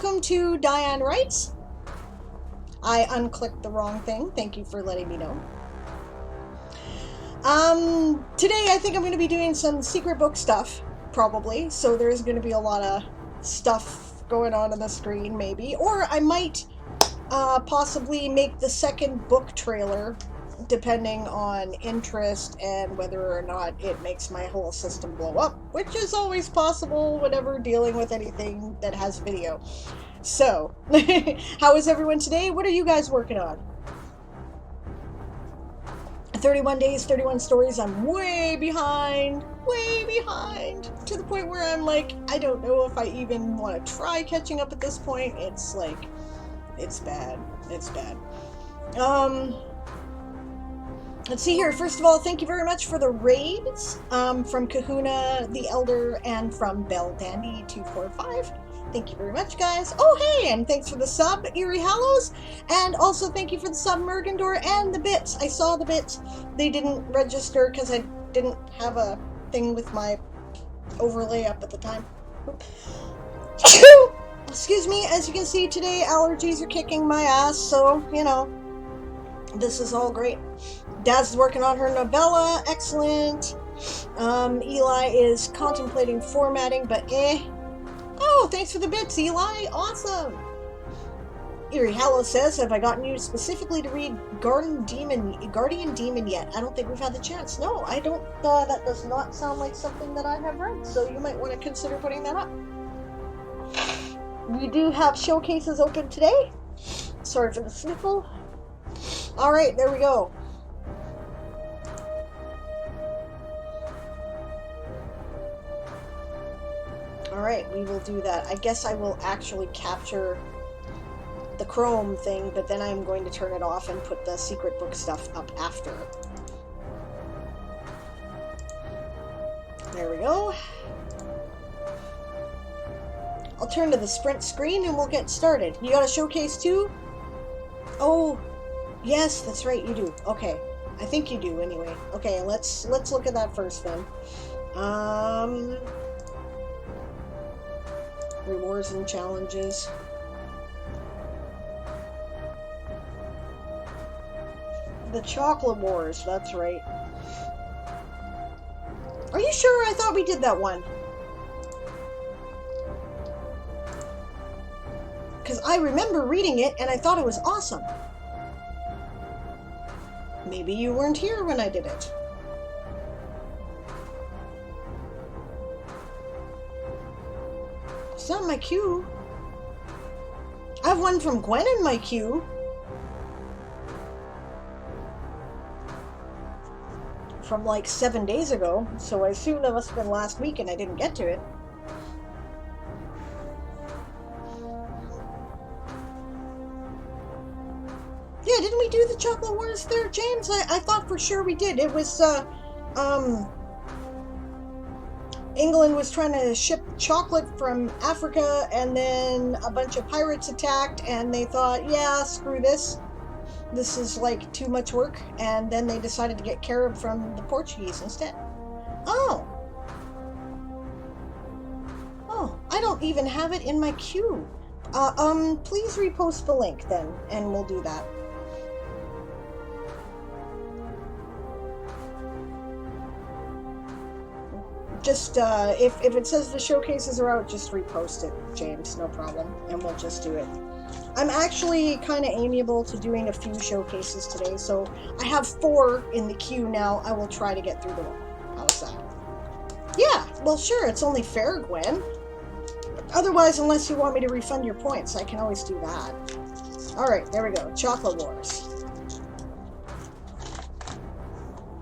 welcome to Diane Writes. I unclicked the wrong thing. Thank you for letting me know. Today I think I'm going to be doing some secret book stuff, probably. So there's going to be a lot of stuff going on the screen, maybe. Or I might possibly make the second book trailer, depending on interest and whether or not it makes my whole system blow up, which is always possible whenever dealing with anything that has video. So, how is everyone today? What are you guys working on? 31 days, 31 stories. I'm way behind, to the point where I'm like, I don't know if I even want to try catching up at this point. It's like, it's bad. It's bad. Let's see here. First of all, thank you very much for the raids from Kahuna the Elder and from Bell Dandy 245. Thank you very much, guys. Oh, hey, and thanks for the sub, Eerie Hallows. And also thank you for the sub, Mergendor, and the bits. I saw the bits. They didn't register because I didn't have a thing with my overlay up at the time. Excuse me. As you can see today, allergies are kicking my ass, so, you know, this is all great. Dad's working on her novella. Excellent. Eli is contemplating formatting, but Oh, thanks for the bits, Eli. Awesome. Eerie Hallow says, have I gotten you specifically to read Guardian Demon yet? I don't think we've had the chance. No, I don't. That does not sound like something that I have read, so you might want to consider putting that up. We do have showcases open today. Sorry for the sniffle. All right, there we go. Alright, we will do that. I guess I will actually capture the Chrome thing, but then I'm going to turn it off and put the secret book stuff up after. There we go. I'll turn to the sprint screen and we'll get started. You got a showcase too? Oh, yes, that's right, you do. Okay, I think you do anyway. Okay, let's look at that first then. Rewards and challenges. The Chocolate Wars, that's right. Are you sure? I thought we did that one. Because I remember reading it and I thought it was awesome. Maybe you weren't here when I did it. It's not in my queue. I have one from Gwen in my queue. From like 7 days ago, so I assume that must have been last week and I didn't get to it. Yeah, didn't we do the Chocolate Wars there, James? I thought for sure we did. It was, England was trying to ship chocolate from Africa, and then a bunch of pirates attacked, and they thought, yeah, screw this. This is like too much work, and then they decided to get carob from the Portuguese instead. Oh, I don't even have it in my queue. Please repost the link then, and we'll do that. Just, if it says the showcases are out, just repost it, James, no problem, and we'll just do it. I'm actually kind of amiable to doing a few showcases today, so I have 4 in the queue now. I will try to get through them. How's that? Yeah, well, sure, it's only fair, Gwen. Otherwise, unless you want me to refund your points, I can always do that. Alright, there we go. Chocolate Wars.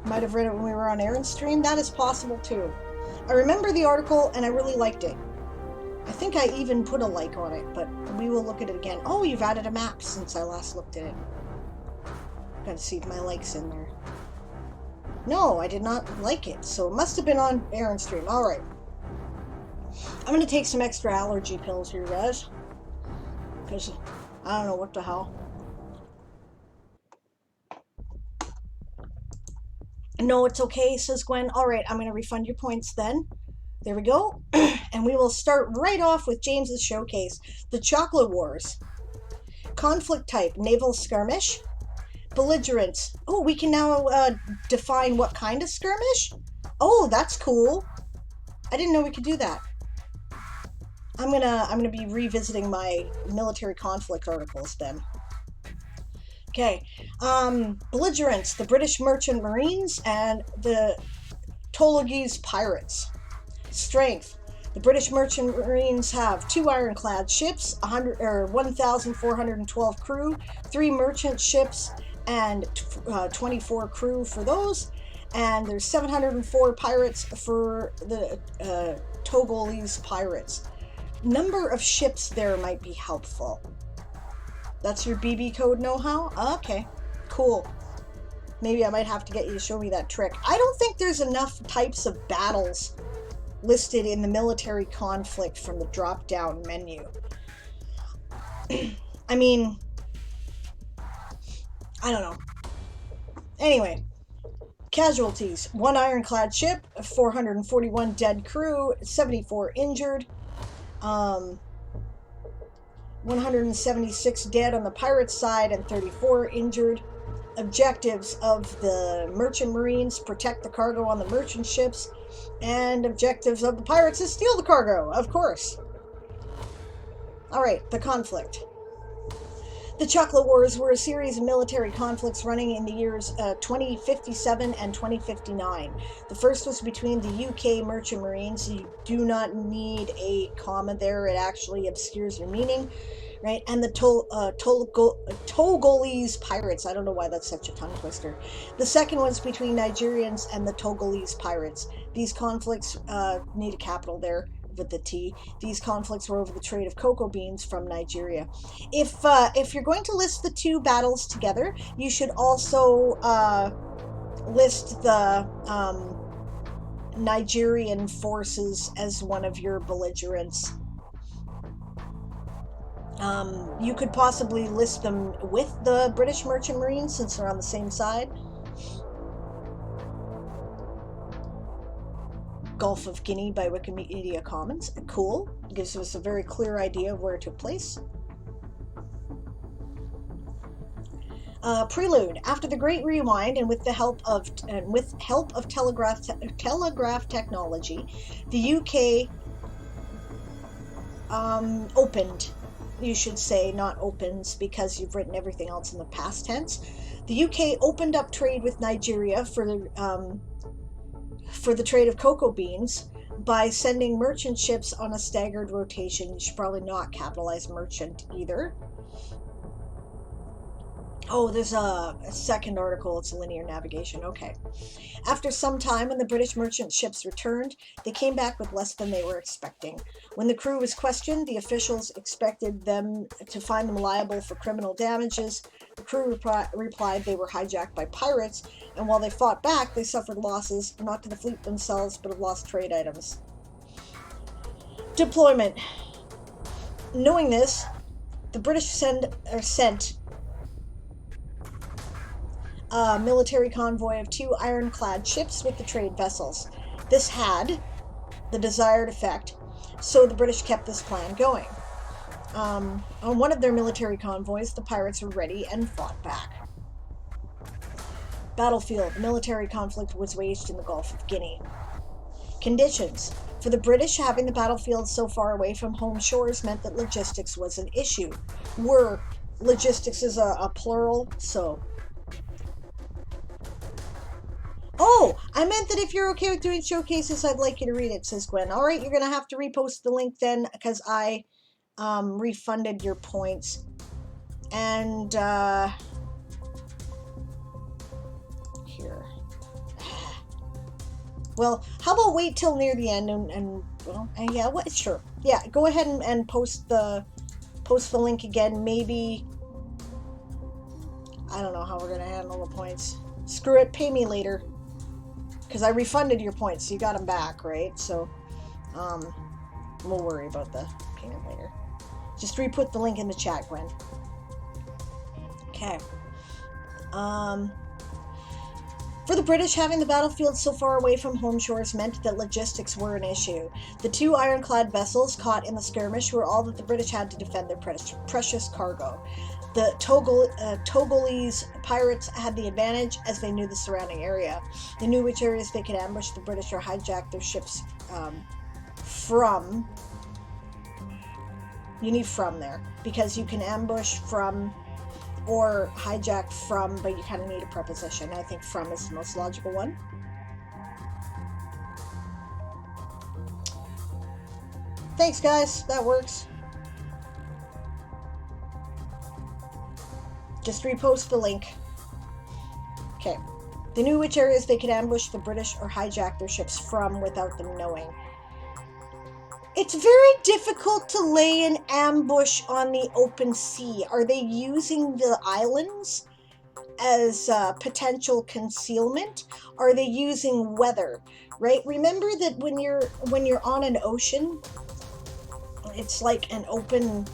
Might have read it when we were on Aaron's stream. That is possible, too. I remember the article, and I really liked it. I think I even put a like on it, but we will look at it again. Oh, you've added a map since I last looked at it. Gotta see if my like's in there. No, I did not like it, so it must have been on Aaron's stream. Alright. I'm gonna take some extra allergy pills here, guys. Because I don't know what the hell. No, it's okay, says Gwen. Alright, I'm gonna refund your points then. There we go. And we will start right off with James's showcase. The Chocolate Wars. Conflict type, naval skirmish. Belligerent. Oh, we can now define what kind of skirmish? Oh, that's cool. I didn't know we could do that. I'm gonna be revisiting my military conflict articles then. Okay. Belligerents, the British Merchant Marines and the Portuguese pirates. Strength. The British Merchant Marines have 2 ironclad ships, 1,412 crew, 3 merchant ships, and 24 crew for those. And there's 704 pirates for the Togolese pirates. Number of ships there might be helpful. That's your BB code know-how? Okay, cool. Maybe I might have to get you to show me that trick. I don't think there's enough types of battles listed in the military conflict from the drop-down menu. I mean, I don't know. Anyway, casualties. 1 ironclad ship, 441 dead crew, 74 injured, 176 dead on the pirate side and 34 injured. Objectives of the merchant marines: protect the cargo on the merchant ships, and objectives of the pirates is steal the cargo, of course. Alright, the conflict. The Chocolate Wars were a series of military conflicts running in the years 2057 and 2059. The first was between the UK Merchant Marines. You do not need a comma there, it actually obscures your meaning. Right, and the Togolese pirates. I don't know why that's such a tongue twister. The second one's between Nigerians and the Togolese pirates. These conflicts need a capital there with the T. These conflicts were over the trade of cocoa beans from Nigeria. If you're going to list the 2 battles together, you should also list the Nigerian forces as one of your belligerents. You could possibly list them with the British Merchant Marines since they're on the same side. Gulf of Guinea by Wikimedia Commons. Cool. Gives us a very clear idea of where it took place. Prelude. After the Great Rewind and with help of telegraph technology, the UK opened. You should say, not opens, because you've written everything else in the past tense. The UK opened up trade with Nigeria for the trade of cocoa beans by sending merchant ships on a staggered rotation. You should probably not capitalize merchant either. Oh, there's a second article. It's linear navigation. Okay. After some time, when the British merchant ships returned, they came back with less than they were expecting. When the crew was questioned, the officials expected them to find them liable for criminal damages. The crew replied they were hijacked by pirates, and while they fought back, they suffered losses, not to the fleet themselves, but of lost trade items. Deployment. Knowing this, the British sent a military convoy of 2 ironclad ships with the trade vessels. This had the desired effect, so the British kept this plan going. On one of their military convoys, the pirates were ready and fought back. Battlefield. The military conflict was waged in the Gulf of Guinea. Conditions. For the British, having the battlefield so far away from home shores meant that logistics was an issue. Logistics is a plural, so... Oh, I meant that if you're okay with doing showcases, I'd like you to read it, says Gwen. All right, you're going to have to repost the link then, because I refunded your points. And, here. Well, how about wait till near the end and yeah, what? Sure. Yeah, go ahead and post the link again. Maybe, I don't know how we're going to handle the points. Screw it, pay me later. Because I refunded your points, so you got them back, right? So, we'll worry about the payment later. Just re-put the link in the chat, Gwen. For the British, having the battlefield so far away from home shores meant that logistics were an issue. The 2 ironclad vessels caught in the skirmish were all that the British had to defend their precious cargo. The Togolese pirates had the advantage as they knew the surrounding area. They knew which areas they could ambush the British or hijack their ships from. You need from there, because you can ambush from or hijack from, but you kind of need a preposition. I think from is the most logical one. Thanks, guys. That works. Just repost the link. Okay. They knew which areas they could ambush the British or hijack their ships from without them knowing. It's very difficult to lay an ambush on the open sea. Are they using the islands as potential concealment? Are they using weather? Right? Remember that when you're on an ocean, it's like an open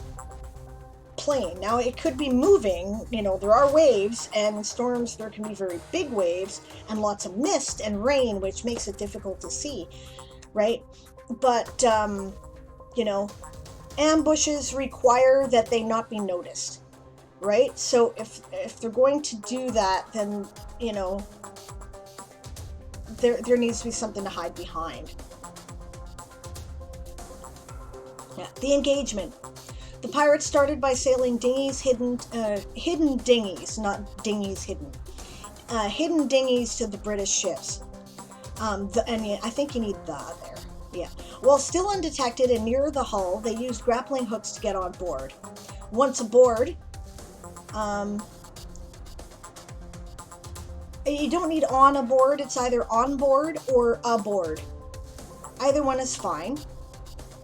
plane. Now it could be moving, there are waves and storms, there can be very big waves and lots of mist and rain, which makes it difficult to see, right? But ambushes require that they not be noticed, right? So if they're going to do that, then there needs to be something to hide behind. Yeah, the engagement. The pirates started by sailing dinghies, hidden dinghies, not dinghies hidden. Hidden dinghies to the British ships. I think you need the there. Yeah. While still undetected and near the hull, they used grappling hooks to get on board. Once aboard, you don't need on aboard. It's either on board or aboard. Either one is fine.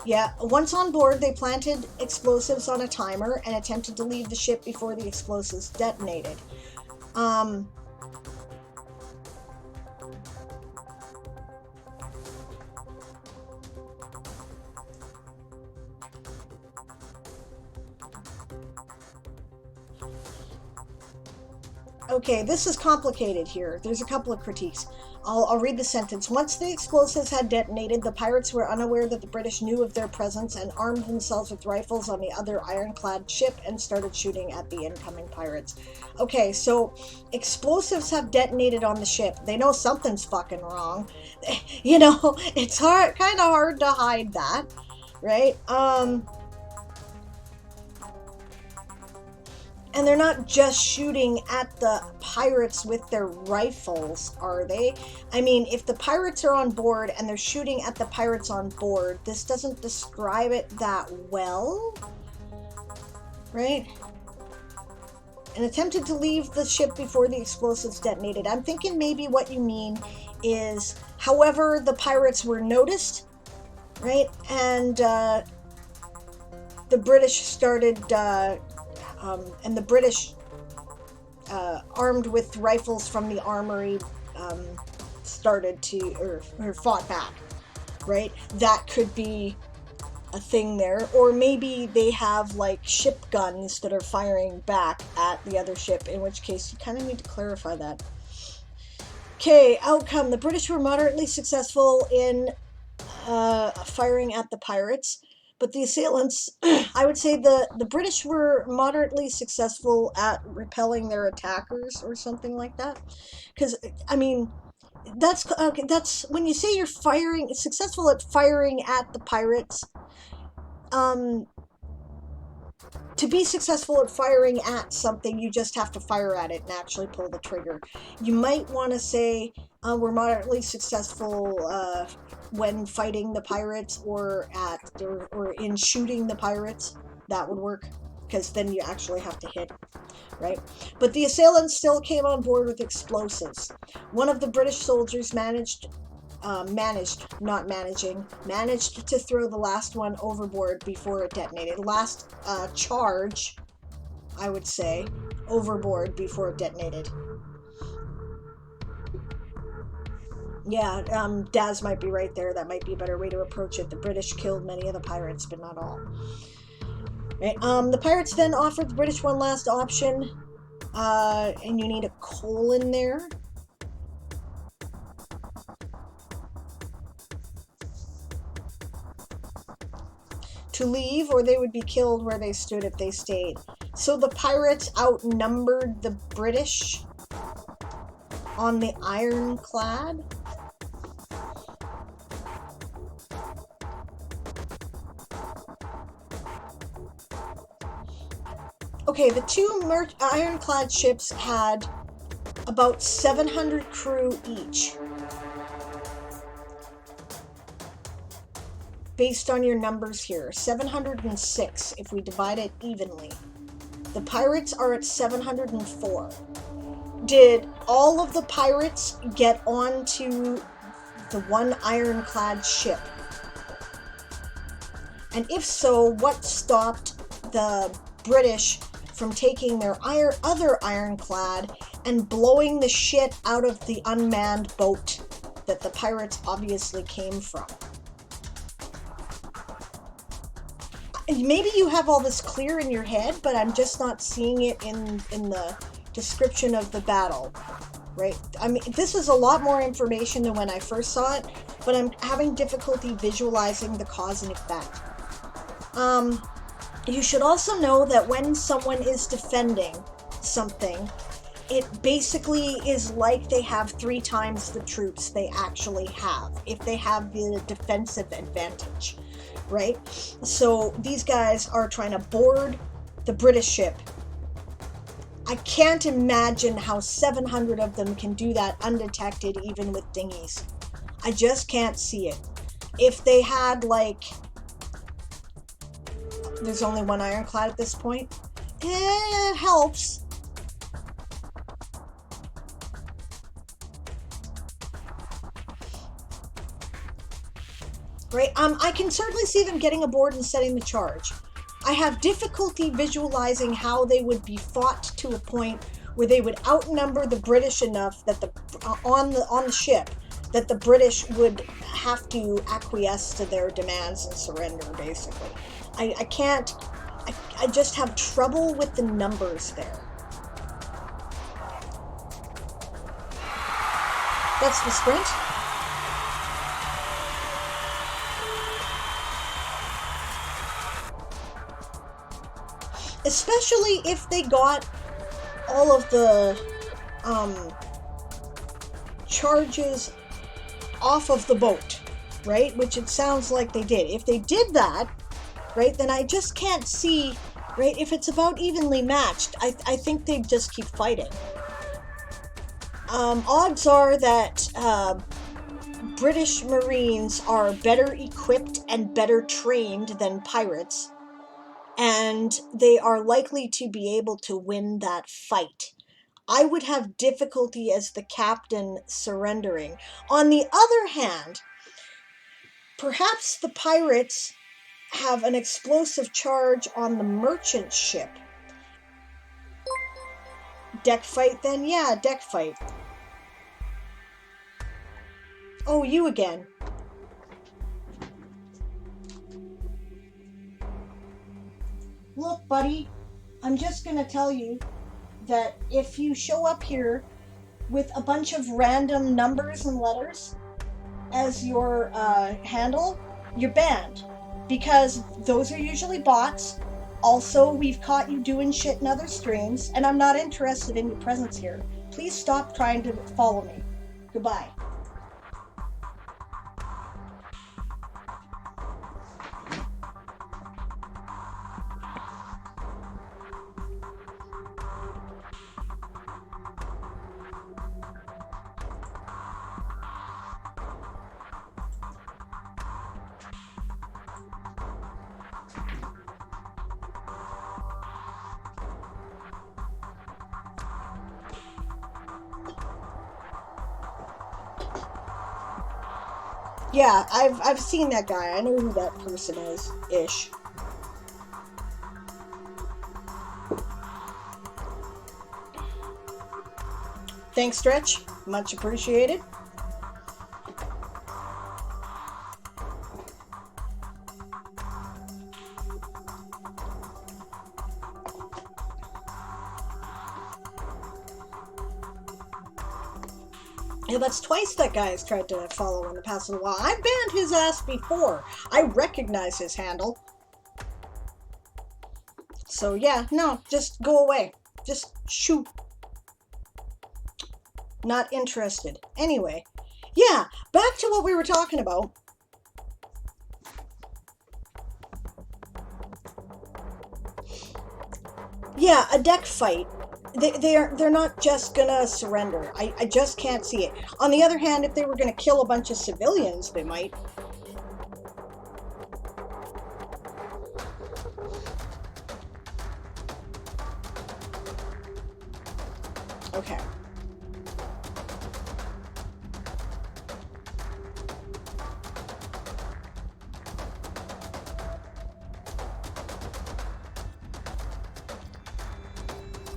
Yeah, once on board, they planted explosives on a timer and attempted to leave the ship before the explosives detonated. Okay, this is complicated here. There's a couple of critiques. I'll read the sentence. Once the explosives had detonated, the pirates were unaware that the British knew of their presence and armed themselves with rifles on the other ironclad ship and started shooting at the incoming pirates. Okay, so explosives have detonated on the ship. They know something's fucking wrong. It's kind of hard to hide that, right? And they're not just shooting at the pirates with their rifles, are they? I mean, if the pirates are on board and they're shooting at the pirates on board, this doesn't describe it that well, right? And attempted to leave the ship before the explosives detonated. I'm thinking maybe what you mean is, however, the pirates were noticed, right? And the British started... and the British, armed with rifles from the armory, started to, or fought back, right? That could be a thing there. Or maybe they have, like, ship guns that are firing back at the other ship, in which case you kind of need to clarify that. Okay, outcome. The British were moderately successful in firing at the pirates. But the assailants, I would say the British were moderately successful at repelling their attackers or something like that. Because, I mean, that's when you say you're successful at firing at the pirates, to be successful at firing at something, you just have to fire at it and actually pull the trigger. You might want to say, we're moderately successful when fighting the pirates or in shooting the pirates. That would work, because then you actually have to hit, right? But the assailants still came on board with explosives. One of the British soldiers managed to throw the last one overboard before it detonated. Last charge, I would say, overboard before it detonated. Yeah, Daz might be right there. That might be a better way to approach it. The British killed many of the pirates, but not all. Right. The pirates then offered the British one last option, and you need a colon there. to leave, or they would be killed where they stood if they stayed. So the pirates outnumbered the British on the ironclad. Okay, the two ironclad ships had about 700 crew each. Based on your numbers here, 706 if we divide it evenly. The pirates are at 704. Did all of the pirates get onto the one ironclad ship? And if so, what stopped the British from taking their other ironclad and blowing the shit out of the unmanned boat that the pirates obviously came from? Maybe you have all this clear in your head, but I'm just not seeing it in the description of the battle, right? I mean, this is a lot more information than when I first saw it, but I'm having difficulty visualizing the cause and effect. You should also know that when someone is defending something, it basically is like they have 3 times the troops they actually have, if they have the defensive advantage, right? So these guys are trying to board the British ship. I can't imagine how 700 of them can do that undetected, even with dinghies. I just can't see it. If they had, like, there's only one ironclad at this point. It helps. Right? I can certainly see them getting aboard and setting the charge. I have difficulty visualizing how they would be fought to a point where they would outnumber the British enough that on the ship that the British would have to acquiesce to their demands and surrender, basically. I just have trouble with the numbers there. That's the sprint. Especially if they got all of the charges off of the boat, right? Which it sounds like they did. If they did that, right, then I just can't see, right, if it's about evenly matched, I think they'd just keep fighting. Odds are that British Marines are better equipped and better trained than pirates, and they are likely to be able to win that fight. I would have difficulty as the captain surrendering. On the other hand, perhaps the pirates have an explosive charge on the merchant ship. Deck fight then? Yeah, deck fight. Oh, you again. Look, buddy, I'm just gonna tell you that if you show up here with a bunch of random numbers and letters as your handle, you're banned. Because those are usually bots. Also, we've caught you doing shit in other streams, and I'm not interested in your presence here. Please stop trying to follow me. Goodbye. Yeah, I've seen that guy. I know who that person is, ish. Thanks, Stretch. Much appreciated. Yeah, that's twice that guy has tried to follow in the past little while. I've banned his ass before. I recognize his handle. So yeah, no, just go away. Just shoot. Not interested. Anyway, yeah, back to what we were talking about. Yeah, a deck fight. They're not just gonna surrender. I just can't see it. On the other hand, if they were gonna kill a bunch of civilians, they might. Okay.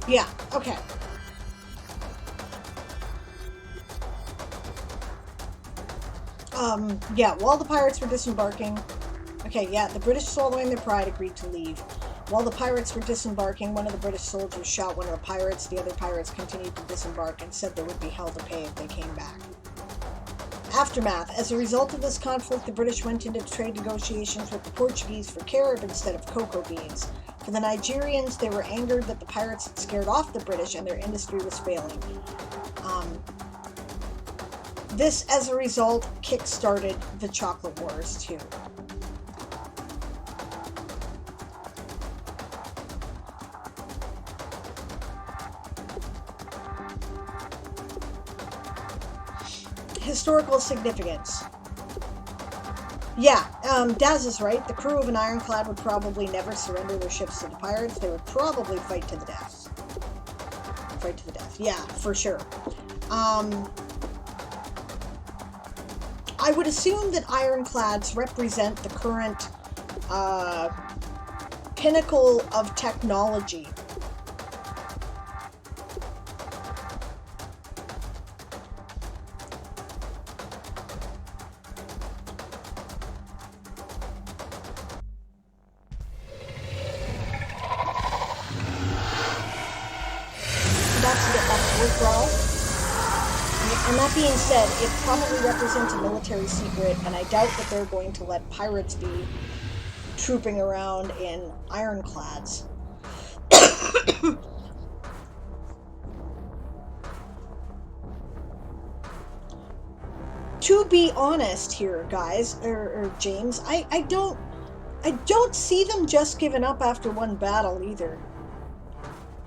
Yeah, okay. Yeah, while the pirates were disembarking... Okay, yeah, the British, swallowing their pride, agreed to leave. While the pirates were disembarking, one of the British soldiers shot one of the pirates. The other pirates continued to disembark and said there would be hell to pay if they came back. Aftermath. As a result of this conflict, the British went into trade negotiations with the Portuguese for carrot instead of cocoa beans. For the Nigerians, they were angered that the pirates had scared off the British and their industry was failing. This, as a result, kick-started the Chocolate Wars, too. Historical significance. Yeah, Daz is right. The crew of an ironclad would probably never surrender their ships to the pirates. They would probably fight to the death. Fight to the death. Yeah, for sure. I would assume that ironclads represent the current pinnacle of technology. And that being said, it probably represents a military secret, and I doubt that they're going to let pirates be trooping around in ironclads. To be honest here, guys, or James, I don't see them just giving up after one battle either.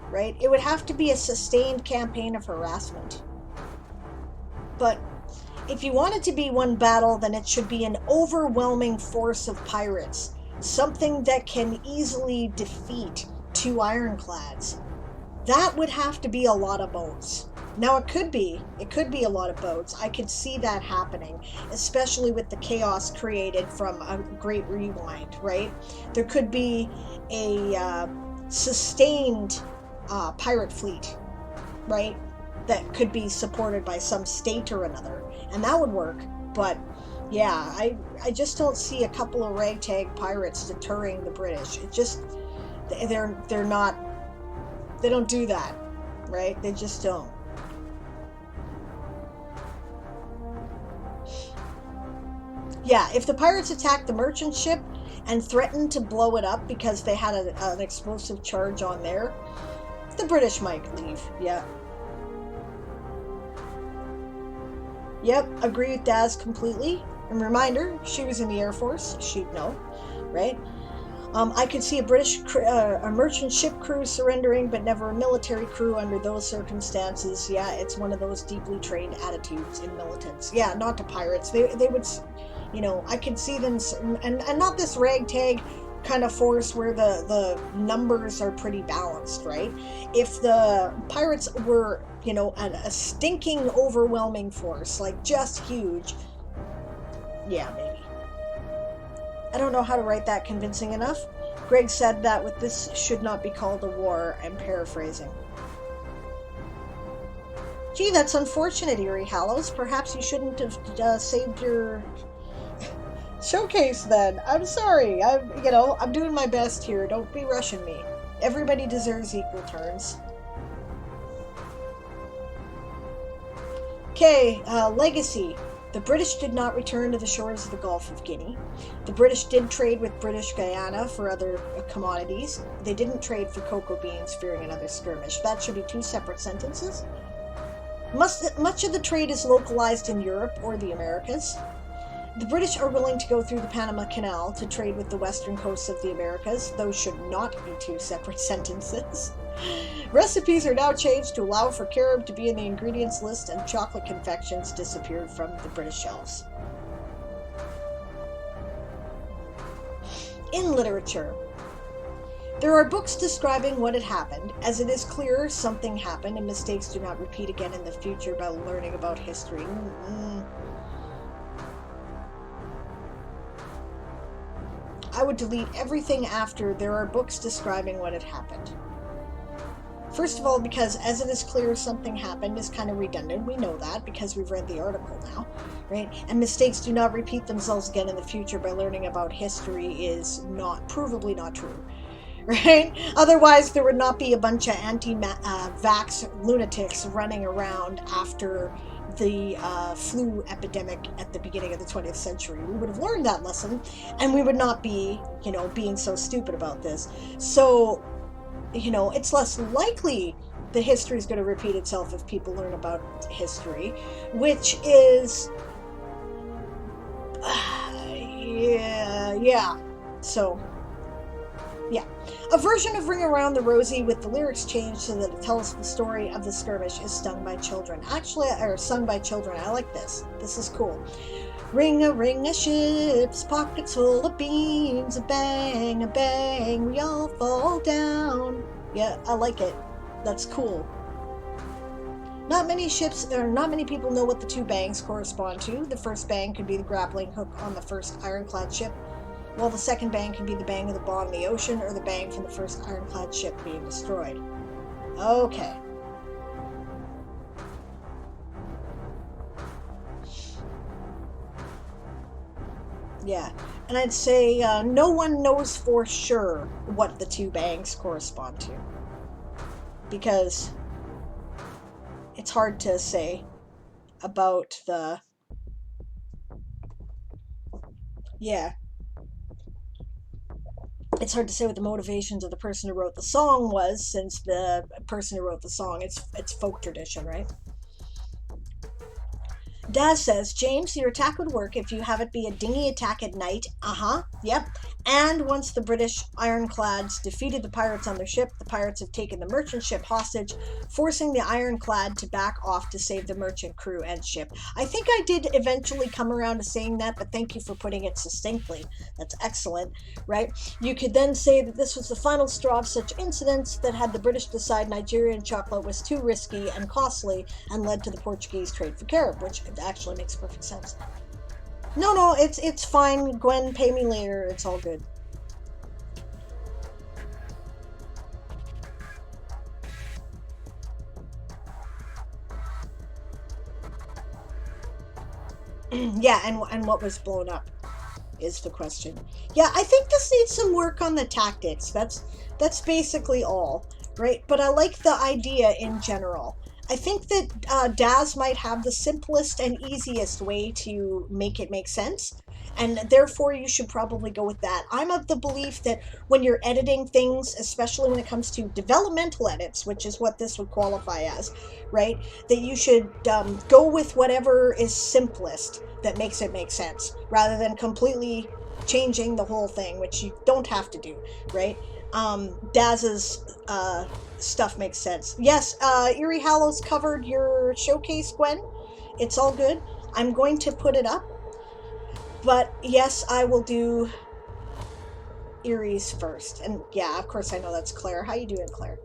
Right? It would have to be a sustained campaign of harassment. But if you want it to be one battle, then it should be an overwhelming force of pirates. Something that can easily defeat 2 ironclads. That would have to be a lot of boats. Now it could be a lot of boats. I could see that happening, especially with the chaos created from a Great Rewind, right? There could be a sustained pirate fleet, right? That could be supported by some state or another, and that would work. But yeah, I just don't see a couple of ragtag pirates deterring the British. It just they're not, they don't do that, right? They just don't. Yeah, if the pirates attacked the merchant ship and threatened to blow it up because they had an explosive charge on there, the British might leave. Yeah. Yep, agree with Daz completely. And reminder, she was in the Air Force. She'd know, right? I could see a British a merchant ship crew surrendering, but never a military crew under those circumstances. Yeah, it's one of those deeply trained attitudes in militants. Yeah, not to pirates. They would, you know, I could see them, and not this ragtag kind of force where the numbers are pretty balanced, right? If the pirates were, you know, a stinking overwhelming force, like just huge, yeah, maybe. I don't know how to write that convincing enough. Greg said that with this should not be called a war. I'm paraphrasing. Gee, that's unfortunate, Erie Hallows. Perhaps you shouldn't have saved your showcase then. I'm sorry. I'm doing my best here. Don't be rushing me. Everybody deserves equal turns. Okay, Legacy. The British did not return to the shores of the Gulf of Guinea. The British did trade with British Guiana for other commodities. They didn't trade for cocoa beans, fearing another skirmish. That should be two separate sentences. Much of the trade is localized in Europe or the Americas. The British are willing to go through the Panama Canal to trade with the western coasts of the Americas. Those should not be two separate sentences. Recipes are now changed to allow for carob to be in the ingredients list, and chocolate confections disappeared from the British shelves. In literature, there are books describing what had happened, as it is clear something happened and mistakes do not repeat again in the future by learning about history. I would delete everything after there are books describing what had happened. First of all, because as it is clear something happened is kind of redundant. We know that because we've read the article now, right? And mistakes do not repeat themselves again in the future by learning about history is provably not true, right? Otherwise, there would not be a bunch of anti-vax lunatics running around after the flu epidemic at the beginning of the 20th century. We would have learned that lesson, and we would not be, being so stupid about this. So, it's less likely the history is going to repeat itself if people learn about history, which is, yeah. So, yeah. A version of Ring Around the Rosie with the lyrics changed so that it tells the story of the skirmish is sung by children. I like this. This is cool. Ring a ships, pockets full of beans, a bang, we all fall down. Yeah, I like it. That's cool. Not many people know what the two bangs correspond to. The first bang could be the grappling hook on the first ironclad ship, while the second bang can be the bang of the bomb in the ocean or the bang from the first ironclad ship being destroyed. Okay. Yeah, and I'd say no one knows for sure what the two bangs correspond to, because it's hard to say about the... Yeah. It's hard to say what the motivations of the person who wrote the song was, since the person who wrote the song, it's folk tradition, right? Daz says, James, your attack would work if you have it be a dinghy attack at night. Yep. And once the British ironclads defeated the pirates on their ship, the pirates have taken the merchant ship hostage, forcing the ironclad to back off to save the merchant crew and ship. I think I did eventually come around to saying that, but thank you for putting it succinctly. That's excellent, right? You could then say that this was the final straw of such incidents that had the British decide Nigerian chocolate was too risky and costly and led to the Portuguese trade for carob, which actually makes perfect sense. No, it's fine. Gwen, pay me later. It's all good. Yeah, and what was blown up is the question. Yeah, I think this needs some work on the tactics. That's basically all, right? But I like the idea in general. I think that Daz might have the simplest and easiest way to make it make sense, and therefore you should probably go with that. I'm of the belief that when you're editing things, especially when it comes to developmental edits, which is what this would qualify as, right, that you should go with whatever is simplest that makes it make sense, rather than completely changing the whole thing, which you don't have to do, right? Daz's stuff makes sense. Yes, Erie Hallows covered your showcase, Gwen. It's all good. I'm going to put it up. But yes, I will do Erie's first. And yeah, of course I know that's Claire. How you doing, Claire?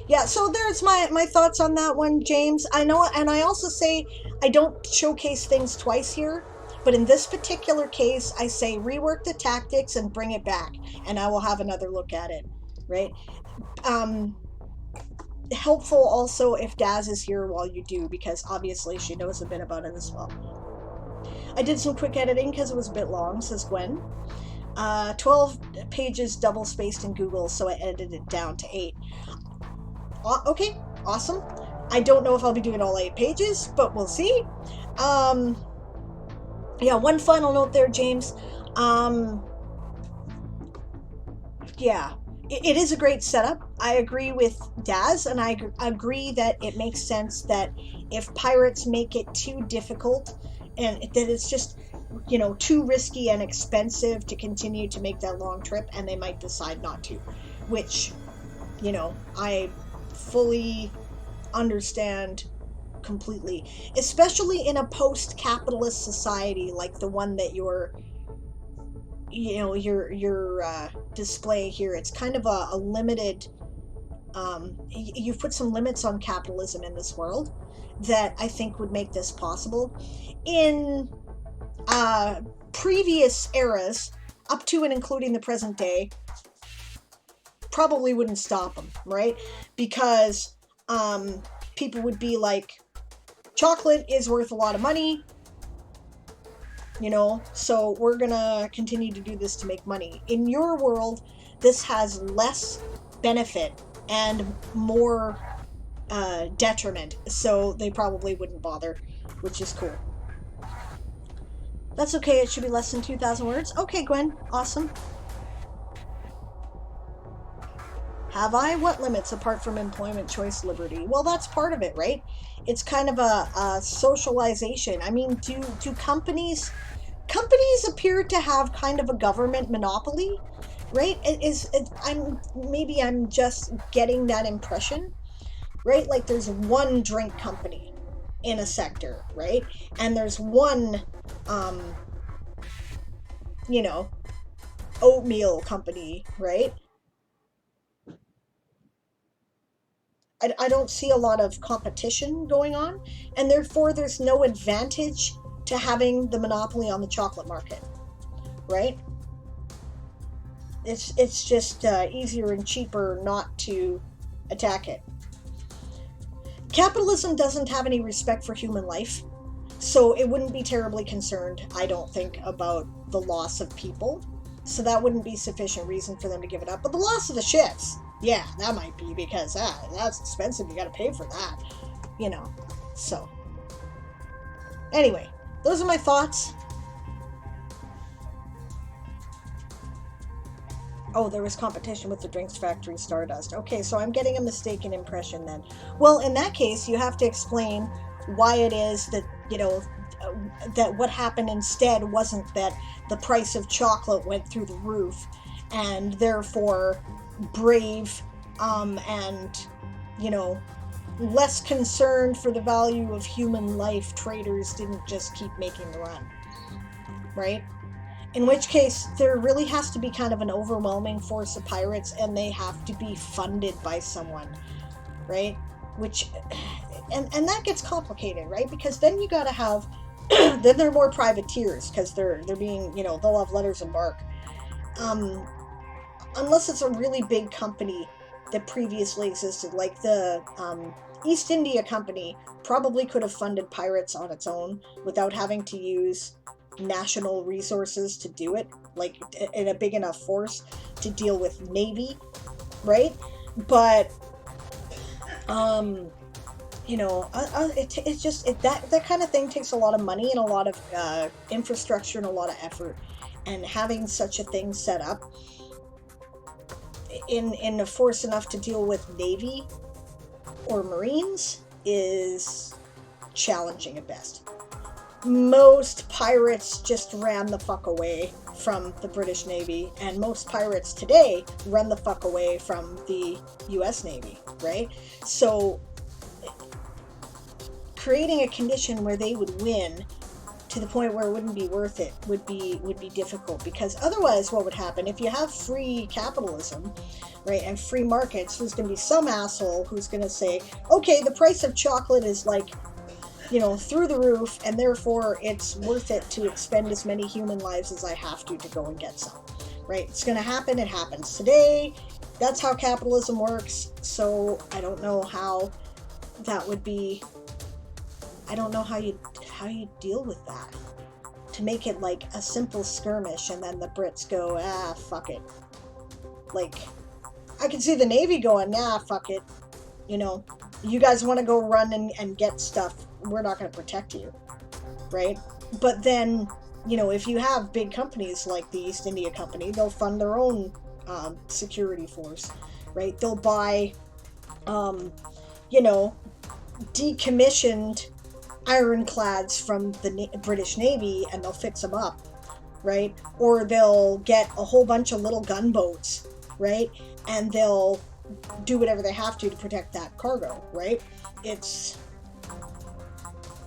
Yeah, so there's my thoughts on that one, James. I know, and I also say I don't showcase things twice here. But in this particular case, I say rework the tactics and bring it back, and I will have another look at it, right? Helpful also if Daz is here while you do, because obviously she knows a bit about it as well. I did some quick editing because it was a bit long, says Gwen. 12 pages double spaced in Google, so I edited it down to 8. Okay, awesome. I don't know if I'll be doing all 8 pages, but we'll see. Yeah, one final note there, James. Um, yeah, it is a great setup. I agree with Daz, and agree that it makes sense that if pirates make it too difficult and that it's just, too risky and expensive to continue to make that long trip, and they might decide not to, which, I fully understand completely, especially in a post-capitalist society like the one that your display here. It's kind of a limited. You've put some limits on capitalism in this world that I think would make this possible. In previous eras, up to and including the present day, probably wouldn't stop them, right? Because people would be like, chocolate is worth a lot of money, so we're gonna continue to do this to make money. In your world, this has less benefit and more detriment, so they probably wouldn't bother, which is cool. That's okay, it should be less than 2,000 words. Okay, Gwen, awesome. Have I? What limits apart from employment choice liberty? Well, that's part of it, right? It's kind of a socialization. I mean, do companies appear to have kind of a government monopoly, right? I'm just getting that impression, right? Like there's one drink company in a sector, right? And there's one oatmeal company, right? I don't see a lot of competition going on, and therefore there's no advantage to having the monopoly on the chocolate market, right? It's just easier and cheaper not to attack it. Capitalism doesn't have any respect for human life, so it wouldn't be terribly concerned, I don't think, about the loss of people. So that wouldn't be sufficient reason for them to give it up. But the loss of the ships, yeah, that might be, because that's expensive. You got to pay for that, So, anyway, those are my thoughts. Oh, there was competition with the drinks factory Stardust. Okay, so I'm getting a mistaken impression then. Well, in that case, you have to explain why it is that, that what happened instead wasn't that the price of chocolate went through the roof, and therefore brave and, less concerned for the value of human life traders didn't just keep making the run, right? In which case, there really has to be kind of an overwhelming force of pirates, and they have to be funded by someone, right? Which, and that gets complicated, right? Because then you gotta have, then they're more privateers, because they're being, they'll have letters of marque. Unless it's a really big company that previously existed, like the East India Company probably could have funded pirates on its own without having to use national resources to do it, like in a big enough force to deal with Navy, right? But it's just that kind of thing takes a lot of money and a lot of infrastructure and a lot of effort, and having such a thing set up in a force enough to deal with Navy or Marines is challenging at best. Most pirates just ran the fuck away from the British Navy, and most pirates today run the fuck away from the US Navy, right? So creating a condition where they would win to the point where it wouldn't be worth it would be difficult, because otherwise what would happen if you have free capitalism, right, and free markets? There's going to be some asshole who's going to say, okay, the price of chocolate is like, through the roof, and therefore it's worth it to expend as many human lives as I have to go and get some, right? It's going to happen. It happens today. That's how capitalism works. So I don't know how that would be. I don't know how you deal with that, to make it like a simple skirmish and then the Brits go, fuck it. Like, I can see the Navy going, fuck it. You guys want to go run and get stuff, we're not going to protect you, right? But then if you have big companies like the East India Company, they'll fund their own security force, right? They'll buy, decommissioned ironclads from the British Navy, and they'll fix them up, right? Or they'll get a whole bunch of little gunboats, right? And they'll do whatever they have to protect that cargo, right? It's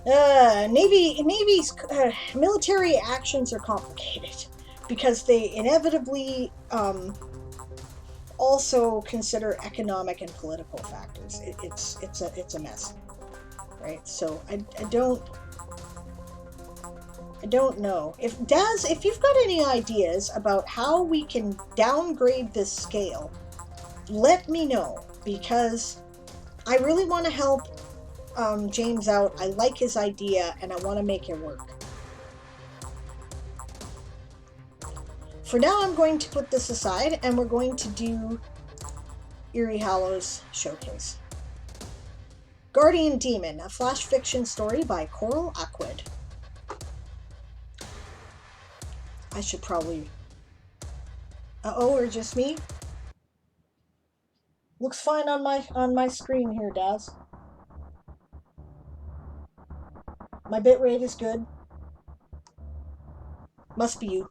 Navy's military actions are complicated because they inevitably also consider economic and political factors. It's a mess, right? So I don't know. If you've got any ideas about how we can downgrade this scale, let me know, because I really want to help James out. I like his idea and I want to make it work. For now, I'm going to put this aside and we're going to do Eerie Hallows Showcase. Guardian Demon, a flash fiction story by Coral Aquid. I should probably... or just me? Looks fine on my screen here, Daz. My bitrate is good. Must be you.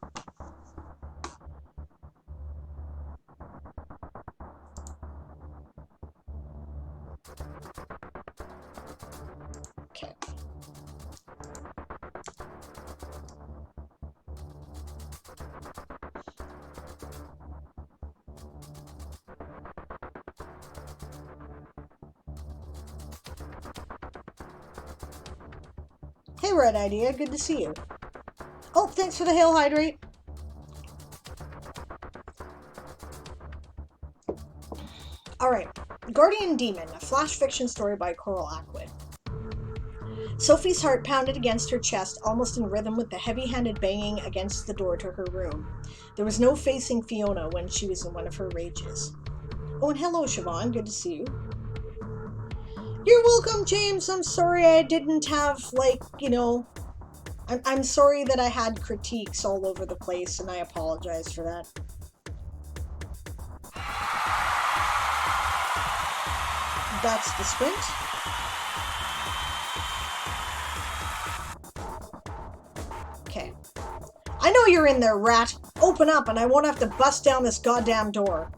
Okay. Hey, Red Idea, good to see you. Oh, thanks for the hail hydrate. Alright, Guardian Demon, a flash fiction story by Coral Aquid. Sophie's heart pounded against her chest, almost in rhythm with the heavy-handed banging against the door to her room. There was no facing Fiona when she was in one of her rages. Oh, and hello, Siobhan, good to see you. You're welcome, James. I'm sorry I didn't have, I'm sorry that I had critiques all over the place, and I apologize for that. That's the sprint. Okay. I know you're in there, rat. Open up, and I won't have to bust down this goddamn door.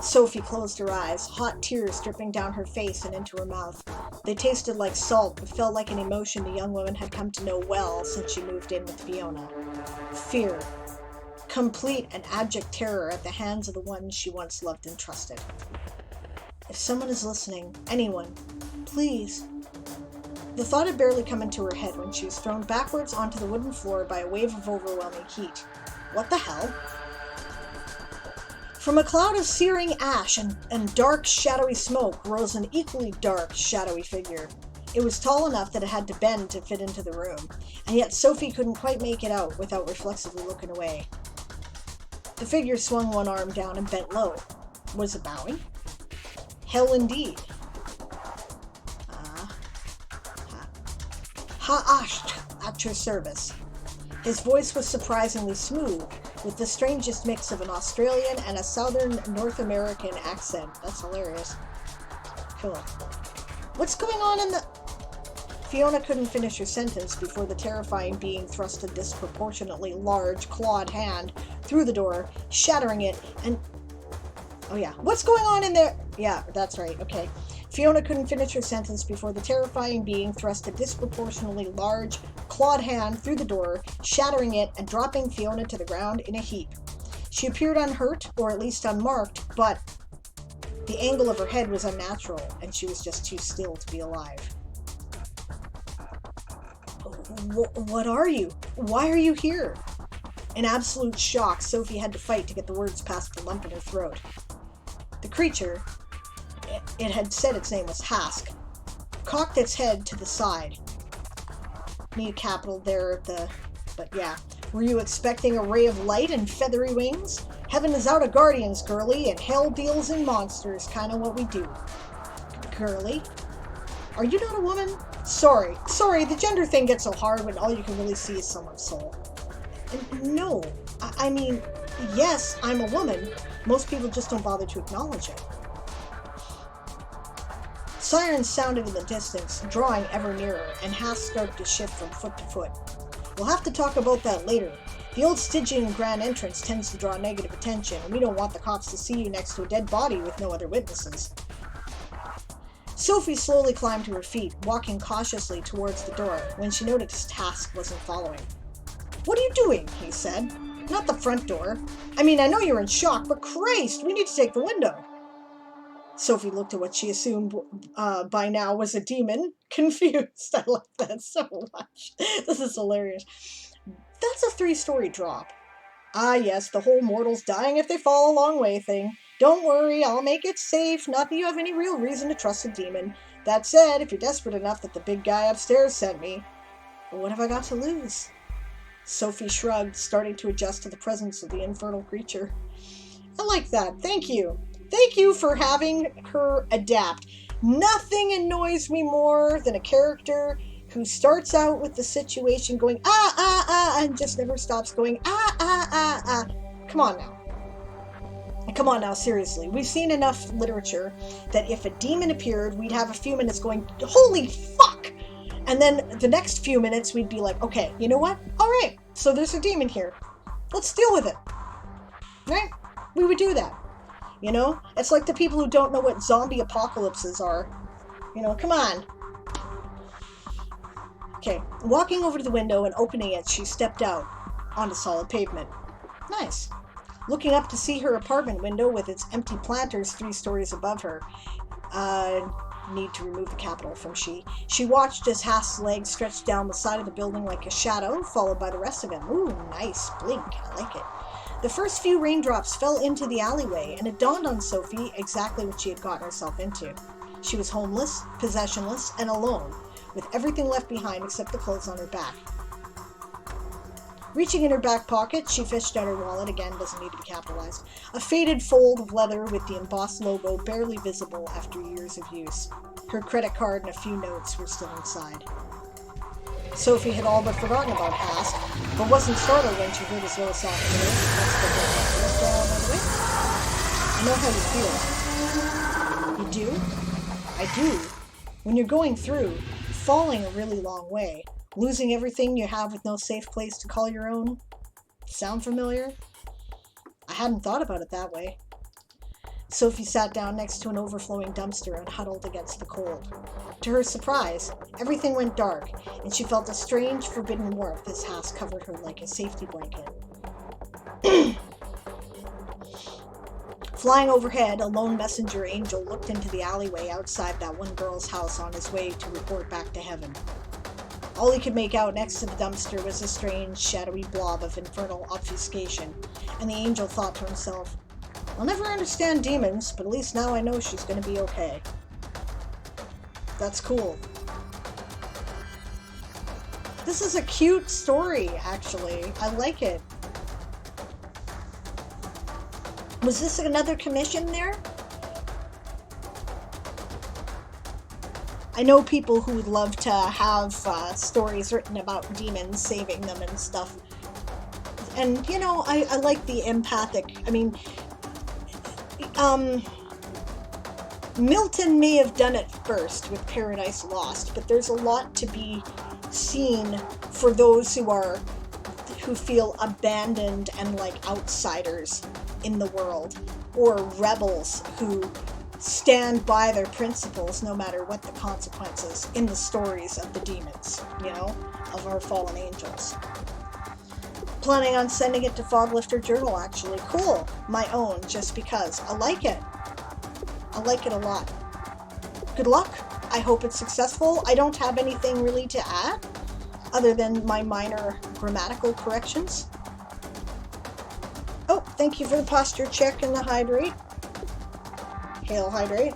Sophie closed her eyes, hot tears dripping down her face and into her mouth. They tasted like salt, but felt like an emotion the young woman had come to know well since she moved in with Fiona. Fear. Complete and abject terror at the hands of the one she once loved and trusted. If someone is listening, anyone, please. The thought had barely come into her head when she was thrown backwards onto the wooden floor by a wave of overwhelming heat. What the hell? From a cloud of searing ash and dark, shadowy smoke rose an equally dark, shadowy figure. It was tall enough that it had to bend to fit into the room, and yet Sophie couldn't quite make it out without reflexively looking away. The figure swung one arm down and bent low. Was it bowing? Hell indeed. Ha-asht at your service. His voice was surprisingly smooth, with the strangest mix of an Australian and a southern North American accent. That's hilarious. Cool. What's going on in the... Fiona couldn't finish her sentence before the terrifying being thrust a disproportionately large, clawed hand through the door, shattering it, and... Oh yeah, what's going on in there? Yeah, that's right, okay. Fiona couldn't finish her sentence before the terrifying being thrust a disproportionately large, clawed hand through the door, shattering it and dropping Fiona to the ground in a heap. She appeared unhurt, or at least unmarked, but the angle of her head was unnatural, and she was just too still to be alive. What are you? Why are you here? In absolute shock, Sophie had to fight to get the words past the lump in her throat. The creature, it had said its name was Hask, cocked its head to the side. Need a capital there at the... But yeah. Were you expecting a ray of light and feathery wings? Heaven is out of guardians, girly, and hell deals in monsters. Kinda what we do. Girly? Are you not a woman? Sorry, the gender thing gets so hard when all you can really see is someone's soul. No, I mean, yes, I'm a woman. Most people just don't bother to acknowledge it. Sirens sounded in the distance, drawing ever nearer, and Haas started to shift from foot to foot. We'll have to talk about that later. The old Stygian grand entrance tends to draw negative attention, and we don't want the cops to see you next to a dead body with no other witnesses. Sophie slowly climbed to her feet, walking cautiously towards the door, when she noticed Haas wasn't following. "What are you doing?" he said. "Not the front door. I mean, I know you're in shock, but Christ, we need to take the window." Sophie looked at what she assumed by now was a demon, confused. I like that so much. This is hilarious. "That's a 3-story drop." "Ah, yes, the whole mortals dying if they fall a long way thing. Don't worry, I'll make it safe. Not that you have any real reason to trust a demon. That said, if you're desperate enough that the big guy upstairs sent me, what have I got to lose?" Sophie shrugged, starting to adjust to the presence of the infernal creature. I like that. Thank you. Thank you for having her adapt. Nothing annoys me more than a character who starts out with the situation going, and just never stops going, Come on now. Come on now, seriously. We've seen enough literature that if a demon appeared, we'd have a few minutes going, holy fuck! And then the next few minutes, we'd be like, okay, you know what? All right, so there's a demon here. Let's deal with it. Right? We would do that. You know? It's like the people who don't know what zombie apocalypses are. You know, come on. Okay, walking over to the window and opening it, she stepped out onto solid pavement. Nice. Looking up to see her apartment window with its empty planters 3 stories above her. Need to remove the capital from she. She watched as Haas's legs stretched down the side of the building like a shadow, followed by the rest of him. Ooh, nice blink. I like it. The first few raindrops fell into the alleyway, and it dawned on Sophie exactly what she had gotten herself into. She was homeless, possessionless, and alone, with everything left behind except the clothes on her back. Reaching in her back pocket, she fished out her wallet. Again, doesn't need to be capitalized. A faded fold of leather with the embossed logo barely visible after years of use. Her credit card and a few notes were still inside. Sophie had all but forgotten about Haas, but wasn't startled when she heard his low soft voice. I know how you feel. You do? I do. When you're going through, falling a really long way, losing everything you have with no safe place to call your own. Sound familiar? I hadn't thought about it that way. Sophie sat down next to an overflowing dumpster and huddled against the cold. To her surprise, everything went dark, and she felt a strange, forbidden warmth as Haas covered her like a safety blanket. Flying overhead, a lone messenger angel looked into the alleyway outside that one girl's house on his way to report back to heaven. All he could make out next to the dumpster was a strange, shadowy blob of infernal obfuscation, and the angel thought to himself, I'll never understand demons, but at least now I know she's going to be okay. That's cool. This is a cute story, actually. I like it. Was this another commission there? I know people who would love to have stories written about demons saving them and stuff. And, you know, I like the empathic. I mean, Milton may have done it first with Paradise Lost, but there's a lot to be seen for those who feel abandoned and like outsiders in the world, or rebels who stand by their principles no matter what the consequences in the stories of the demons, you know, of our fallen angels. Planning on sending it to Foglifter Journal, actually. Cool. My own, just because. I like it. I like it a lot. Good luck. I hope it's successful. I don't have anything really to add, other than my minor grammatical corrections. Oh, thank you for the posture check and the hydrate. Hail hydrate.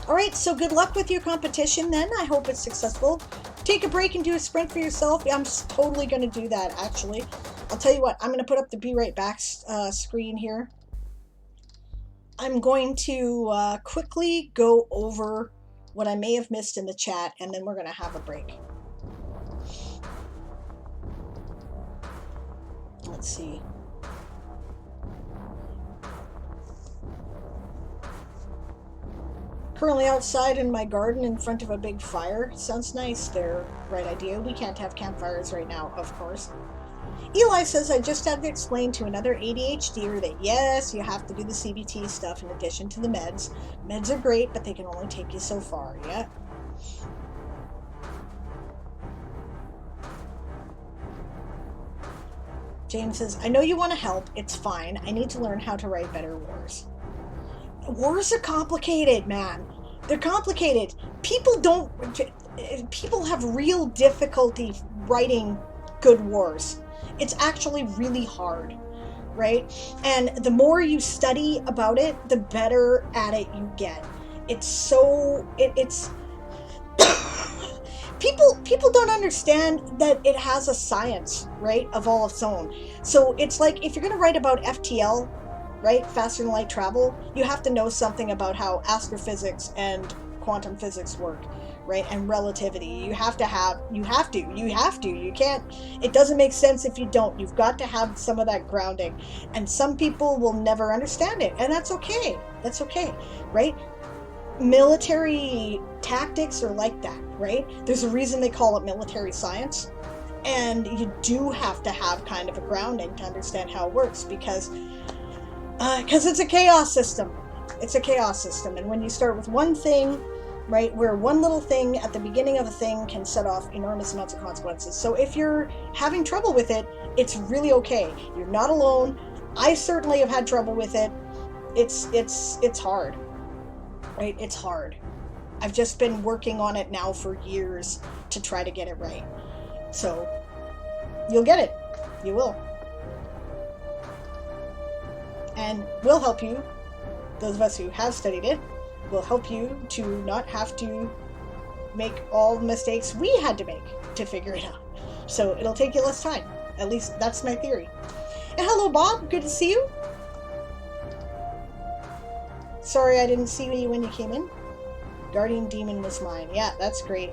Alright, so good luck with your competition then. I hope it's successful. Take a break and do a sprint for yourself. I'm totally going to do that, actually. I'll tell you what, I'm going to put up the Be Right Back screen here. I'm going to quickly go over what I may have missed in the chat, and then we're going to have a break. Let's see. Currently outside in my garden in front of a big fire. Sounds nice there, right idea. We can't have campfires right now, of course. Eli says, I just had to explain to another ADHDer that yes, you have to do the CBT stuff in addition to the meds. Meds are great, but they can only take you so far, yeah? Jane says, I know you want to help. It's fine. I need to learn how to write better wars. Wars are complicated, man. They're complicated. People have real difficulty writing good wars. It's actually really hard, right? And the more you study about it, the better at it you get. It's people don't understand that it has a science, right, of all its own. So it's like if you're going to write about FTL, right, faster than light travel, you have to know something about how astrophysics and quantum physics work, right, and relativity. You can't, it doesn't make sense if you don't. You've got to have some of that grounding, and some people will never understand it, and that's okay. That's okay, right? Military tactics are like that, right? There's a reason they call it military science, and you do have to have kind of a grounding to understand how it works, because it's a chaos system. It's a chaos system, and when you start with one thing, right, where one little thing at the beginning of a thing can set off enormous amounts of consequences. So if you're having trouble with it, it's really okay. You're not alone. I certainly have had trouble with it. It's hard. Right? It's hard. I've just been working on it now for years to try to get it right. So, you'll get it. You will. And we'll help you, those of us who have studied it, will help you to not have to make all the mistakes we had to make to figure it out. So, it'll take you less time. At least, that's my theory. And hello, Bob. Good to see you. Sorry I didn't see you when you came in. Guardian Demon was mine. Yeah, that's great.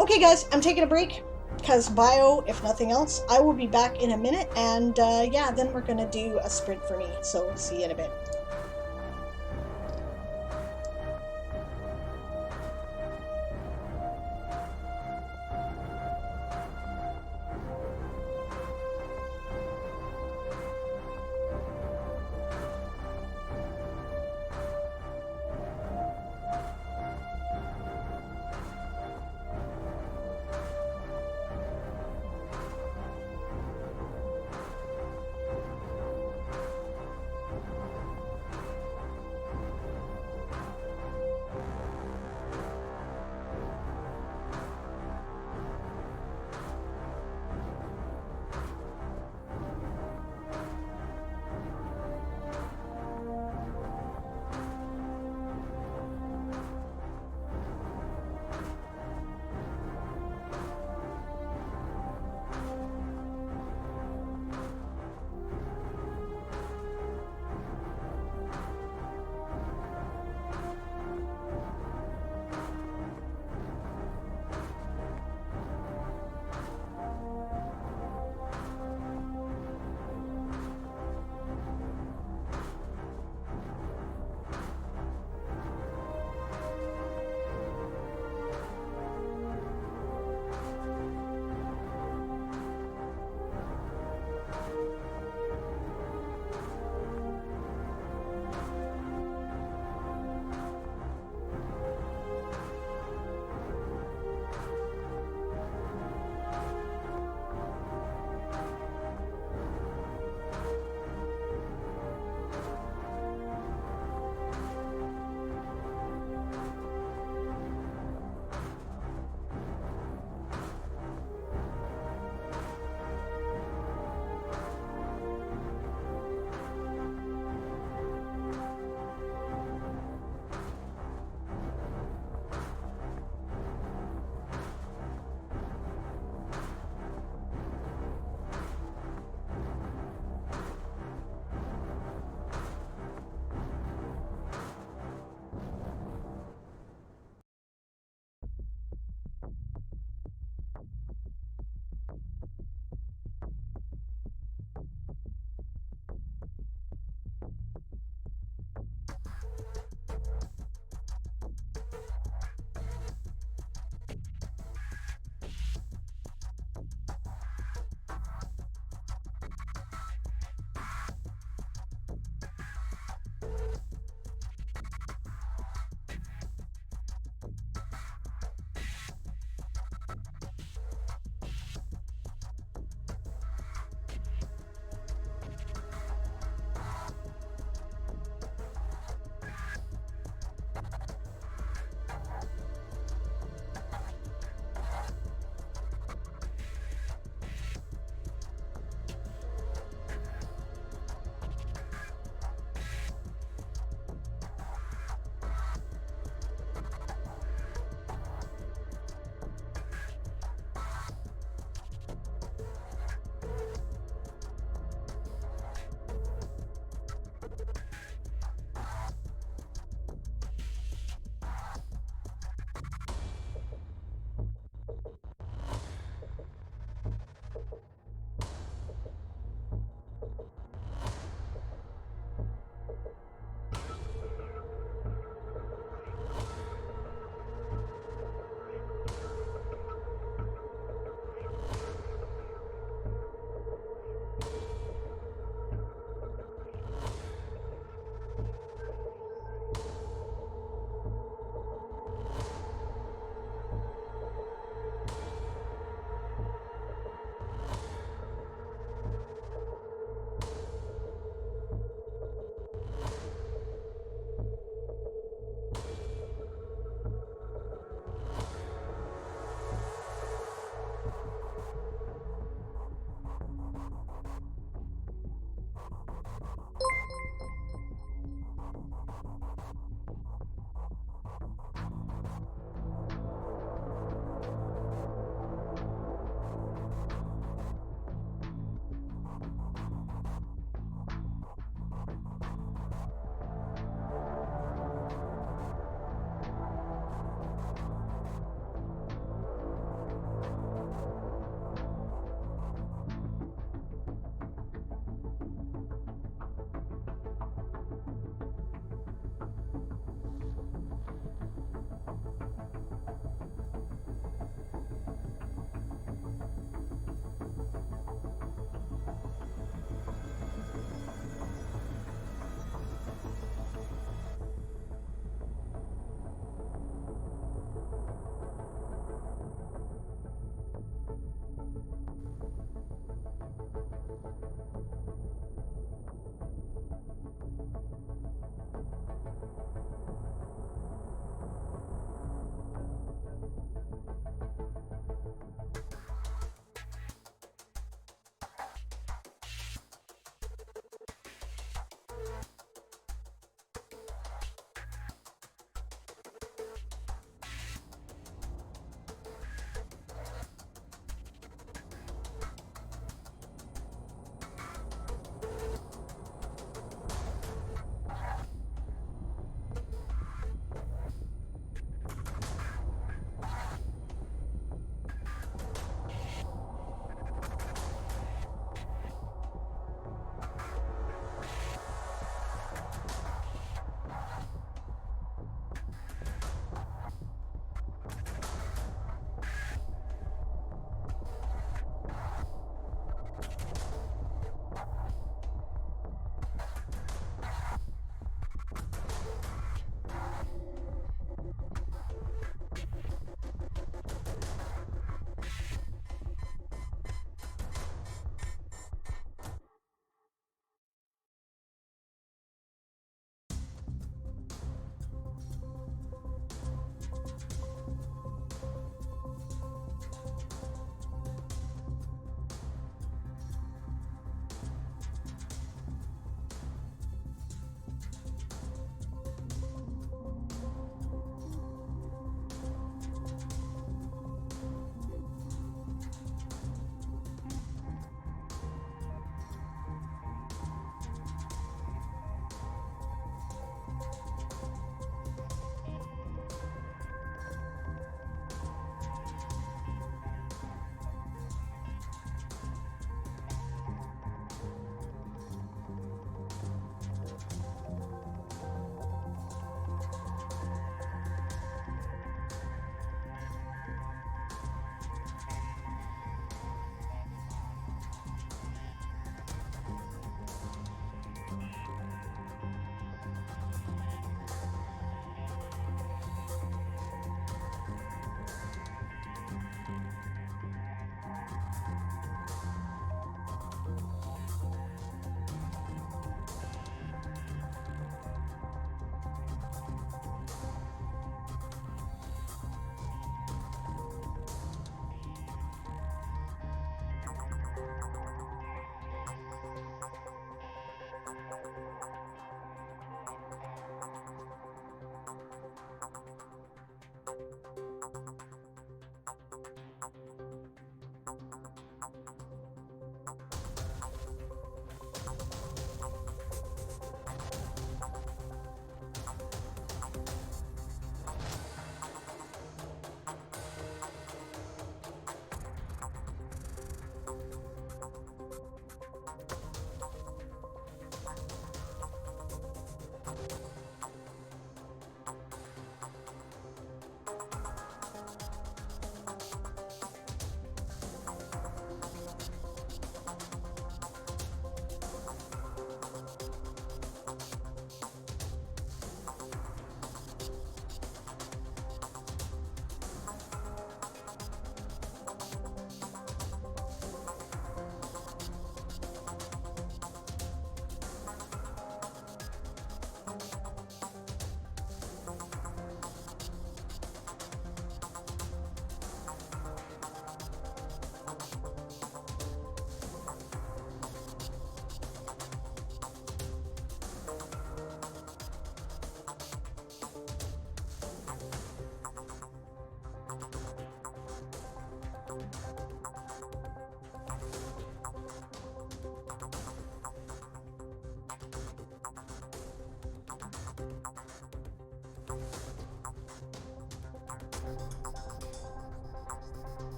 Okay, guys, I'm taking a break because bio, if nothing else. I will be back in a minute, and yeah, then we're going to do a sprint for me. So, see you in a bit.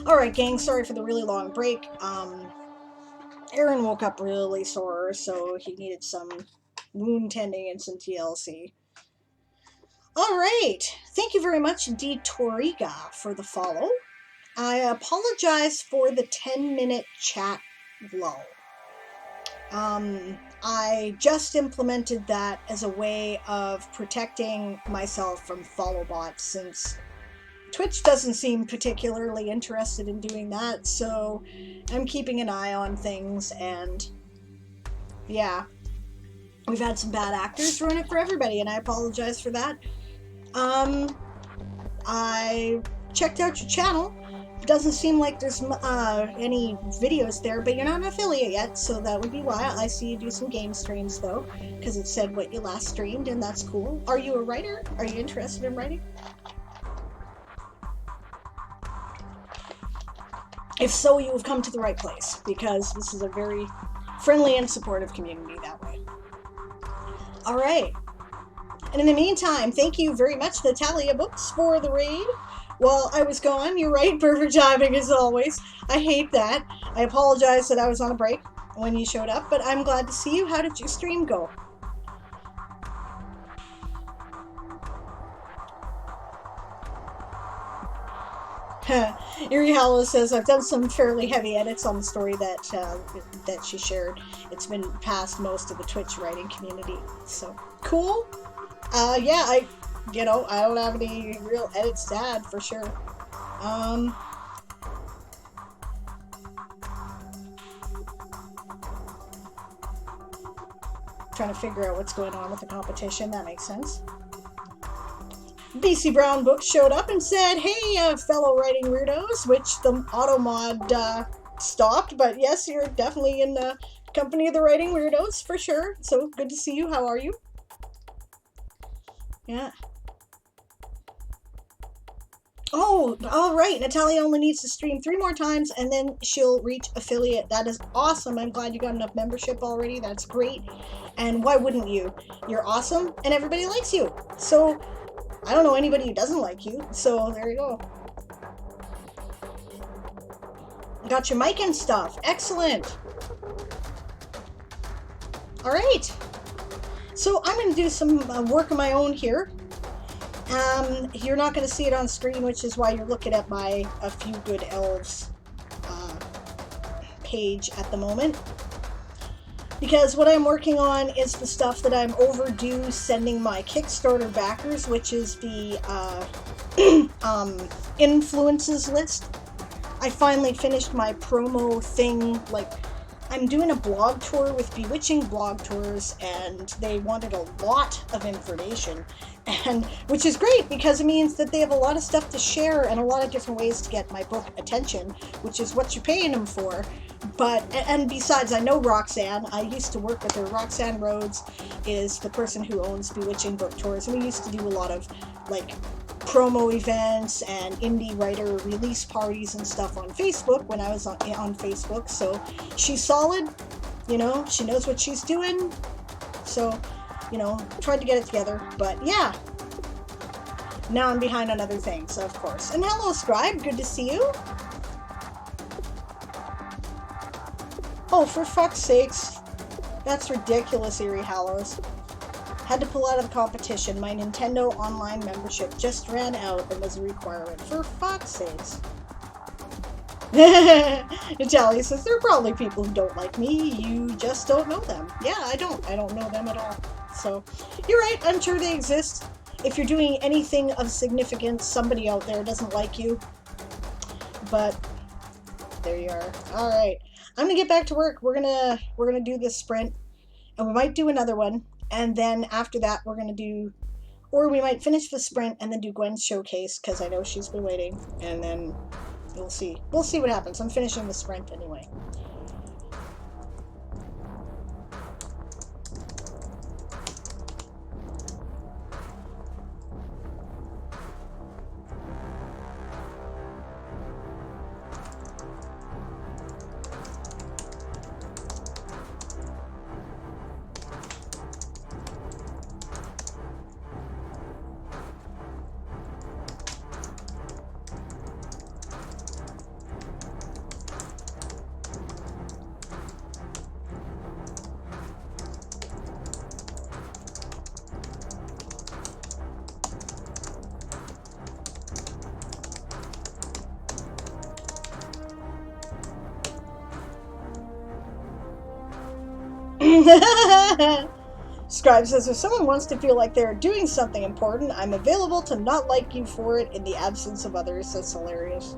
Alright, gang, sorry for the really long break. Aaron woke up really sore, so he needed some wound tending and some TLC. Alright, thank you very much, Toriga, for the follow. I apologize for the 10-minute chat lull. I just implemented that as a way of protecting myself from follow bots, since Twitch doesn't seem particularly interested in doing that, so I'm keeping an eye on things, and yeah, we've had some bad actors ruin it for everybody, and I apologize for that. I checked out your channel. Doesn't seem like there's any videos there, but you're not an affiliate yet, so that would be why. I see you do some game streams, though, because it said what you last streamed, and that's cool. Are you a writer? Are you interested in writing? If so, you have come to the right place, because this is a very friendly and supportive community that way. Alright. And in the meantime, thank you very much, Natalia Books, for the raid. While I was gone, you're right, perfect timing as always. I hate that. I apologize that I was on a break when you showed up, but I'm glad to see you. How did your stream go? Erie Hollow says, I've done some fairly heavy edits on the story that she shared. It's been past most of the Twitch writing community, so cool. Yeah, I don't have any real edits to add, for sure. Trying to figure out what's going on with the competition, that makes sense. BC Brown Books showed up and said, hey, fellow writing weirdos, which the auto mod stopped, but yes, you're definitely in the company of the writing weirdos, for sure. So, good to see you. How are you? Yeah. Oh, alright. Natalia only needs to stream 3 more times and then she'll reach affiliate. That is awesome. I'm glad you got enough membership already. That's great. And why wouldn't you? You're awesome and everybody likes you. So, I don't know anybody who doesn't like you. So, there you go. Got your mic and stuff. Excellent. Alright. So, I'm going to do some work of my own here. You're not going to see it on screen, which is why you're looking at my A Few Good Elves page at the moment. Because what I'm working on is the stuff that I'm overdue sending my Kickstarter backers, which is the influences list. I finally finished my promo thing. Like, I'm doing a blog tour with Bewitching Blog Tours, and they wanted a lot of information. And which is great because it means that they have a lot of stuff to share and a lot of different ways to get my book attention, which is what you're paying them for. But, and besides, I know Roxanne. I used to work with her. Roxanne Rhodes is the person who owns Bewitching Book Tours, and we used to do a lot of, like, promo events and indie writer release parties and stuff on Facebook when I was on Facebook. So she's solid, you know, she knows what she's doing. So, you know, tried to get it together, but yeah. Now I'm behind on other things, of course. And hello, Scribe, good to see you. Oh, for fuck's sakes. That's ridiculous, Erie Hallows. Had to pull out of the competition. My Nintendo Online membership just ran out and was a requirement. For fuck's sakes. Natalia says, there are probably people who don't like me. You just don't know them. Yeah, I don't know them at all. So, you're right. I'm sure they exist. If you're doing anything of significance, somebody out there doesn't like you. But, there you are. Alright. I'm gonna get back to work. We're gonna do this sprint. And we might do another one. And then after that, we're gonna do... Or we might finish the sprint and then do Gwen's showcase, because I know she's been waiting. And then... We'll see. We'll see what happens. I'm finishing the sprint anyway. Scribe says, if someone wants to feel like they're doing something important, I'm available to not like you for it in the absence of others. That's hilarious.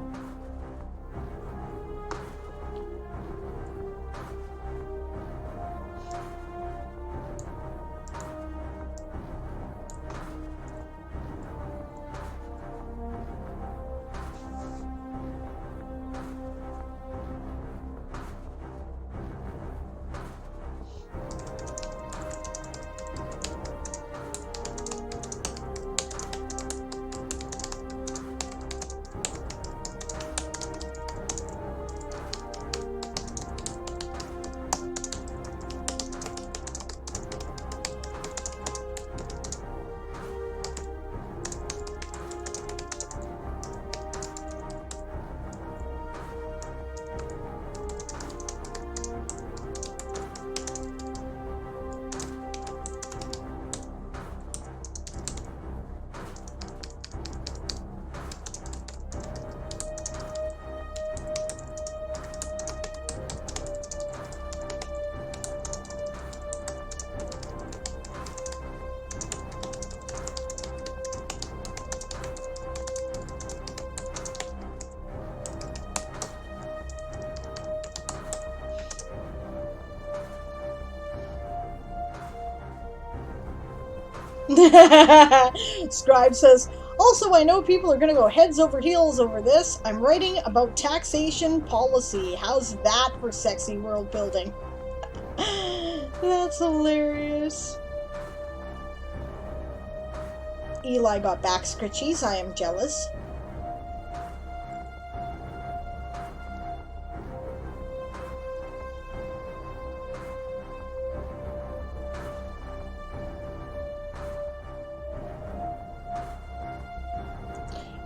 Scribe says, also, I know people are going to go heads over heels over this. I'm writing about taxation policy. How's that for sexy world building? That's hilarious. Eli got back scritchies. I am jealous.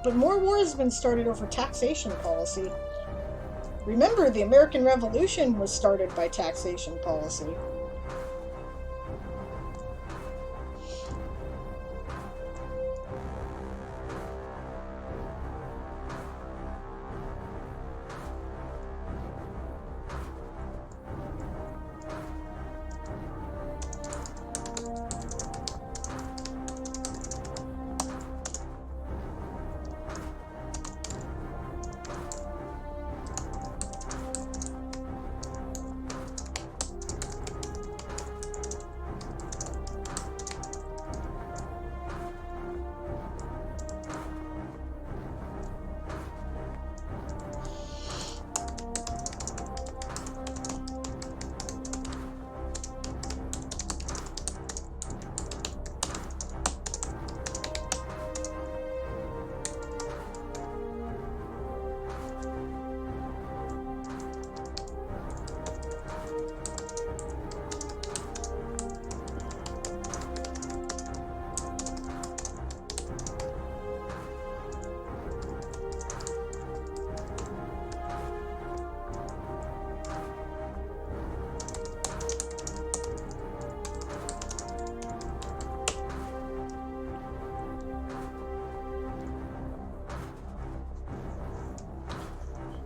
But more wars have been started over taxation policy. Remember, the American Revolution was started by taxation policy.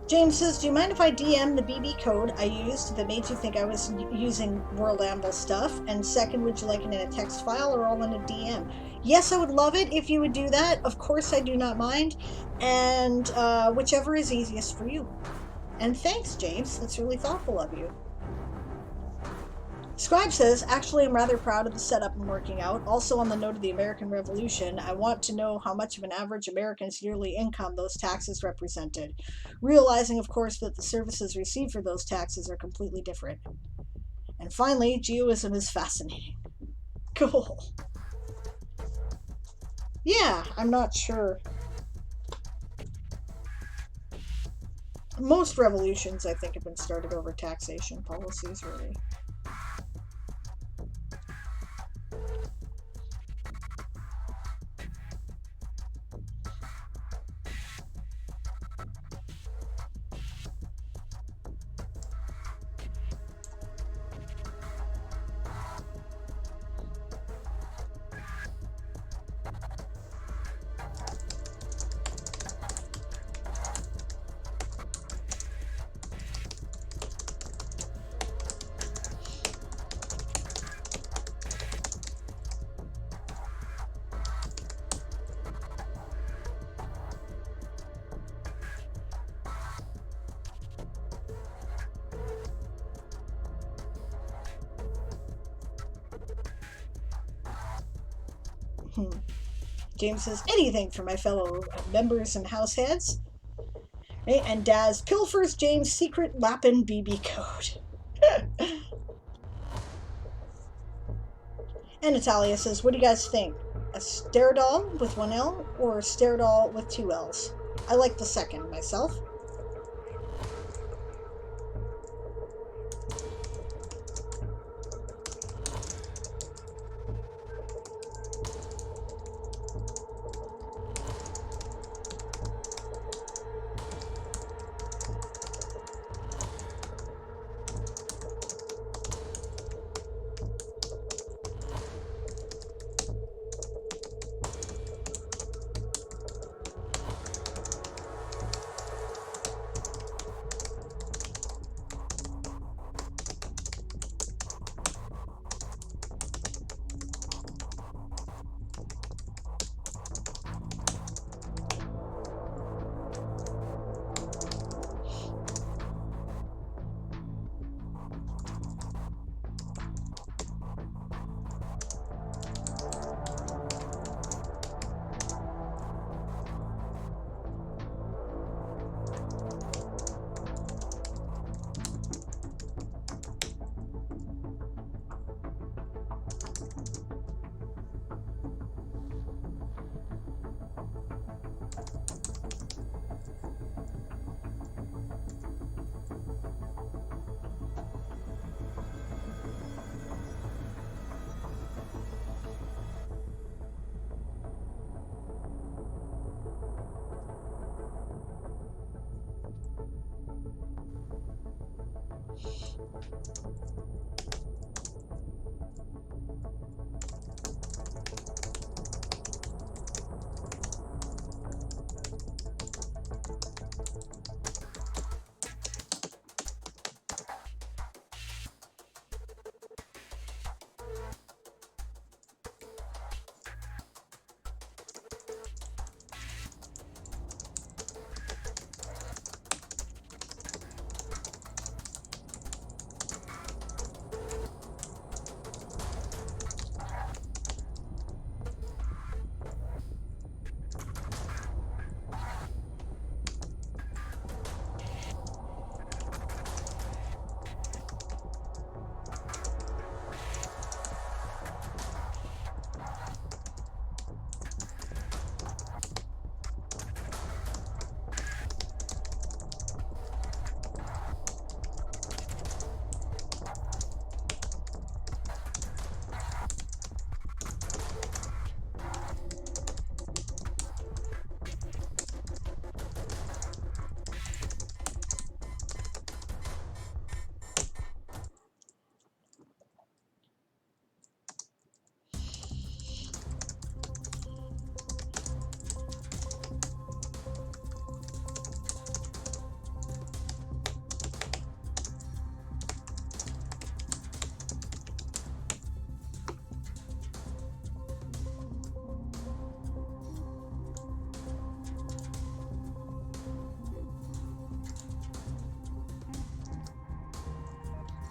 James says, do you mind if I DM the BB code I used that made you think I was using World Amble stuff? And second, would you like it in a text file or all in a DM? Yes, I would love it if you would do that. Of course, I do not mind. And whichever is easiest for you. And thanks, James. That's really thoughtful of you. Scribe says, actually, I'm rather proud of the setup I'm working out. Also, on the note of the American Revolution, I want to know how much of an average American's yearly income those taxes represented, realizing, of course, that the services received for those taxes are completely different. And finally, geoism is fascinating. Cool. Yeah, I'm not sure. Most revolutions, I think, have been started over taxation policies, really. James says, anything for my fellow members and house heads. Right? And Daz pilfers James' secret Lapin BB code. And Natalia says, what do you guys think? A stare doll with one L or a stare doll with two L's? I like the second myself.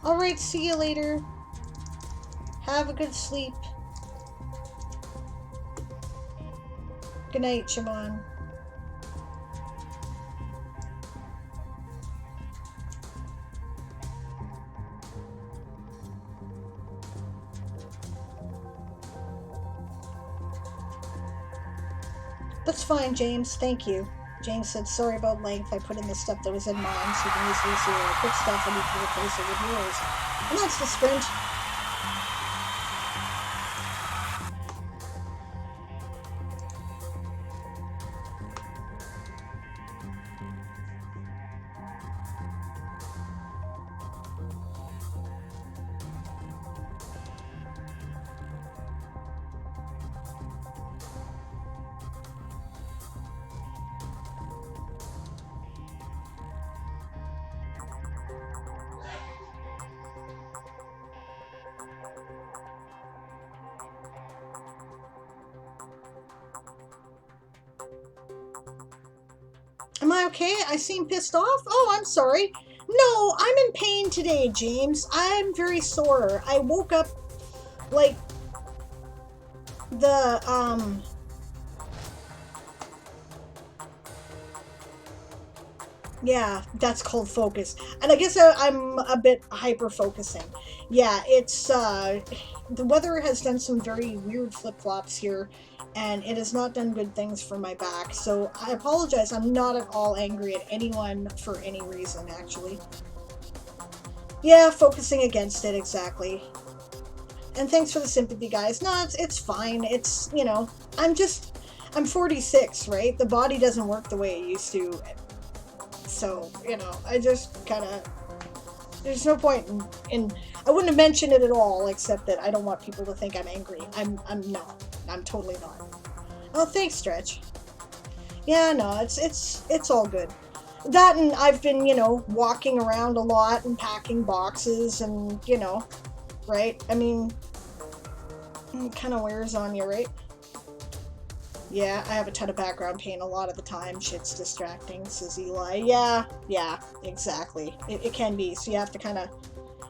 Alright, see you later. Have a good sleep. Good night, Shimon. That's fine, James. Thank you. James said, sorry about length. I put in the stuff that was in mine so you can easily see all the quick stuff I need to replace it with yours. And that's the sprint. Am I okay? I seem pissed off? Oh, I'm sorry. No, I'm in pain today, James. I'm very sore. I woke up like the, yeah, that's called focus. And I guess I'm a bit hyper-focusing. Yeah, it's, the weather has done some very weird flip-flops here, and it has not done good things for my back. So I apologize. I'm not at all angry at anyone for any reason, actually. Yeah, focusing against it, exactly. And thanks for the sympathy, guys. No, it's fine. It's, you know, I'm 46, right? The body doesn't work the way it used to. So, you know, I just kind of, there's no point in, I wouldn't have mentioned it at all, except that I don't want people to think I'm angry. I'm not. I'm totally not. Oh, thanks, Stretch. Yeah, no, it's all good. That, and I've been, you know, walking around a lot and packing boxes and, you know, right? I mean, it kind of wears on you, right? Yeah, I have a ton of background pain a lot of the time. Shit's distracting, says Eli. Yeah, exactly. It can be, so you have to kind of...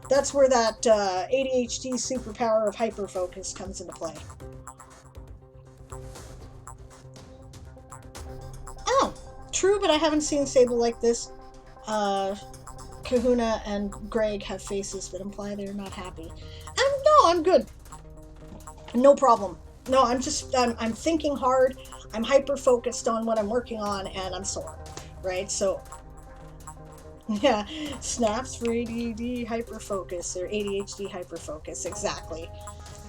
That's where that ADHD superpower of hyperfocus comes into play. Oh, true, but I haven't seen Sable like this. Kahuna and Greg have faces that imply they're not happy. No, I'm good. No problem. No, I'm thinking hard, I'm hyper-focused on what I'm working on, and I'm sore, right? So, yeah, snaps for ADD hyper-focus, or ADHD hyper-focus, exactly.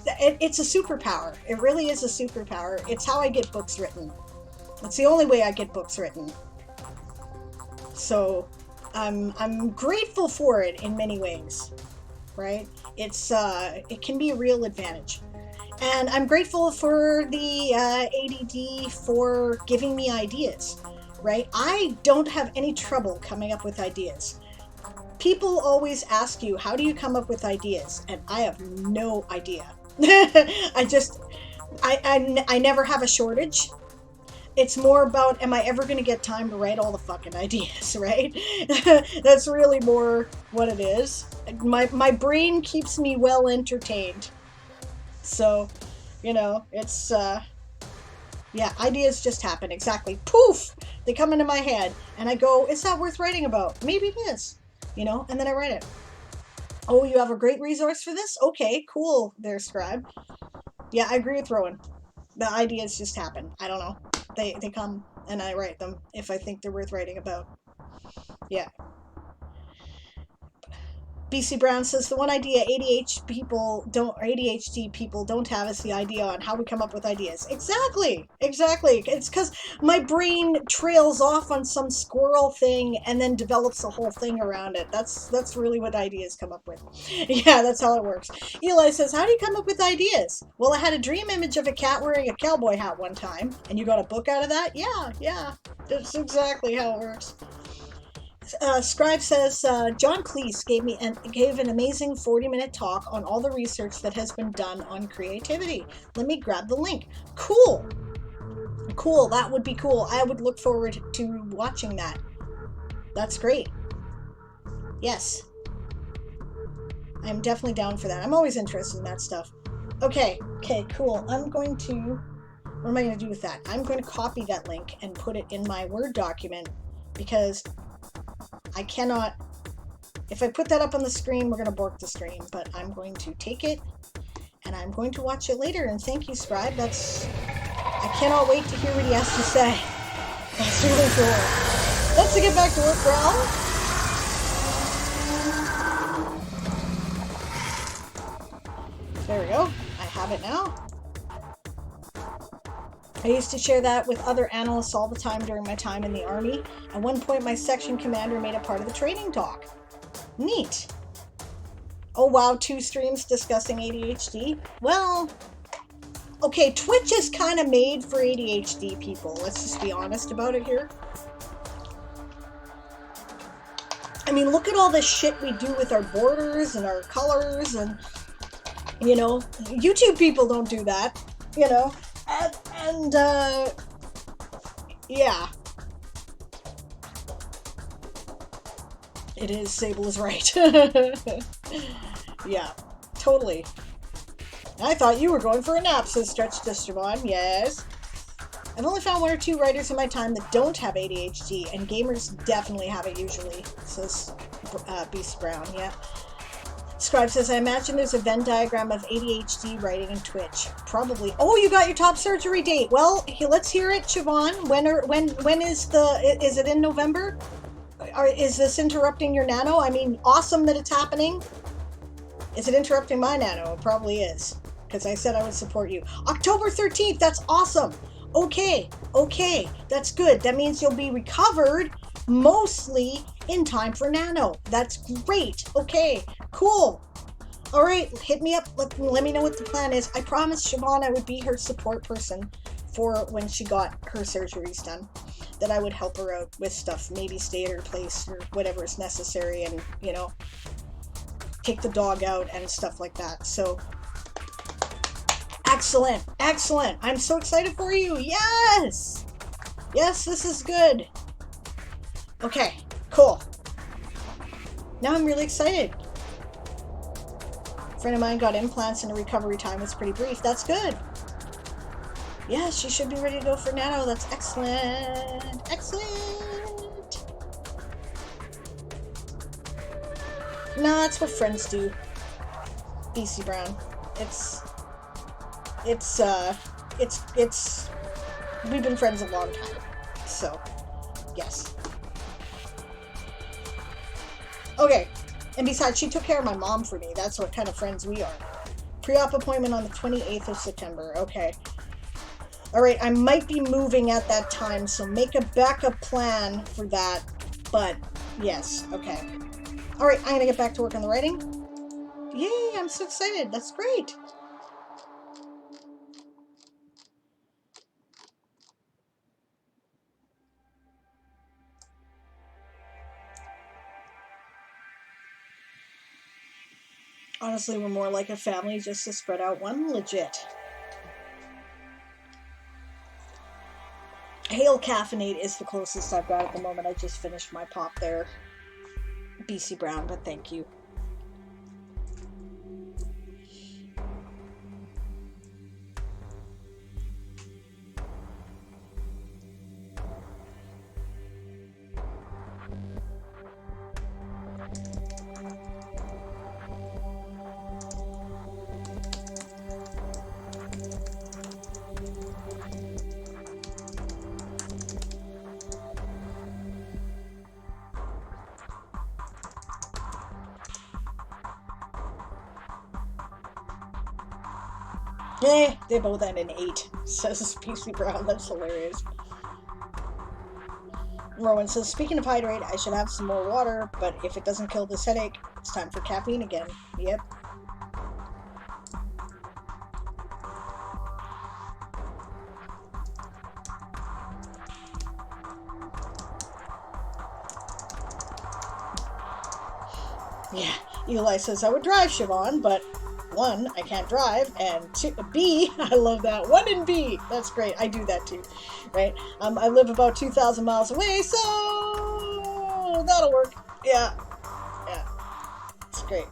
It's a superpower. It really is a superpower. It's how I get books written. It's the only way I get books written. So, I'm grateful for it in many ways, right? It can be a real advantage. And I'm grateful for the ADD for giving me ideas, right? I don't have any trouble coming up with ideas. People always ask you, how do you come up with ideas? And I have no idea. I never have a shortage. It's more about, am I ever going to get time to write all the fucking ideas, right? That's really more what it is. My brain keeps me well entertained. So, you know, it's, yeah, ideas just happen, exactly. Poof! They come into my head, and I go, is that worth writing about? Maybe it is, you know, and then I write it. Oh, you have a great resource for this? Okay, cool, there, Scribe. Yeah, I agree with Rowan. The ideas just happen. I don't know. They come, and I write them if I think they're worth writing about. Yeah. BC Brown says the one idea ADHD people don't have is the idea on how we come up with ideas. Exactly. It's because my brain trails off on some squirrel thing and then develops a whole thing around it. That's really what ideas come up with. Yeah, that's how it works. Eli says, how do you come up with ideas? Well, I had a dream image of a cat wearing a cowboy hat one time, and you got a book out of that? Yeah. That's exactly how it works. Scribe says, John Cleese gave an amazing 40-minute talk on all the research that has been done on creativity. Let me grab the link. Cool, that would be cool. I would look forward to watching that. That's great. Yes. I'm definitely down for that. I'm always interested in that stuff. Okay, cool. What am I going to do with that? I'm going to copy that link and put it in my Word document, because I cannot, if I put that up on the screen, we're going to bork the stream, but I'm going to take it and I'm going to watch it later. And thank you, Scribe. I cannot wait to hear what he has to say. That's really cool. Let's get back to work, Growl. There we go. I have it now. I used to share that with other analysts all the time during my time in the Army. At one point, my section commander made it part of the training talk. Neat. Oh wow, 2 streams discussing ADHD? Well, okay, Twitch is kind of made for ADHD people. Let's just be honest about it here. I mean, look at all this shit we do with our borders and our colors, and, you know, YouTube people don't do that, you know. And yeah. It is, Sable is right. Yeah, totally. I thought you were going for a nap, says Stretch Siobhan. Yes. I've only found 1 or 2 writers in my time that don't have ADHD, and gamers definitely have it usually, says Beast Brown. Yeah. Scribe says, I imagine there's a Venn diagram of ADHD writing in Twitch. Probably. Oh, you got your top surgery date. Well, let's hear it, Siobhan. When is it in November? Is this interrupting your nano? I mean, awesome that it's happening. Is it interrupting my nano? It probably is. Because I said I would support you. October 13th, that's awesome. Okay, that's good. That means you'll be recovered mostly in time for nano. That's great. Okay, cool. All right, hit me up. Let me know what the plan is. I promised Siobhan I would be her support person for when she got her surgeries done. That I would help her out with stuff. Maybe stay at her place or whatever is necessary and, you know, take the dog out and stuff like that. So, excellent. I'm so excited for you. Yes, this is good. Okay, cool. Now I'm really excited. A friend of mine got implants and the recovery time was pretty brief. That's good. Yes, she should be ready to go for nano. That's excellent. No, that's what friends do. BC Brown. We've been friends a long time. So, yes. Okay. And besides, she took care of my mom for me. That's what kind of friends we are. Pre-op appointment on the 28th of September. Okay. Alright, I might be moving at that time, so make a backup plan for that. But, yes. Okay. Alright, I'm gonna get back to work on the writing. Yay, I'm so excited. That's great. Honestly, we're more like a family just to spread out one legit. Hail Caffeinate is the closest I've got at the moment. I just finished my pop there. BC Brown, but thank you. Yeah, they both end in 8, says PC Brown. That's hilarious. Rowan says, speaking of hydrate, I should have some more water, but if it doesn't kill this headache, it's time for caffeine again. Yep. Yeah, Eli says, I would drive, Siobhan, but 1, I can't drive, and 2, B, I love that. 1 and B, that's great. I do that too, right? I live about 2,000 miles away, so that'll work. Yeah, it's great.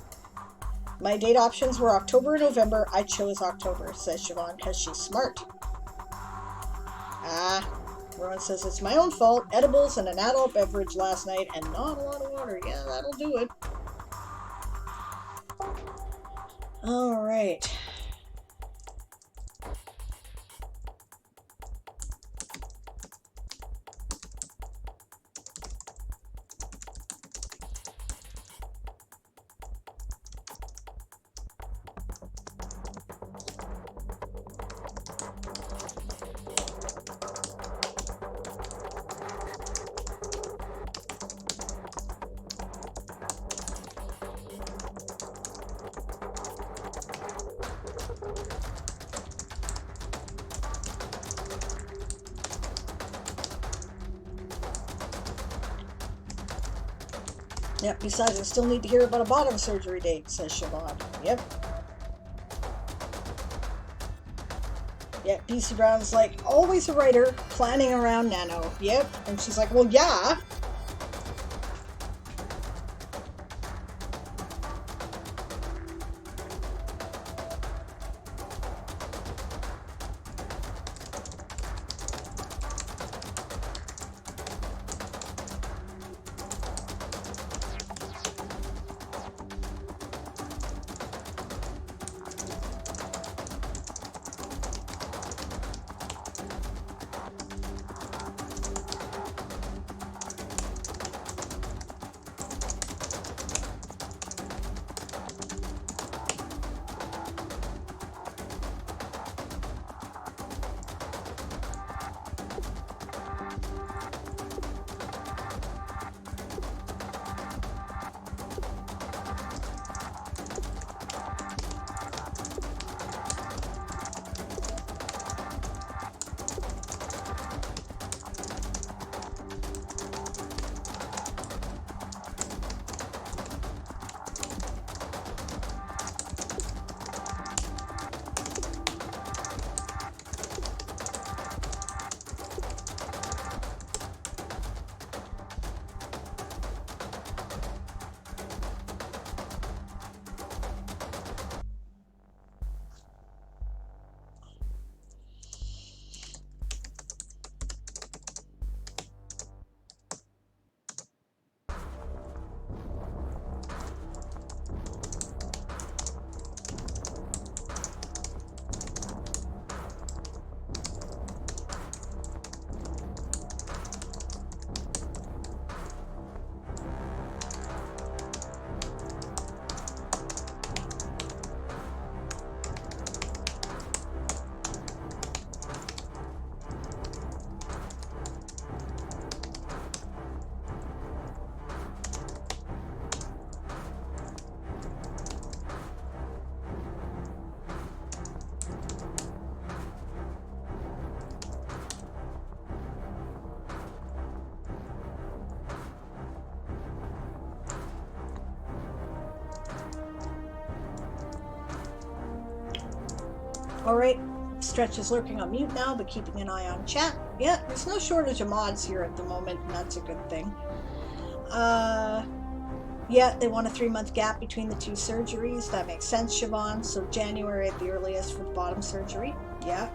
My date options were October and November. I chose October, says Siobhan, because she's smart. Rowan says, it's my own fault. Edibles and an adult beverage last night, and not a lot of water. Yeah, that'll do it. All right. Yep, besides, I still need to hear about a bottom surgery date, says Siobhan. Yep. Yeah, BC Brown's like, always a writer, planning around Nano. Yep. And she's like, well, yeah. Alright, Stretch is lurking on mute now, but keeping an eye on chat. Yeah, there's no shortage of mods here at the moment, and that's a good thing. Yeah, they want a 3-month gap between the 2 surgeries. That makes sense, Siobhan. So January at the earliest for the bottom surgery. Yeah.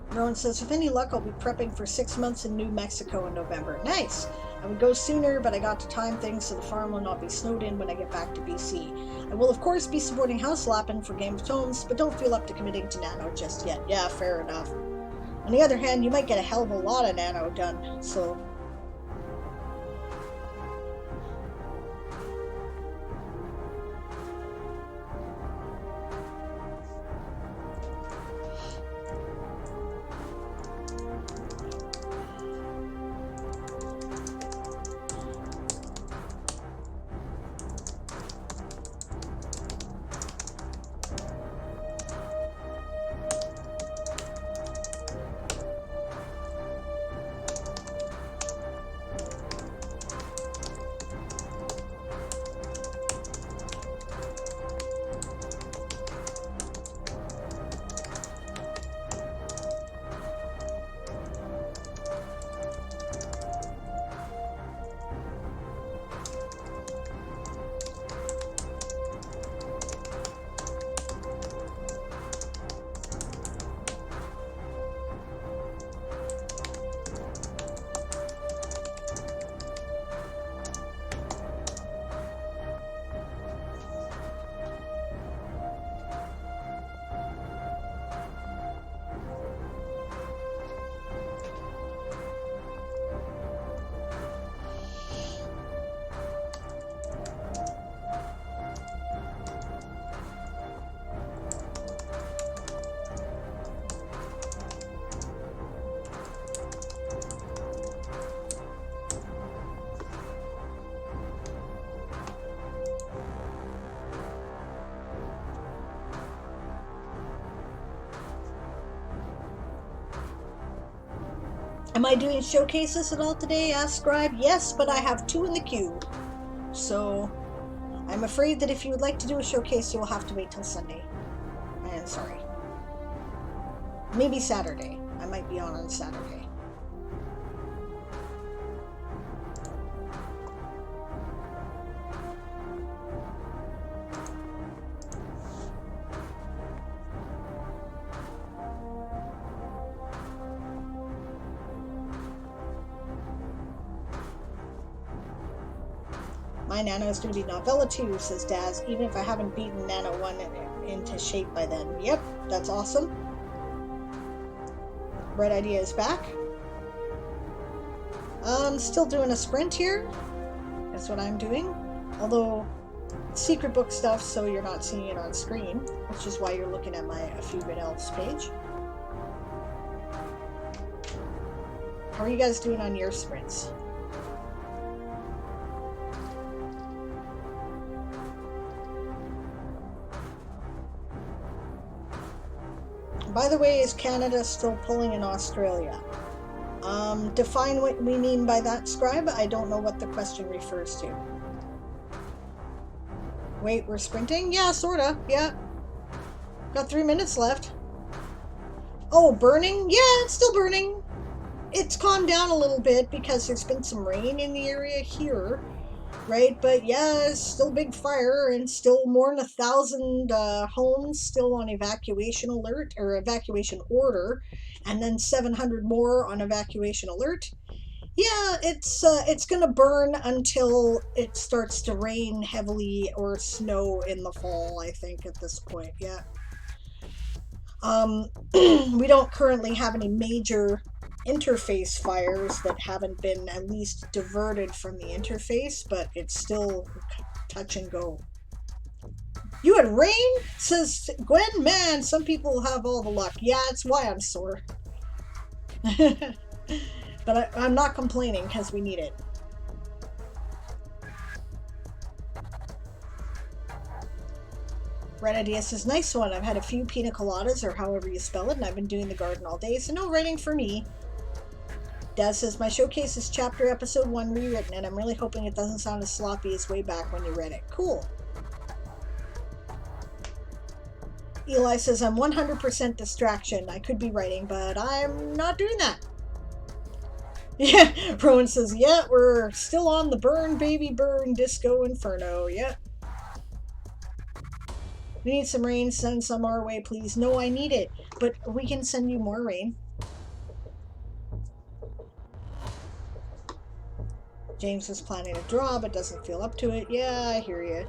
Rowan says, with any luck, I'll be prepping for 6 months in New Mexico in November. Nice! I would go sooner, but I got to time things so the farm will not be snowed in when I get back to BC. I will, of course, be supporting House Lappin for Game of Thrones, but don't feel up to committing to Nano just yet. Yeah, fair enough. On the other hand, you might get a hell of a lot of Nano done, so... Am I doing showcases at all today? Asked Scribe. Yes, but I have 2 in the queue. So, I'm afraid that if you would like to do a showcase, you will have to wait till Sunday. And sorry. Maybe Saturday. I might be on Saturday. My Nano is going to be Novella 2, says Daz, even if I haven't beaten Nano 1 into shape by then. Yep, that's awesome. Red Idea is back. Still doing a sprint here. That's what I'm doing. Although, secret book stuff, so you're not seeing it on screen, which is why you're looking at my A Few Good Elves page. How are you guys doing on your sprints? By the way, is Canada still pulling in Australia? Define what we mean by that, Scribe. I don't know what the question refers to. Wait, we're sprinting? Yeah, sorta. Yeah. Got 3 minutes left. Oh, burning? Yeah, it's still burning. It's calmed down a little bit because there's been some rain in the area here. Right, but yeah, it's still a big fire and still more than 1,000 homes still on evacuation alert or evacuation order, and then 700 more on evacuation alert. Yeah, it's gonna burn until it starts to rain heavily or snow in the fall, I think, at this point. Yeah. We don't currently have any major interface fires that haven't been at least diverted from the interface, but it's still touch and go. You had rain? Says Gwen. Man, some people have all the luck. Yeah, it's why I'm sore. But I'm not complaining because we need it. Red Idea says, nice one. I've had a few pina coladas, or however you spell it, and I've been doing the garden all day, so no writing for me. Dad says, my showcase is chapter episode 1 rewritten, and I'm really hoping it doesn't sound as sloppy as way back when you read it. Cool. Eli says, I'm 100% distraction. I could be writing, but I'm not doing that. Yeah, Rowan says, yeah, we're still on the burn, baby, burn, disco inferno. Yep. We need some rain. Send some our way, please. No, I need it, but we can send you more rain. James was planning to draw, but doesn't feel up to it. Yeah, I hear you.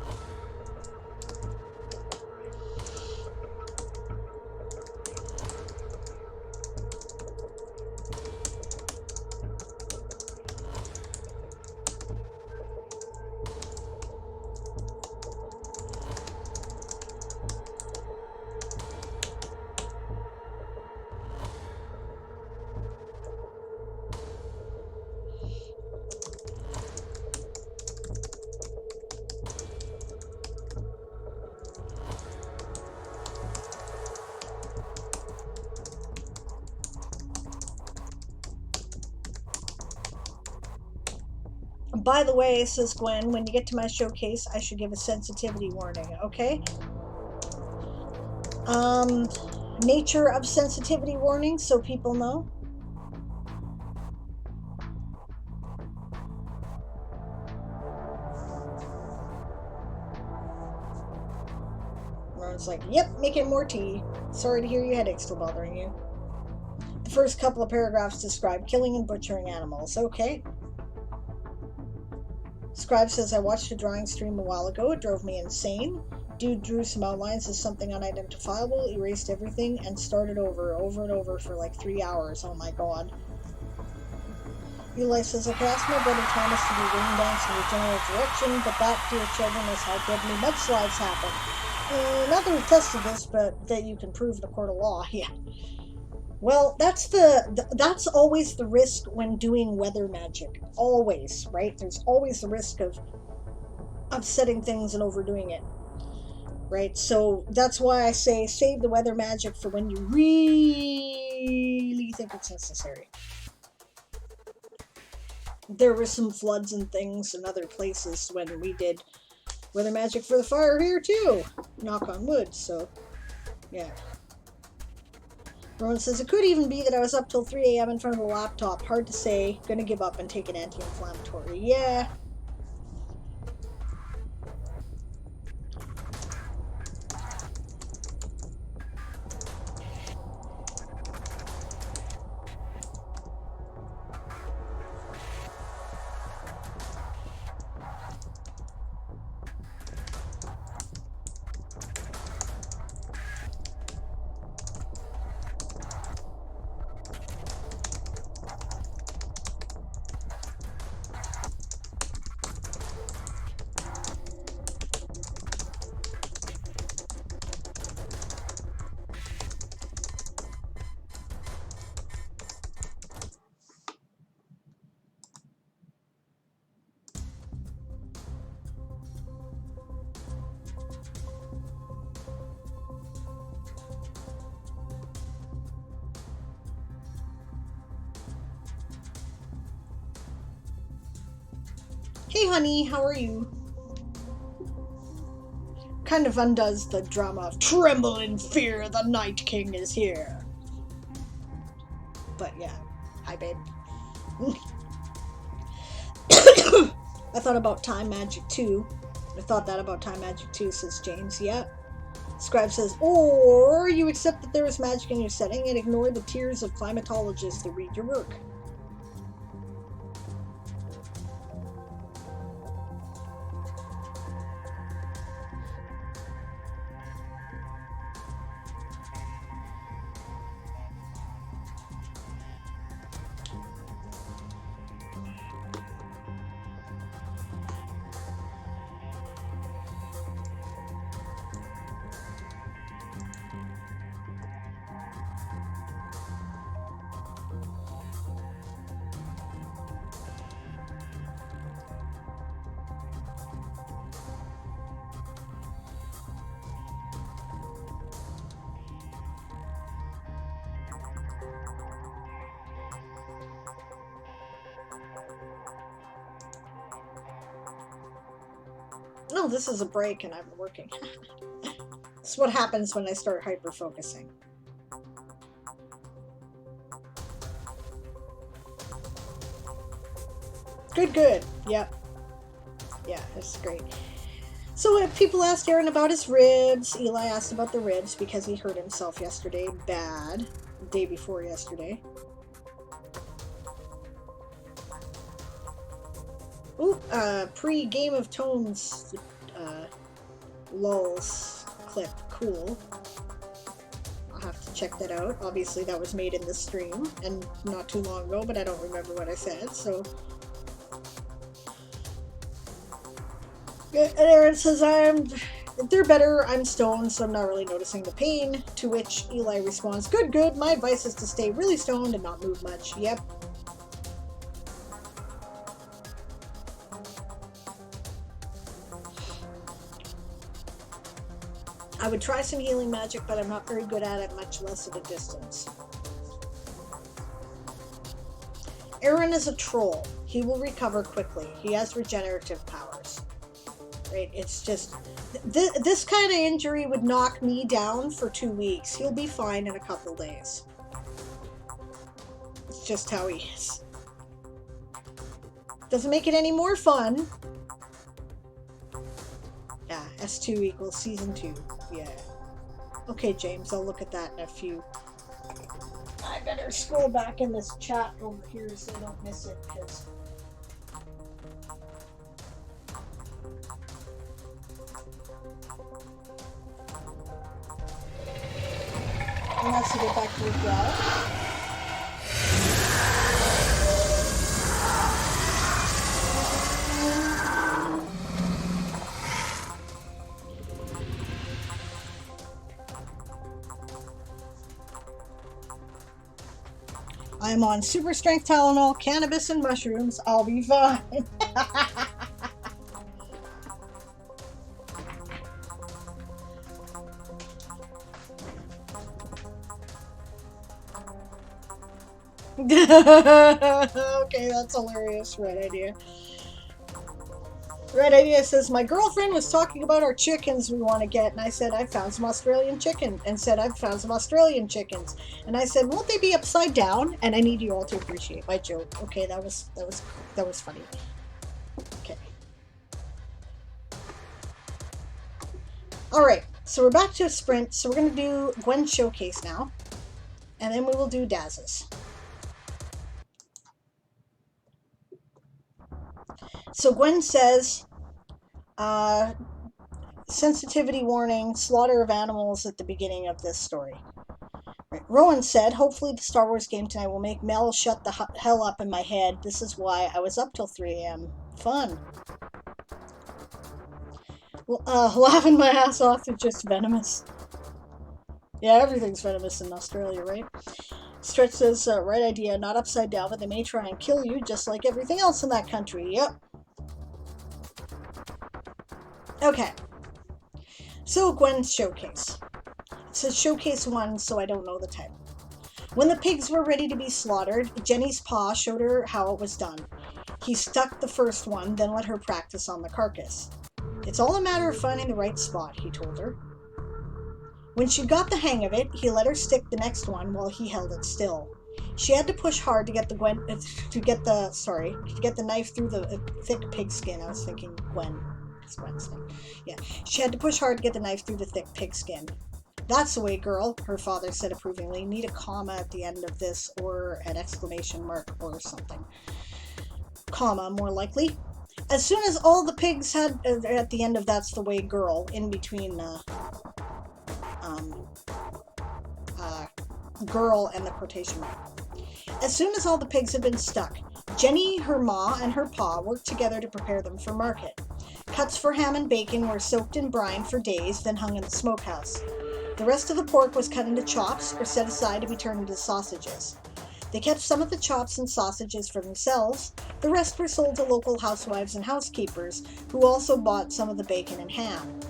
By the way, says Gwen, when you get to my showcase, I should give a sensitivity warning, okay? Nature of sensitivity warning, so people know. Ron's like, yep, making more tea. Sorry to hear your headache's still bothering you. The first couple of paragraphs describe killing and butchering animals. Okay. Scribe says, I watched a drawing stream a while ago. It drove me insane. Dude drew some outlines as something unidentifiable, erased everything, and started over and over for like 3 hours. Oh my god. Eli says, I could ask my brother Thomas to do rain dance in the general direction, but that, dear children, is how deadly mudslides happen. Not that we've tested this, but that you can prove in a court of law. Yeah. Well, that's always the risk when doing weather magic. Always, right? There's always the risk of upsetting things and overdoing it. Right? So that's why I say save the weather magic for when you really think it's necessary. There were some floods and things in other places when we did weather magic for the fire here too. Knock on wood, so yeah. Rowan says, it could even be that I was up till 3 a.m. in front of the laptop. Hard to say. Gonna give up and take an anti-inflammatory. Yeah. Hey honey, how are you? Kind of undoes the drama of tremble in fear, the Night King is here. But yeah, hi babe. I thought about time magic too. I thought that about time magic too, says James. Yep. Scribe says, or you accept that there is magic in your setting and ignore the tears of climatologists that read your work. Well, this is a break and I'm working. This is what happens when I start hyper-focusing. Good. Yep. Yeah, that's great. So people asked Aaron about his ribs. Eli asked about the ribs because he hurt himself yesterday. Bad. The day before yesterday. Ooh, pre-Game of Tones lulz clip. Cool. I'll have to check that out. Obviously that was made in the stream and not too long ago, but I don't remember what I said, so. And Aaron says, they're better, I'm stoned, so I'm not really noticing the pain. To which Eli responds, good, my advice is to stay really stoned and not move much. Yep. I would try some healing magic, but I'm not very good at it, much less at a distance. Aaron is a troll. He will recover quickly. He has regenerative powers. Right? It's just... This kind of injury would knock me down for 2 weeks. He'll be fine in a couple days. It's just how he is. Doesn't make it any more fun. Yeah, S2 equals season 2. Yeah. Okay, James, I'll look at that in a few. I better scroll back in this chat over here so I don't miss it, because... Unless you get back to your job. I'm on super strength Tylenol, cannabis, and mushrooms. I'll be fine. Okay, that's hilarious. Right idea. Right idea says, my girlfriend was talking about our chickens we want to get, and I said, I found some Australian chicken, and said, I've found some Australian chickens. And I said, won't they be upside down? And I need you all to appreciate my joke. Okay, that was funny. Okay. Alright, so we're back to a sprint, so we're going to do Gwen's showcase now, and then we will do Daz's. So Gwen says, sensitivity warning, slaughter of animals at the beginning of this story. Right. Rowan said, hopefully the Star Wars game tonight will make Mel shut the hell up in my head. This is why I was up till 3 a.m. Fun. Laughing my ass off is just venomous. Yeah, everything's venomous in Australia, right? Stretch says, right idea, not upside down, but they may try and kill you just like everything else in that country. Yep. Okay, so Gwen's showcase. It says showcase 1, so I don't know the title. When the pigs were ready to be slaughtered, Jenny's pa showed her how it was done. He stuck the first one, then let her practice on the carcass. It's all a matter of finding the right spot, he told her. When she got the hang of it, he let her stick the next one while he held it still. She had to push hard to get the knife through the thick pig skin. I was thinking Gwen. It's Gwen's thing. Yeah, she had to push hard to get the knife through the thick pig skin. That's the way, girl, her father said approvingly. Need a comma at the end of this, or an exclamation mark or something. Comma, more likely. As soon as all the pigs had, at the end of that's the way, girl, in between girl and the quotation mark. As soon as all the pigs had been stuck, Jenny, her ma, and her pa worked together to prepare them for market. Cuts for ham and bacon were soaked in brine for days, then hung in the smokehouse. The rest of the pork was cut into chops or set aside to be turned into sausages. They kept some of the chops and sausages for themselves. The rest were sold to local housewives and housekeepers, who also bought some of the bacon and ham.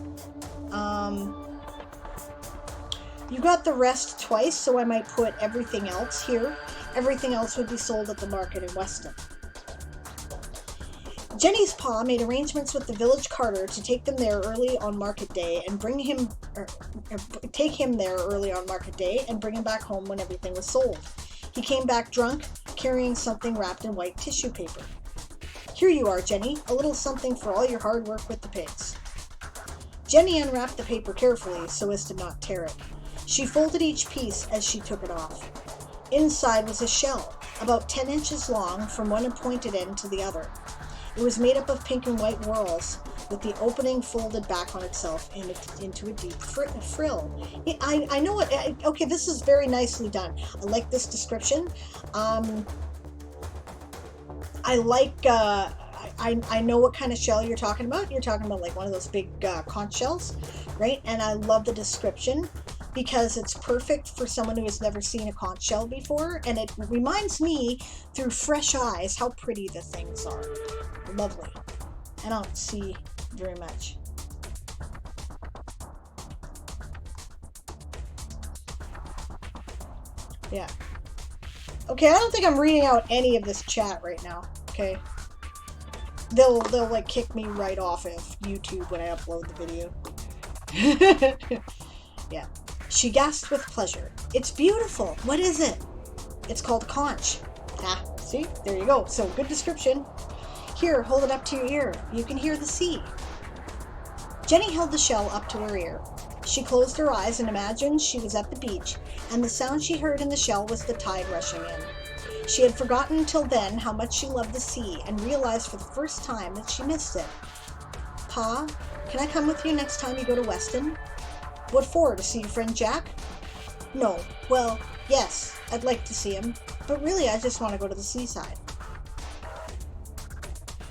You got the rest twice, so I might put everything else here. Everything else would be sold at the market in Weston. Jenny's pa made arrangements with the village carter to take them there early on market day and take him there early on market day and bring him back home when everything was sold. He came back drunk, carrying something wrapped in white tissue paper. "Here you are, Jenny, a little something for all your hard work with the pigs." Jenny unwrapped the paper carefully so as to not tear it. She folded each piece as she took it off. Inside was a shell, about 10 inches long from one pointed end to the other. It was made up of pink and white whorls, with the opening folded back on itself into a deep frill. I know it. Okay, this is very nicely done. I like this description. I like. I know what kind of shell you're talking about. You're talking about like one of those big conch shells, right? And I love the description because it's perfect for someone who has never seen a conch shell before, and it reminds me through fresh eyes how pretty the things are. Lovely. I don't see very much. Yeah. Okay, I don't think I'm reading out any of this chat right now. Okay. They'll like kick me right off of YouTube when I upload the video. Yeah. She gasped with pleasure. "It's beautiful. What is it?" "It's called a conch." Ah, see? There you go. So, good description. "Here, hold it up to your ear. You can hear the sea." Jenny held the shell up to her ear. She closed her eyes and imagined she was at the beach, and the sound she heard in the shell was the tide rushing in. She had forgotten until then how much she loved the sea and realized for the first time that she missed it. "Pa, can I come with you next time you go to Weston?" "What for, to see your friend Jack?" "No. Well, yes, I'd like to see him, but really I just want to go to the seaside."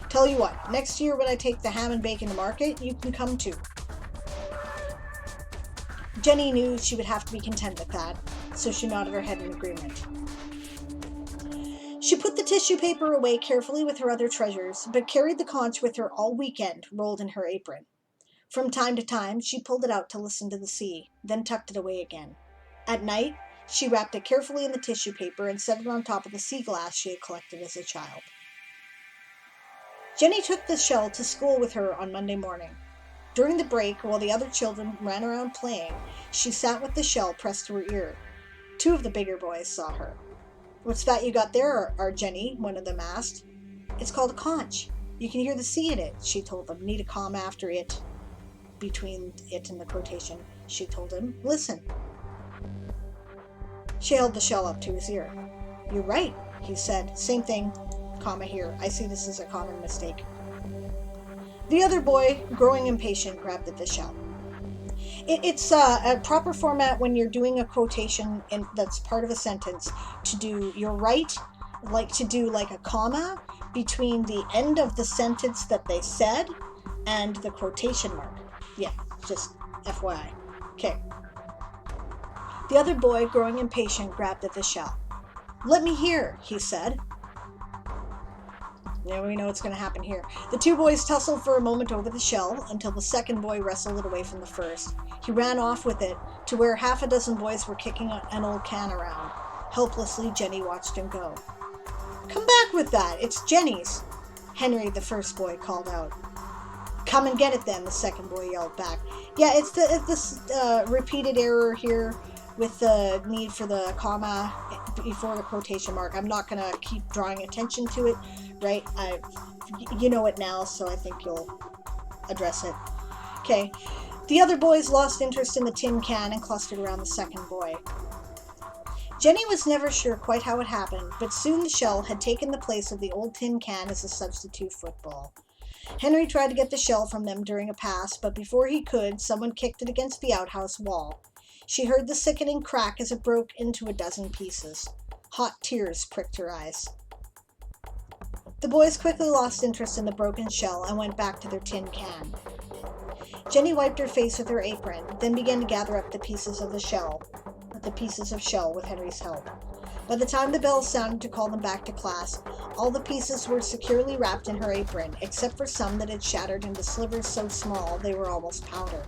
"Tell you what, next year when I take the ham and bacon to market, you can come too." Jenny knew she would have to be content with that, so she nodded her head in agreement. She put the tissue paper away carefully with her other treasures, but carried the conch with her all weekend, rolled in her apron. From time to time, she pulled it out to listen to the sea, then tucked it away again. At night, she wrapped it carefully in the tissue paper and set it on top of the sea glass she had collected as a child. Jenny took the shell to school with her on Monday morning. During the break, while the other children ran around playing, she sat with the shell pressed to her ear. Two of the bigger boys saw her. "What's that you got there, our Jenny?" one of them asked. "It's called a conch. You can hear the sea in it," she told them. "Need a comma after it." Between it and the quotation, she told him. "Listen." She held the shell up to his ear. "You're right," he said. "Same thing, comma here. I see this is a common mistake." The other boy, growing impatient, grabbed at the shell. It's a proper format when you're doing a quotation that's part of a sentence to do, you're right, like to do like a comma between the end of the sentence that they said and the quotation mark. Yeah, just FYI. Okay. The other boy, growing impatient, grabbed at the shell. "Let me hear," he said. Now we know what's going to happen here. The two boys tussled for a moment over the shell until the second boy wrestled it away from the first. He ran off with it to where half a dozen boys were kicking an old can around. Helplessly, Jenny watched him go. "Come back with that. It's Jenny's," Henry, the first boy, called out. "Come and get it then," the second boy yelled back. Yeah, it's this repeated error here with the need for the comma before the quotation mark. I'm not going to keep drawing attention to it, right? You know it now, so I think you'll address it. Okay. The other boys lost interest in the tin can and clustered around the second boy. Jenny was never sure quite how it happened, but soon the shell had taken the place of the old tin can as a substitute football. Henry tried to get the shell from them during a pass, but before he could, someone kicked it against the outhouse wall. She heard the sickening crack as it broke into a dozen pieces. Hot tears pricked her eyes. The boys quickly lost interest in the broken shell and went back to their tin can. Jenny wiped her face with her apron, then began to gather up the pieces of shell with Henry's help. By the time the bell sounded to call them back to class, all the pieces were securely wrapped in her apron, except for some that had shattered into slivers so small they were almost powder.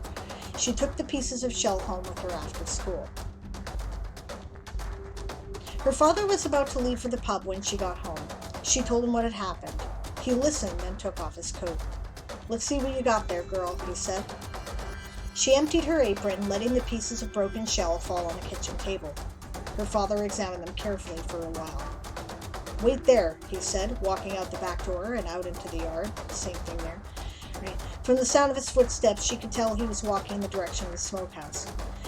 She took the pieces of shell home with her after school. Her father was about to leave for the pub when she got home. She told him what had happened. He listened, then took off his coat. "Let's see what you got there, girl," he said. She emptied her apron, letting the pieces of broken shell fall on the kitchen table. Her father examined them carefully for a while. "Wait there," he said, walking out the back door and out into the yard. Same thing there. Right. From the sound of his footsteps, she could tell he was walking in the direction of the smokehouse.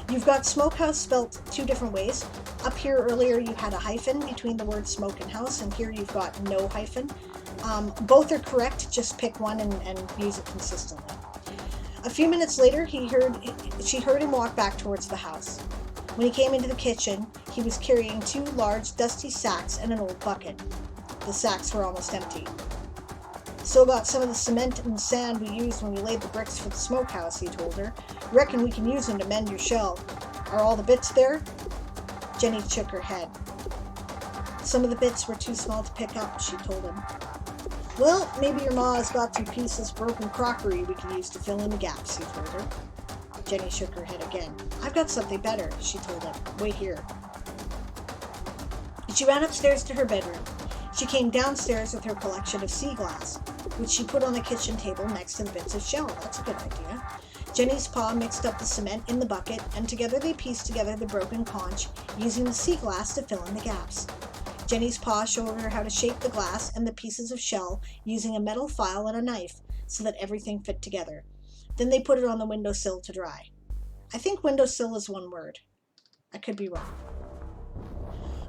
"You've got smokehouse spelt 2 different ways. Up here earlier you had a hyphen between the word smoke and house, and here you've got no hyphen. Both are correct, just pick one and use it consistently." A few minutes later, she heard him walk back towards the house. When he came into the kitchen, he was carrying 2 large, dusty sacks and an old bucket. The sacks were almost empty. "Still got some of the cement and sand we used when we laid the bricks for the smokehouse," he told her. "Reckon we can use them to mend your shell. Are all the bits there?" Jenny shook her head. "Some of the bits were too small to pick up," she told him. "Well, maybe your ma has got 2 pieces of broken crockery we can use to fill in the gaps," he told her. Jenny shook her head again. "I've got something better," she told him. "Wait here." She ran upstairs to her bedroom. She came downstairs with her collection of sea glass, which she put on the kitchen table next to the bits of shell. That's a good idea. Jenny's pa mixed up the cement in the bucket, and together they pieced together the broken conch, using the sea glass to fill in the gaps. Jenny's pa showed her how to shape the glass and the pieces of shell using a metal file and a knife so that everything fit together. Then they put it on the windowsill to dry. I think windowsill is 1 word. I could be wrong.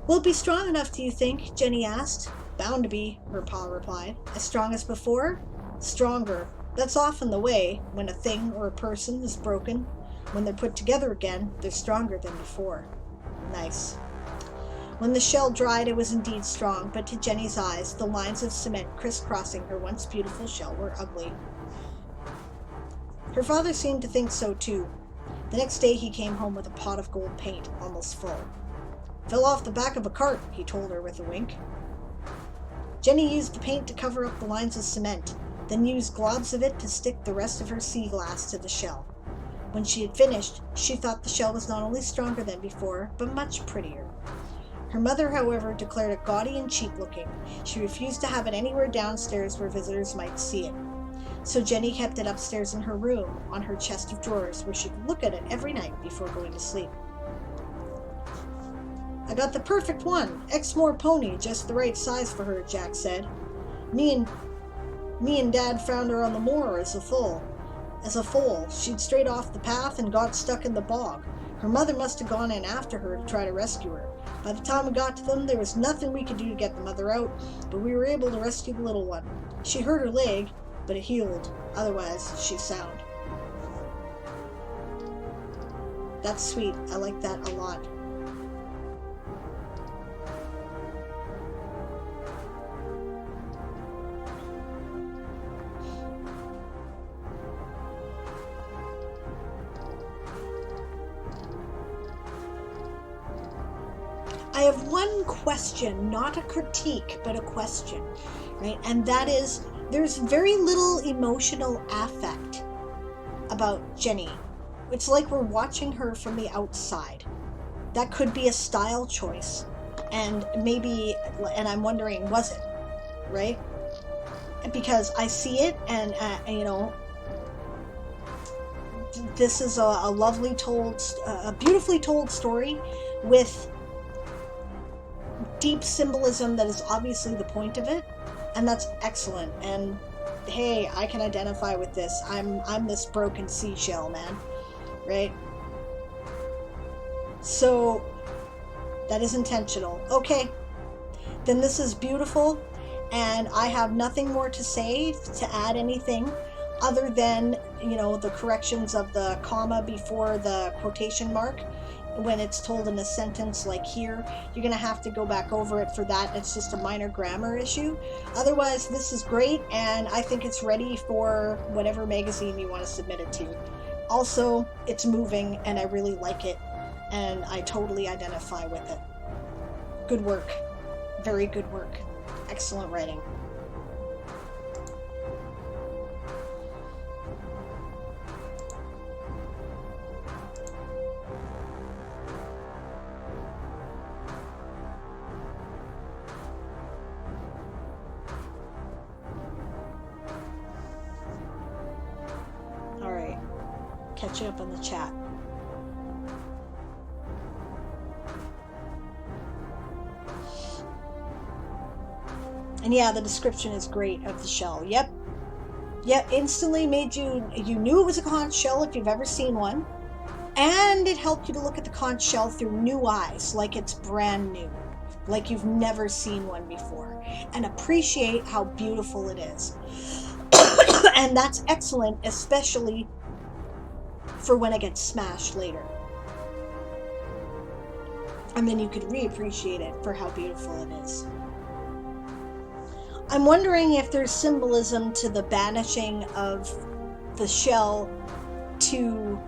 "Will it be strong enough, do you think?" Jenny asked. "Bound to be," her pa replied. "As strong as before?" "Stronger. That's often the way when a thing or a person is broken. When they're put together again, they're stronger than before." "Nice." When the shell dried, it was indeed strong, but to Jenny's eyes, the lines of cement crisscrossing her once beautiful shell were ugly. Her father seemed to think so too. The next day he came home with a pot of gold paint, almost full. "Fell off the back of a cart," he told her with a wink. Jenny used the paint to cover up the lines of cement, then used globs of it to stick the rest of her sea glass to the shell. When she had finished, she thought the shell was not only stronger than before, but much prettier. Her mother, however, declared it gaudy and cheap-looking. She refused to have it anywhere downstairs where visitors might see it. So Jenny kept it upstairs in her room, on her chest of drawers, where she could look at it every night before going to sleep. "I got the perfect one, Exmoor pony, just the right size for her," Jack said. Me and Dad found her on the moor as a foal. She'd strayed off the path and got stuck in the bog. Her mother must have gone in after her to try to rescue her. By the time we got to them, there was nothing we could do to get the mother out, but we were able to rescue the little one. She hurt her leg, but it healed. Otherwise, she's sound." That's sweet. I like that a lot. I have one question, not a critique, but a question, right? And that is, there's very little emotional affect about Jenny. It's like we're watching her from the outside. That could be a style choice. And maybe, and I'm wondering, was it, right? Because I see it, and, this is a beautifully told story with deep symbolism that is obviously the point of it, and that's excellent. And hey, I can identify with this. I'm this broken seashell, man, right? So that is intentional. Okay, then this is beautiful, and I have nothing more to say to add anything other than, the corrections of the comma before the quotation mark when it's told in a sentence like here. You're going to have to go back over it for that. It's just a minor grammar issue. Otherwise, this is great, and I think it's ready for whatever magazine you want to submit it to. Also, it's moving, and I really like it, and I totally identify with it. Good work. Very good work. Excellent writing. catching up on the chat. And yeah, the description is great of the shell. Yep. Yep, instantly made you knew it was a conch shell if you've ever seen one. And it helped you to look at the conch shell through new eyes, like it's brand new, like you've never seen one before, and appreciate how beautiful it is. And that's excellent, especially for when it gets smashed later. And then you could reappreciate it for how beautiful it is. I'm wondering if there's symbolism to the banishing of the shell to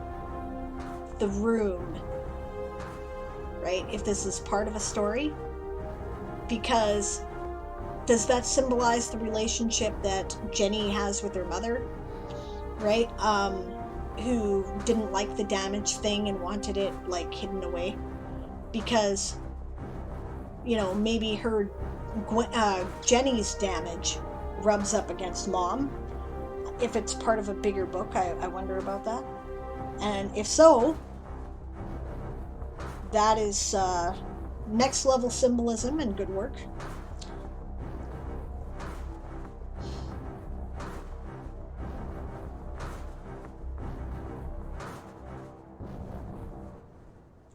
the room, right? If this is part of a story, because does that symbolize the relationship that Jenny has with her mother, right? Who didn't like the damaged thing and wanted it like hidden away because, you know, maybe her Jenny's damage rubs up against Mom. If it's part of a bigger book, I wonder about that. And if so, that is next level symbolism and good work.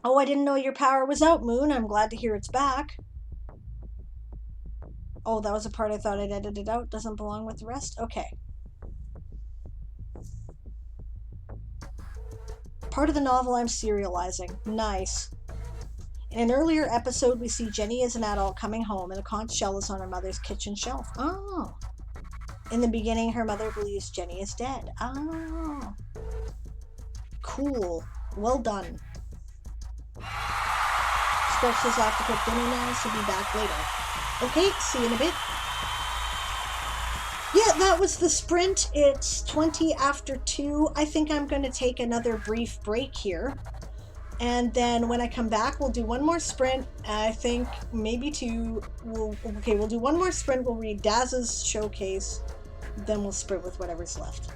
Oh, I didn't know your power was out, Moon. I'm glad to hear it's back. Oh, that was a part I thought I'd edited out. Doesn't belong with the rest? Okay. Part of the novel I'm serializing. Nice. In an earlier episode, we see Jenny as an adult coming home and a conch shell is on her mother's kitchen shelf. Oh. In the beginning, her mother believes Jenny is dead. Oh. Cool. Well done. Stretch is off to cook dinner now, so be back later. Okay, see you in a bit. Yeah, that was the sprint. It's 20 after 2. I think I'm going to take another brief break here. And then when I come back, we'll do one more sprint. I think maybe 2. We'll do one more sprint. We'll read Daz's showcase. Then we'll sprint with whatever's left.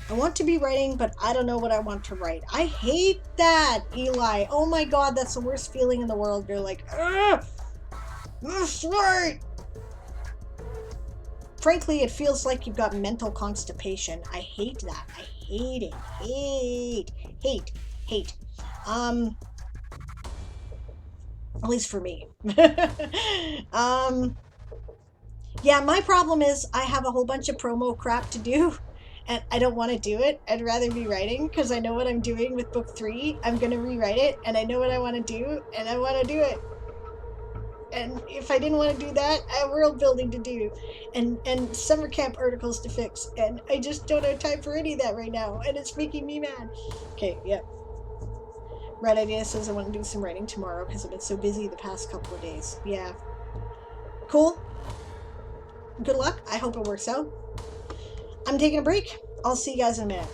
I want to be writing, but I don't know what I want to write. I hate that, Eli. Oh my god, that's the worst feeling in the world. You're like, ugh, this right. Frankly, it feels like you've got mental constipation. I hate that. I hate it. Hate. At least for me. Yeah, my problem is I have a whole bunch of promo crap to do. And I don't want to do it. I'd rather be writing because I know what I'm doing with book 3. I'm going to rewrite it and I know what I want to do and I want to do it. And if I didn't want to do that, I have world building to do and summer camp articles to fix. And I just don't have time for any of that right now. And it's making me mad. Okay, yep. Red Idea says I want to do some writing tomorrow because I've been so busy the past couple of days. Yeah. Cool. Good luck. I hope it works out. I'm taking a break. I'll see you guys in a minute.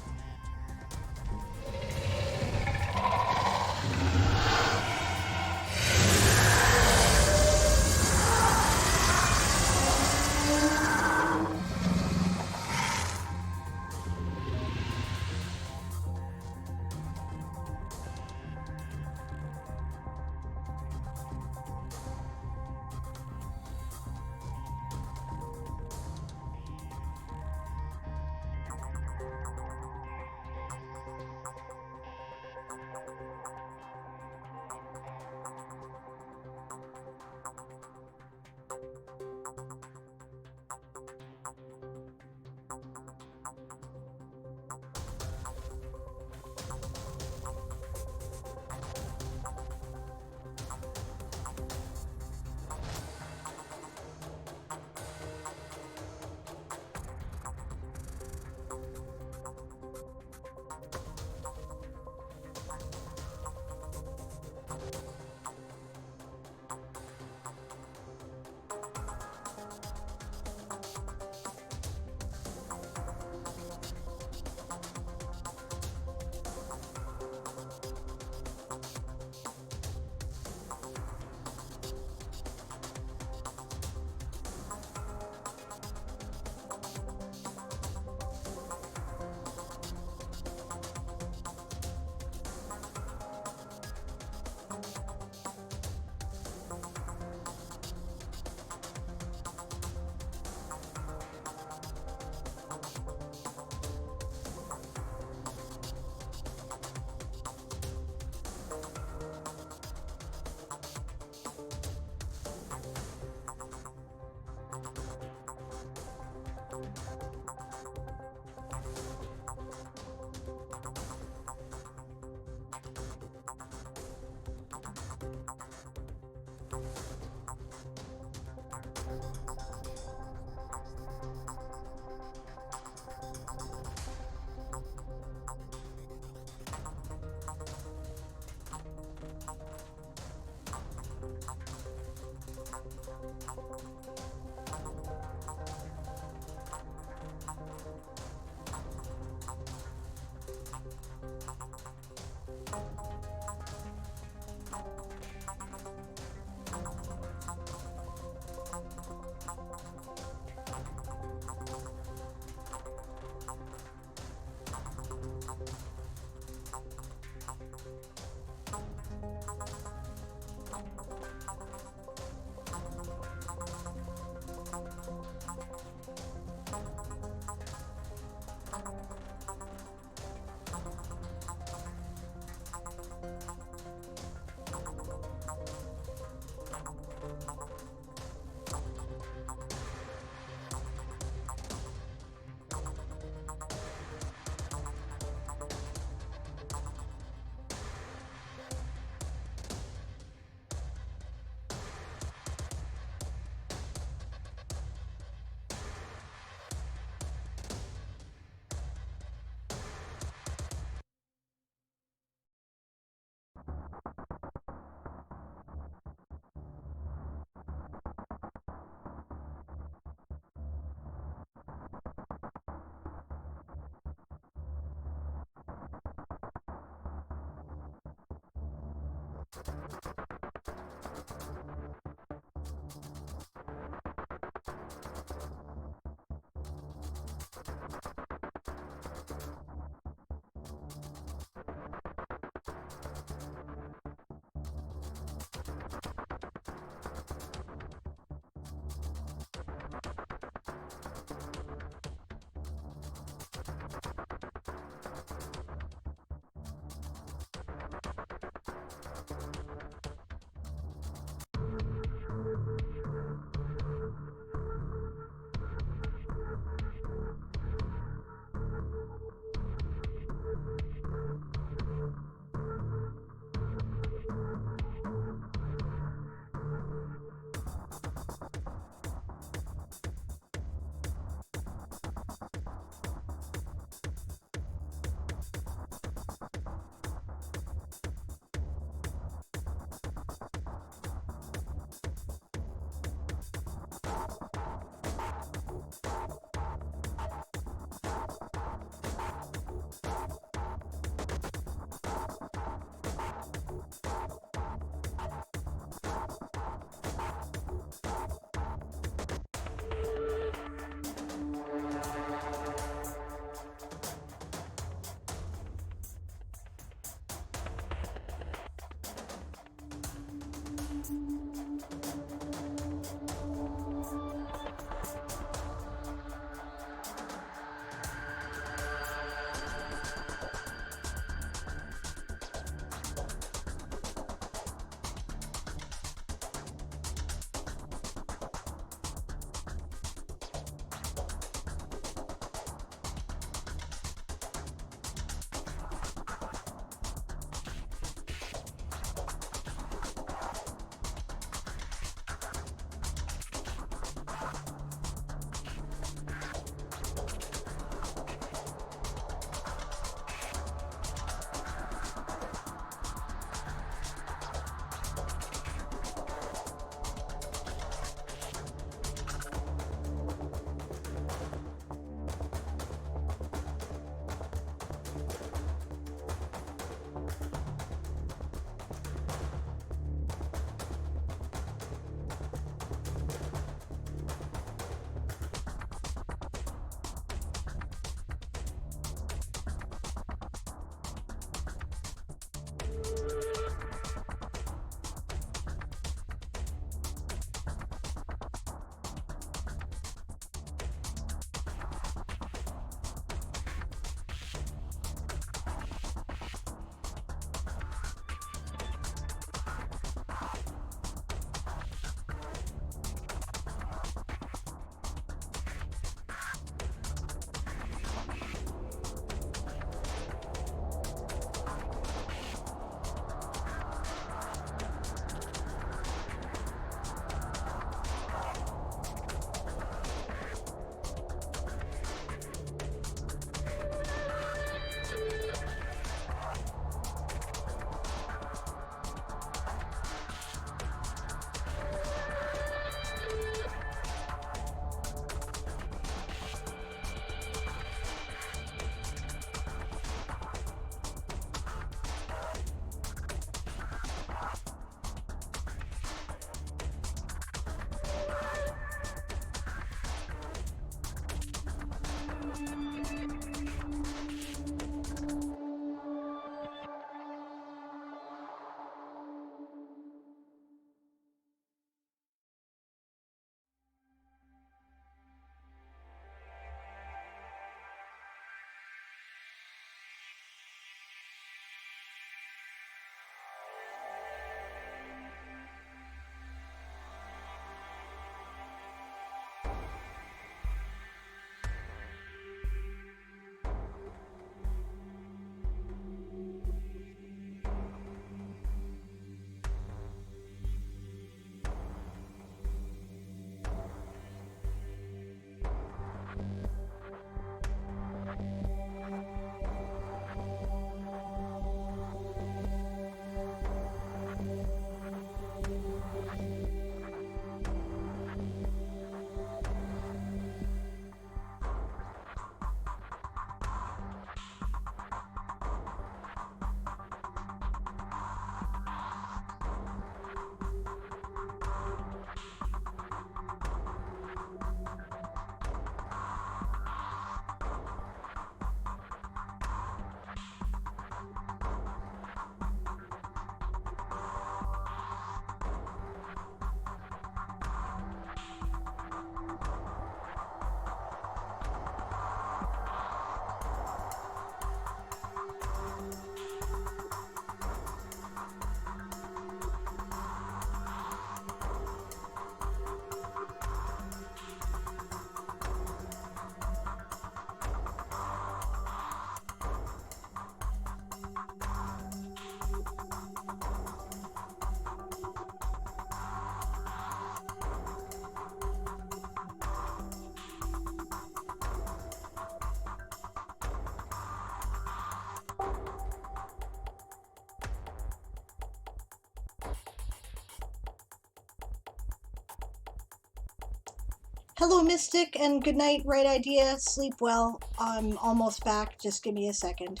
Hello, Mystic, and good night, Right Idea. Sleep well. I'm almost back. Just give me a second.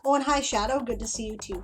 Oh, and hi, Shadow. Good to see you, too.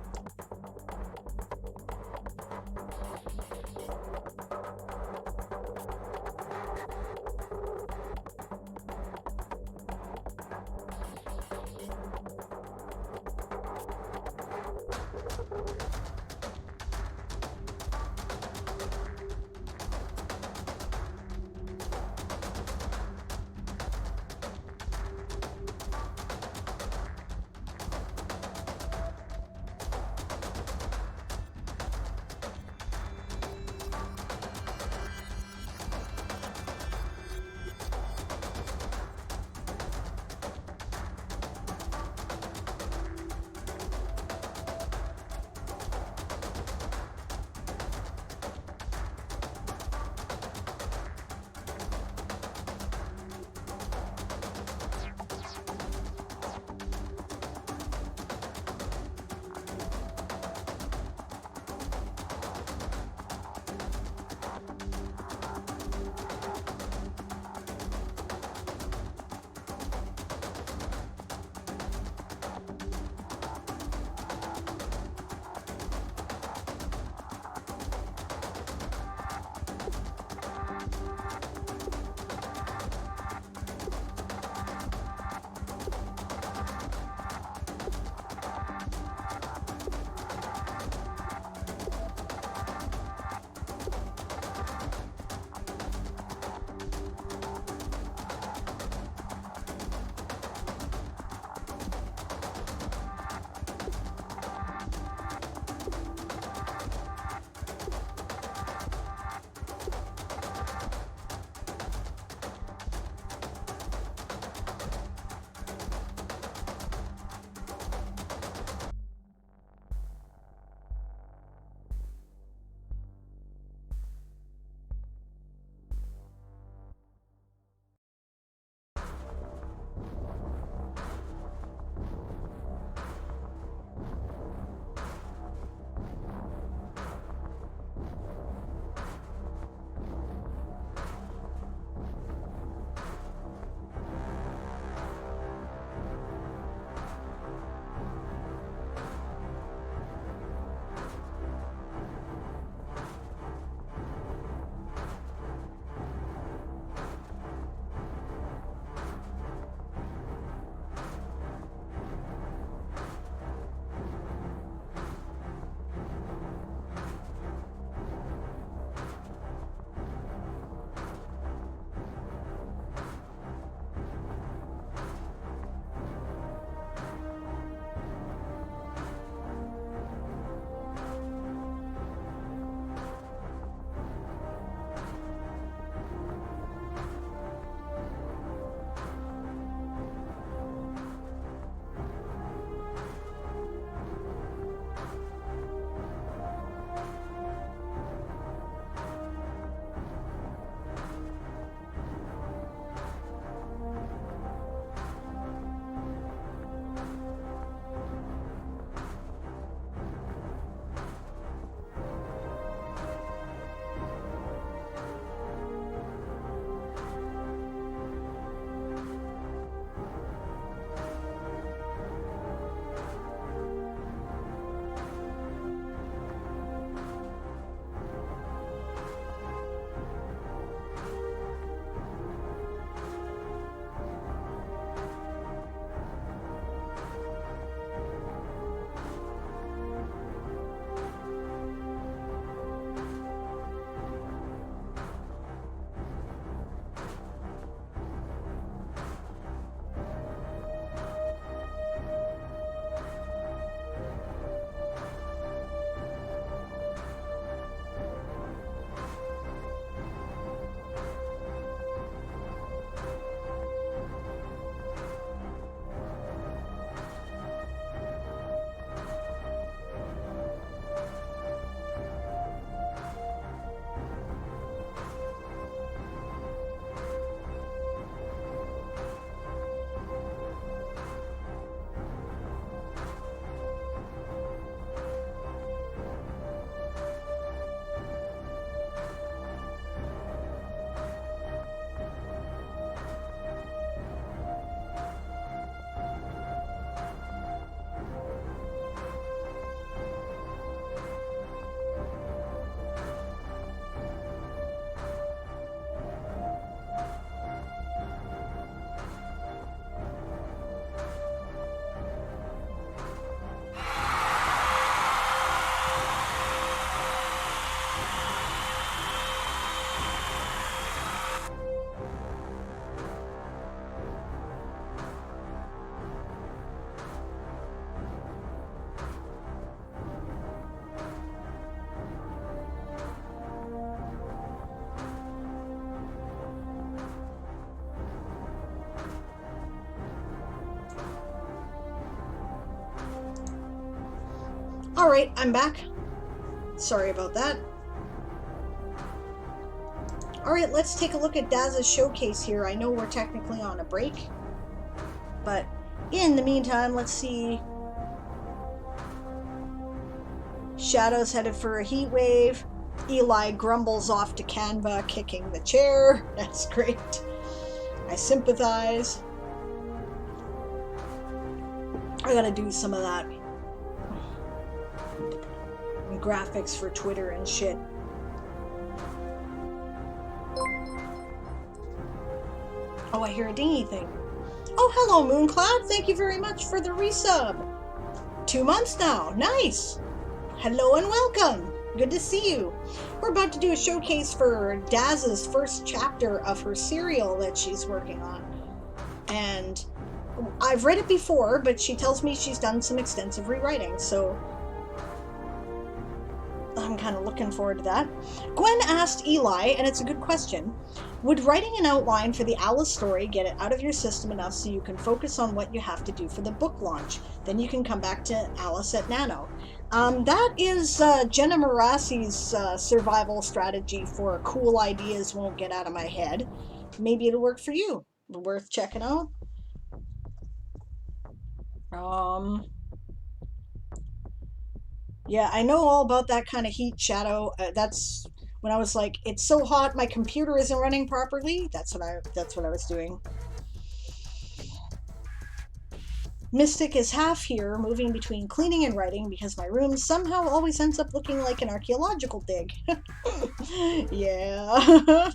Alright, I'm back. Sorry about that. Alright, let's take a look at Daz's showcase here. I know we're technically on a break, but in the meantime, let's see. Shadow's headed for a heat wave. Eli grumbles off to Canva, kicking the chair. That's great. I sympathize. I gotta do some of that. And graphics for Twitter and shit. Oh, I hear a dingy thing. Oh, hello, Mooncloud. Thank you very much for the resub. 2 months now. Nice. Hello and welcome. Good to see you. We're about to do a showcase for Daz's first chapter of her serial that she's working on. And I've read it before, but she tells me she's done some extensive rewriting, so I'm kind of looking forward to that. Gwen asked Eli, and it's a good question, would writing an outline for the Alice story get it out of your system enough so you can focus on what you have to do for the book launch? Then you can come back to Alice at Nano. That is Jenna Marassi's survival strategy for cool ideas won't get out of my head. Maybe it'll work for you. Worth checking out. Yeah, I know all about that kind of heat, Shadow. That's when I was like, it's so hot, my computer isn't running properly. That's what I was doing. Mystic is half here, moving between cleaning and writing because my room somehow always ends up looking like an archaeological dig. Yeah.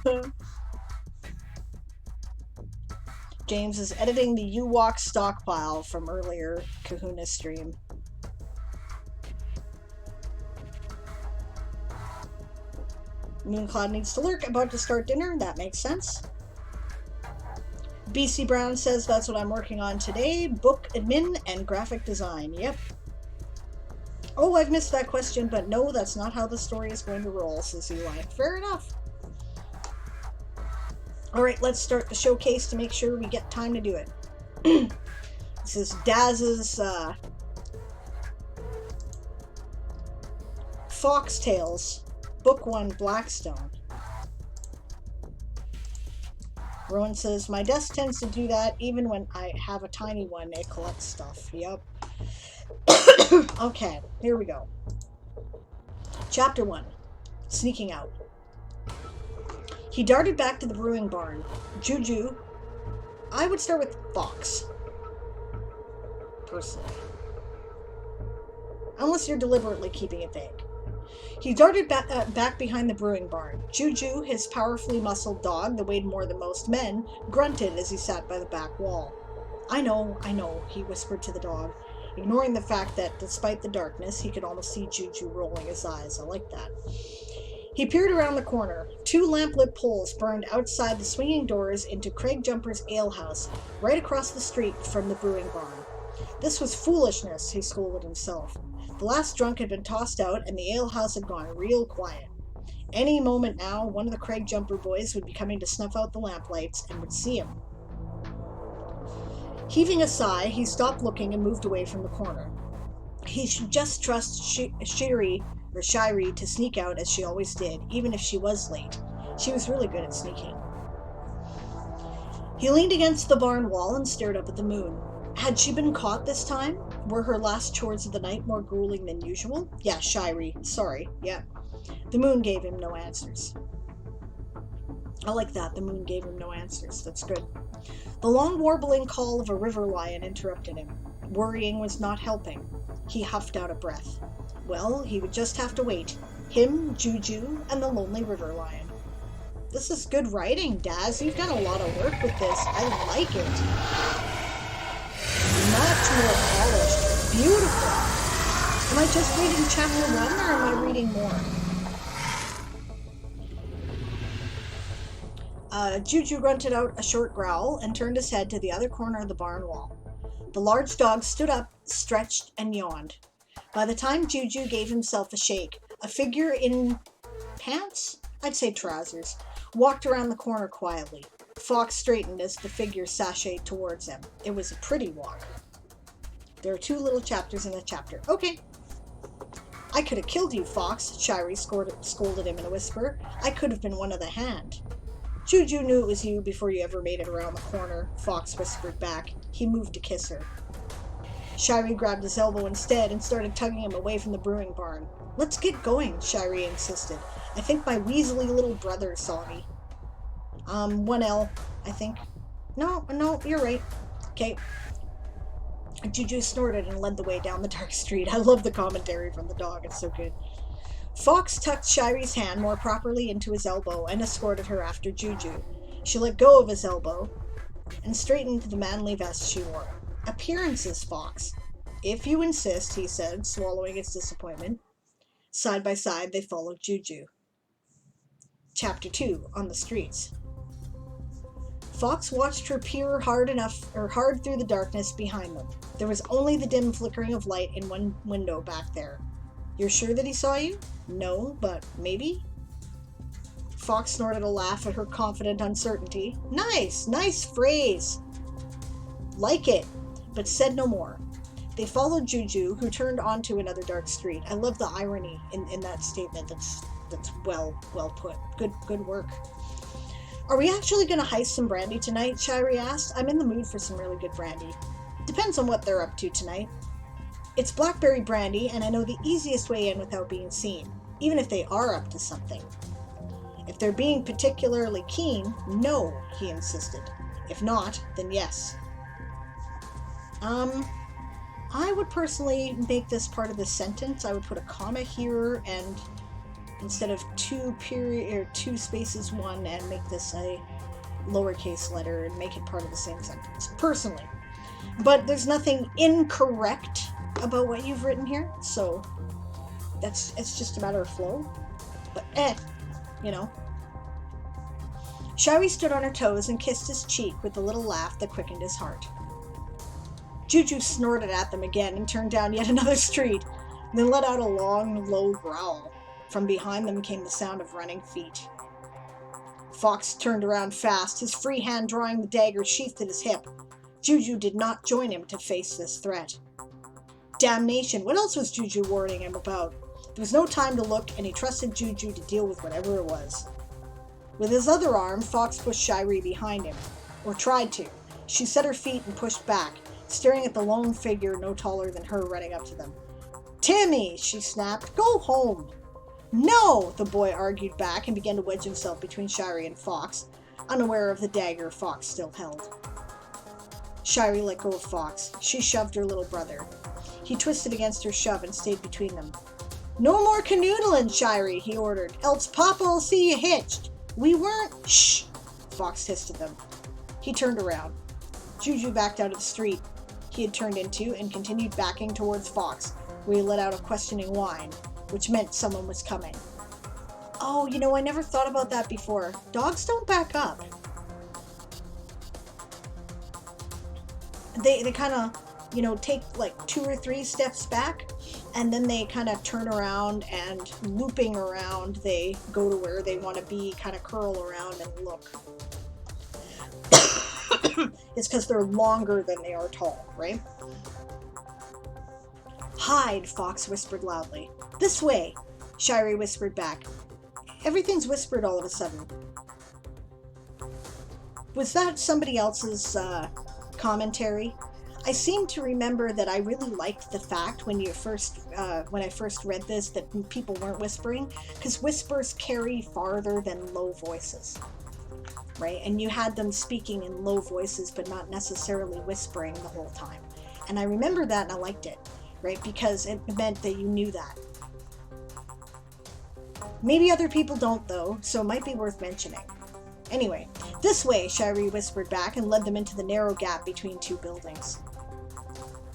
James is editing the U-Walk stockpile from earlier Kahuna stream. Mooncloud needs to lurk, about to start dinner. That makes sense. BC Brown says that's what I'm working on today. Book admin and graphic design. Yep. Oh, I've missed that question, but no, that's not how the story is going to roll, says Eli. Fair enough. Alright, let's start the showcase to make sure we get time to do it. This is Daz's Foxtails, Book 1, Blackstone. Rowan says, my desk tends to do that even when I have a tiny one. It collects stuff. Yep. Okay, here we go. Chapter 1. Sneaking out. He darted back to the brewing barn. Juju. I would start with Fox. Personally. Unless you're deliberately keeping it vague. He darted back behind the brewing barn. Juju, his powerfully muscled dog that weighed more than most men, grunted as he sat by the back wall. I know, he whispered to the dog, ignoring the fact that, despite the darkness, he could almost see Juju rolling his eyes. I like that. He peered around the corner. 2 lamplit poles burned outside the swinging doors into Craig Jumper's alehouse, right across the street from the brewing barn. This was foolishness, he scolded himself. The last drunk had been tossed out, and the alehouse had gone real quiet. Any moment now, one of the Craig Jumper boys would be coming to snuff out the lamplights and would see him. Heaving a sigh, he stopped looking and moved away from the corner. He should just trust Shiri to sneak out as she always did, even if she was late. She was really good at sneaking. He leaned against the barn wall and stared up at the moon. Had she been caught this time? Were her last chores of the night more grueling than usual? Yeah, Shiri. Sorry. Yeah. The moon gave him no answers. I like that. The moon gave him no answers. That's good. The long warbling call of a river lion interrupted him. Worrying was not helping. He huffed out a breath. Well, he would just have to wait. Him, Juju, and the lonely river lion. This is good writing, Daz. You've done a lot of work with this. I like it. Much more polished. Beautiful. Am I just reading chapter 1 or am I reading more? Juju grunted out a short growl and turned his head to the other corner of the barn wall. The large dog stood up, stretched, and yawned. By the time Juju gave himself a shake, a figure in pants? I'd say trousers, walked around the corner quietly. Fox straightened as the figure sashayed towards him. It was a pretty walk. There are 2 little chapters in a chapter. Okay. I could have killed you, Fox, Shirey scolded him in a whisper. I could have been one of the hand. Juju knew it was you before you ever made it around the corner, Fox whispered back. He moved to kiss her. Shirey grabbed his elbow instead and started tugging him away from the brewing barn. Let's get going, Shirey insisted. I think my weaselly little brother saw me. 1L, I think. No, you're right. Okay. Juju snorted and led the way down the dark street. I love the commentary from the dog. It's so good. Fox tucked Shirey's hand more properly into his elbow and escorted her after Juju. She let go of his elbow and straightened the manly vest she wore. Appearances, Fox. If you insist, he said, swallowing his disappointment. Side by side, they followed Juju. Chapter 2, On the Streets. Fox watched her peer hard through the darkness behind them. There was only the dim flickering of light in one window back there. You're sure that he saw you? No, but maybe? Fox snorted a laugh at her confident uncertainty. Nice phrase. Like it, but said no more. They followed Juju, who turned onto another dark street. I love the irony in that statement. That's well put. Good work. Are we actually going to heist some brandy tonight? Shirey asked. I'm in the mood for some really good brandy. Depends on what they're up to tonight. It's blackberry brandy, and I know the easiest way in without being seen, even if they are up to something. If they're being particularly keen, no, he insisted. If not, then yes. I would personally make this part of the sentence. I would put a comma here, and instead of 2 spaces 1, and make this a lowercase letter and make it part of the same sentence, personally. But there's nothing incorrect about what you've written here, so it's just a matter of flow. But Shirey stood on her toes and kissed his cheek with a little laugh that quickened his heart. Juju snorted at them again and turned down yet another street, then let out a long, low growl. From behind them came the sound of running feet. Fox turned around fast, his free hand drawing the dagger sheathed at his hip. Juju did not join him to face this threat. Damnation, what else was Juju warning him about? There was no time to look, and he trusted Juju to deal with whatever it was. With his other arm, Fox pushed Shirey behind him, or tried to. She set her feet and pushed back, staring at the lone figure no taller than her running up to them. Timmy, she snapped, go home. No, the boy argued back and began to wedge himself between Shirey and Fox, unaware of the dagger Fox still held. Shirey let go of Fox. She shoved her little brother. He twisted against her shove and stayed between them. No more canoodling, Shirey, he ordered, else Papa'll see you hitched. We weren't... Shh, Fox hissed at them. He turned around. Juju backed out of the street he had turned into and continued backing towards Fox, where he let out a questioning whine, which meant someone was coming. Oh, I never thought about that before. Dogs don't back up. They kind of, take like 2 or 3 steps back, and then they kind of turn around and looping around, they go to where they want to be, kind of curl around and look. It's because they're longer than they are tall, right? Hide, Fox whispered loudly. This way, Shirey whispered back. Everything's whispered all of a sudden. Was that somebody else's commentary? I seem to remember that I really liked the fact when I first read this that people weren't whispering, because whispers carry farther than low voices, right? And you had them speaking in low voices, but not necessarily whispering the whole time. And I remember that, and I liked it, right? Because it meant that you knew that. Maybe other people don't, though, so it might be worth mentioning. Anyway, this way, Shirey whispered back and led them into the narrow gap between 2 buildings.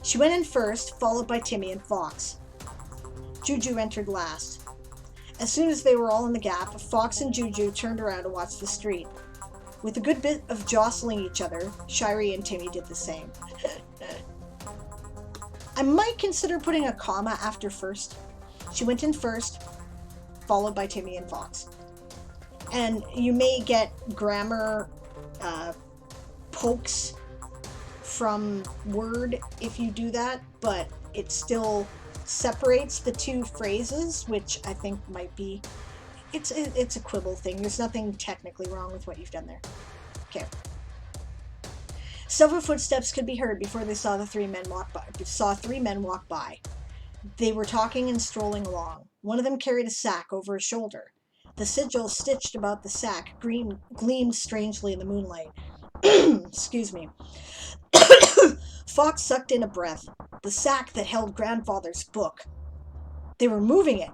She went in first, followed by Timmy and Fox. Juju entered last. As soon as they were all in the gap, Fox and Juju turned around to watch the street. With a good bit of jostling each other, Shirey and Timmy did the same. I might consider putting a comma after first. She went in first, followed by Timmy and Fox. And you may get grammar pokes from Word if you do that, but it's still separates the two phrases, which I think might be, it's a quibble thing. There's nothing technically wrong with what you've done there. Okay. Several footsteps could be heard before they saw three men walk by. They were talking and strolling along. One of them carried a sack over his shoulder. The sigil stitched about the sack gleamed strangely in the moonlight. Excuse me. Fox sucked in a breath. The sack that held Grandfather's book. They were moving it.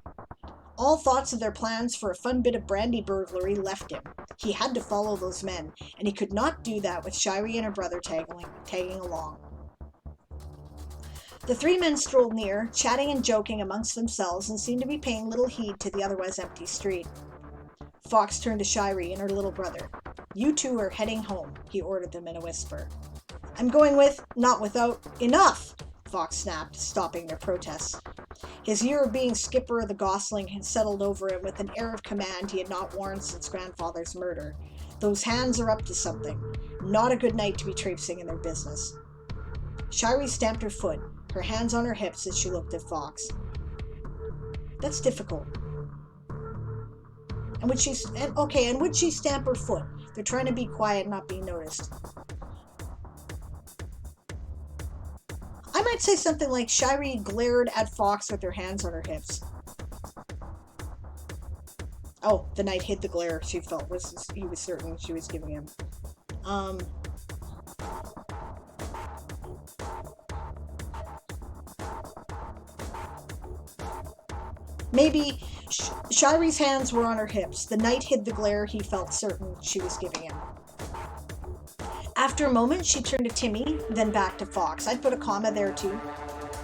All thoughts of their plans for a fun bit of brandy burglary left him. He had to follow those men, and he could not do that with Shirey and her brother tagging along. The three men strolled near, chatting and joking amongst themselves, and seemed to be paying little heed to the otherwise empty street. Fox turned to Shirey and her little brother. "You two are heading home," he ordered them in a whisper. "I'm going with, not without, enough!" Fox snapped, stopping their protests. His year of being skipper of the Gosling had settled over him with an air of command he had not worn since Grandfather's murder. Those hands are up to something. Not a good night to be traipsing in their business. Shirey stamped her foot, her hands on her hips as she looked at Fox. "That's difficult." And would she stamp her foot? They're trying to be quiet, not being noticed. I might say something like Shirey glared at Fox with her hands on her hips. Oh, the knight hid the glare she felt he was certain she was giving him. Maybe Shirey's hands were on her hips. The knight hid the glare he felt certain she was giving him. After a moment, she turned to Timmy, then back to Fox. I'd put a comma there too,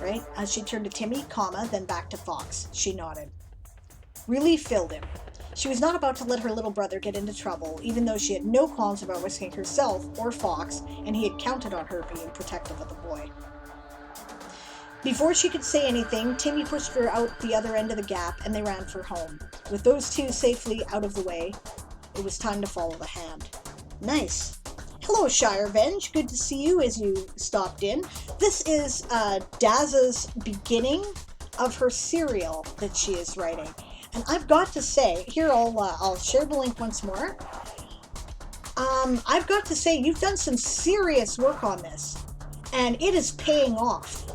right? As she turned to Timmy, comma, then back to Fox. She nodded. Relief filled him. She was not about to let her little brother get into trouble, even though she had no qualms about risking herself or Fox, and he had counted on her being protective of the boy. Before she could say anything, Timmy pushed her out the other end of the gap, and they ran for home. With those two safely out of the way, it was time to follow the hand. Nice. Hello, Shirevenge. Good to see you as you stopped in. This is Daz's beginning of her serial that she is writing. And I've got to say, here I'll share the link once more. I've got to say, you've done some serious work on this, and it is paying off.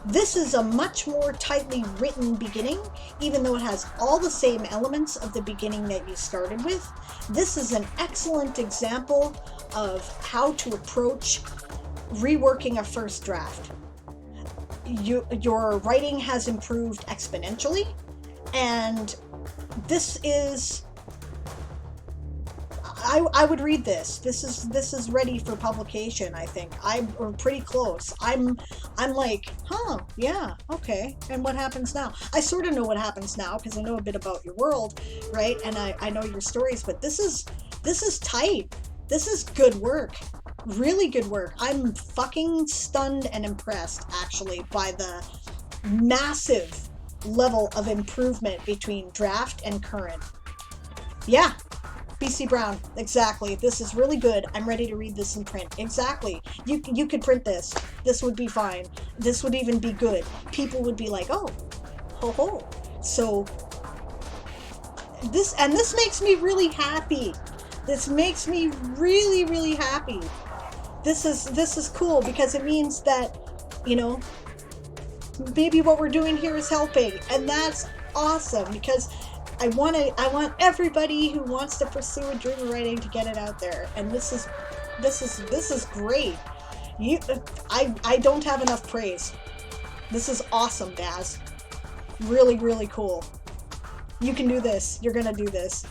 This is a much more tightly written beginning, even though it has all the same elements of the beginning that you started with. This is an excellent example of how to approach reworking a first draft. Your writing has improved exponentially, and this is... I would read this. This is ready for publication, I think. We're pretty close. I'm like, yeah, okay. And what happens now? I sort of know what happens now because I know a bit about your world, right? And I know your stories, but this is tight. This is good work. Really good work. I'm fucking stunned and impressed, actually, by the massive level of improvement between draft and current. Yeah. BC Brown, exactly. This is really good. I'm ready to read this in print. Exactly. You could print this. This would be fine. This would even be good. People would be like, oh, ho ho. So this makes me really happy. This makes me really, really happy. This is cool because it means that, maybe what we're doing here is helping, and that's awesome because I want everybody who wants to pursue a dream of writing to get it out there, and this is great. I don't have enough praise. This is awesome, Daz. Really, really cool. You can do this. You're gonna do this.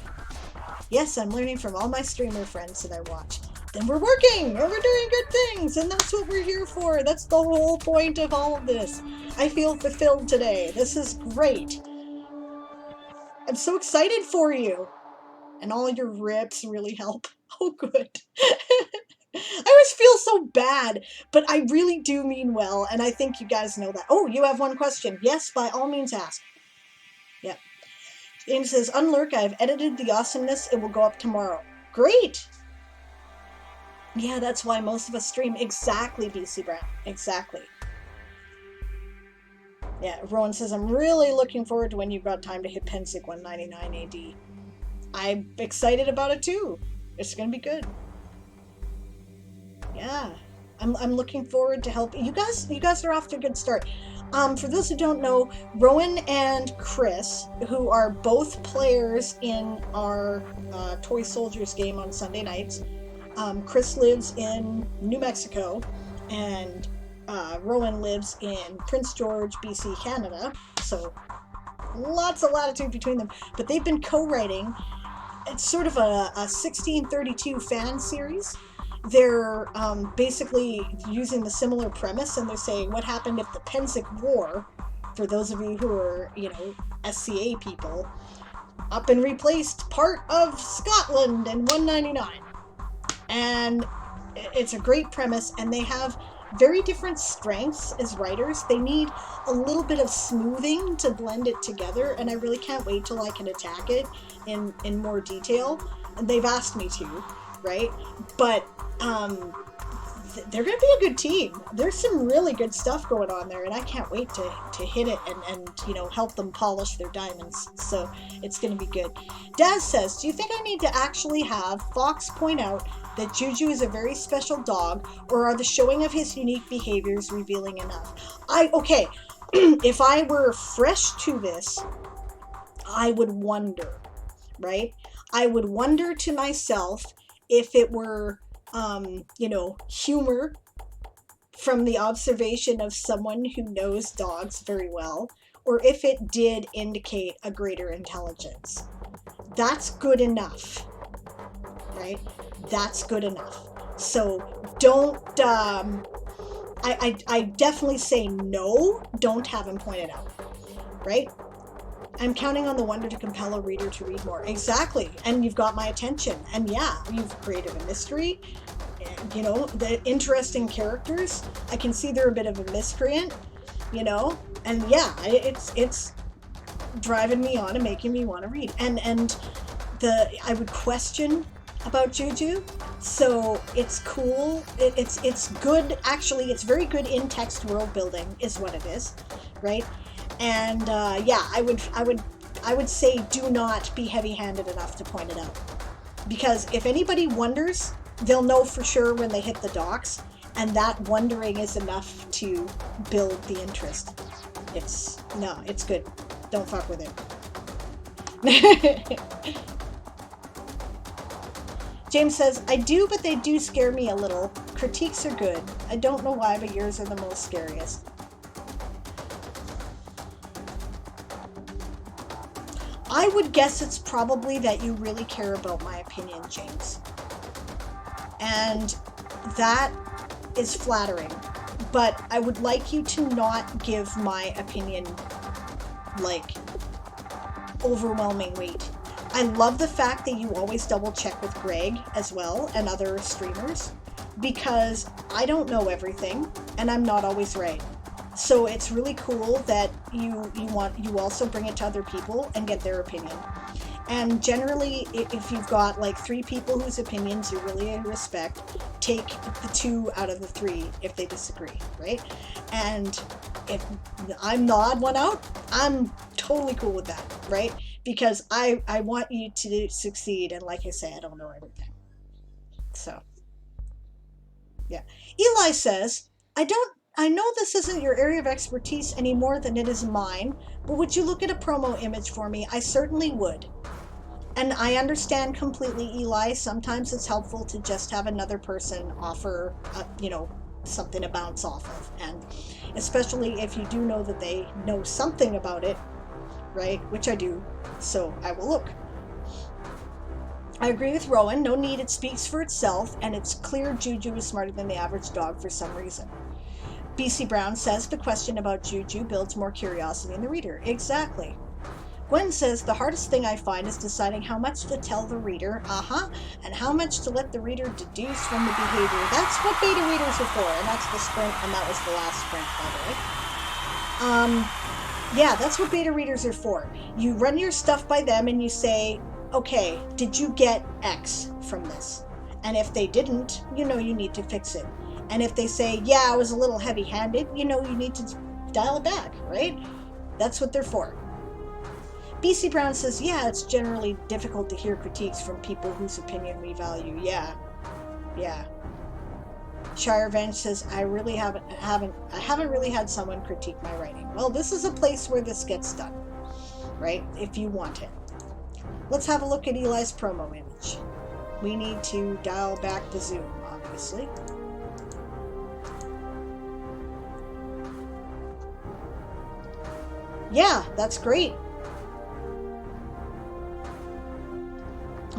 Yes, I'm learning from all my streamer friends that I watch. Then we're working, and we're doing good things, and that's what we're here for. That's the whole point of all of this. I feel fulfilled today. This is great. I'm so excited for you. And all your rips really help. Oh, good. I always feel so bad, but I really do mean well, and I think you guys know that. Oh, you have one question. Yes, by all means ask. Yep. James says, Unlurk, I've edited the awesomeness. It will go up tomorrow. Great. Yeah, that's why most of us stream. Exactly, BC Brown. Exactly. Yeah, Rowan says, I'm really looking forward to when you've got time to hit Pensic 199 AD. I'm excited about it too. It's gonna be good. Yeah. I'm looking forward to helping you guys. You guys are off to a good start. For those who don't know, Rowan and Chris, who are both players in our Toy Soldiers game on Sunday nights, Chris lives in New Mexico, and Rowan lives in Prince George, BC, Canada. So lots of latitude between them. But they've been co-writing. It's sort of a 1632 fan series. They're basically using the similar premise, and they're saying what happened if the Pensic War, for those of you who are, SCA people, up and replaced part of Scotland in 199. And it's a great premise, and they have very different strengths as writers. They need a little bit of smoothing to blend it together, and I really can't wait till I can attack it in more detail. And they've asked me to, right? But they're going to be a good team. There's some really good stuff going on there, and I can't wait to hit it and help them polish their diamonds. So it's going to be good. Daz says, do you think I need to actually have Fox point out that Juju is a very special dog, or are the showing of his unique behaviors revealing enough? Okay, if I were fresh to this, I would wonder, right? I would wonder to myself if it were, humor from the observation of someone who knows dogs very well, or if it did indicate a greater intelligence. That's good enough, right? That's good enough. So don't, I definitely say no, don't have him pointed out, right? I'm counting on the wonder to compel a reader to read more. Exactly. And you've got my attention. And yeah, you've created a mystery. The interesting characters. I can see they're a bit of a miscreant, and yeah, it's driving me on and making me want to read. And I would question about Juju. So it's cool. It's good. Actually, it's very good in-text world building is what it is, right? And yeah, I would say do not be heavy-handed enough to point it out, because if anybody wonders, they'll know for sure when they hit the docks, and that wondering is enough to build the interest. It's good. Don't fuck with it. James says, I do, but they do scare me a little. Critiques are good. I don't know why, but yours are the most scariest. I would guess it's probably that you really care about my opinion, James. And that is flattering. But I would like you to not give my opinion, overwhelming weight. I love the fact that you always double check with Greg as well and other streamers, because I don't know everything and I'm not always right. So it's really cool that you also bring it to other people and get their opinion. And generally, if you've got 3 people whose opinions you really respect, take the 2 out of the 3 if they disagree, right? And if I'm the odd one out, I'm totally cool with that, right? Because I want you to succeed, and like I say, I don't know everything. So, yeah. Eli says, I know this isn't your area of expertise any more than it is mine, but would you look at a promo image for me? I certainly would. And I understand completely, Eli. Sometimes it's helpful to just have another person offer, something to bounce off of. And especially if you do know that they know something about it, right? Which I do. So I will look. I agree with Rowan. No need. It speaks for itself. And it's clear Juju is smarter than the average dog for some reason. BC Brown says the question about Juju builds more curiosity in the reader. Exactly. Gwen says the hardest thing I find is deciding how much to tell the reader, and how much to let the reader deduce from the behavior. That's what beta readers are for, and that's the sprint, and that was the last sprint, by the way. Yeah, that's what beta readers are for. You run your stuff by them and you say, okay, did you get X from this? And if they didn't, you need to fix it. And if they say, yeah, I was a little heavy-handed, you need to dial it back, right? That's what they're for. BC Brown says, yeah, it's generally difficult to hear critiques from people whose opinion we value. Yeah. Shire Venge says, I haven't really had someone critique my writing. Well, this is a place where this gets done, right? If you want it. Let's have a look at Eli's promo image. We need to dial back the zoom, obviously. Yeah, that's great.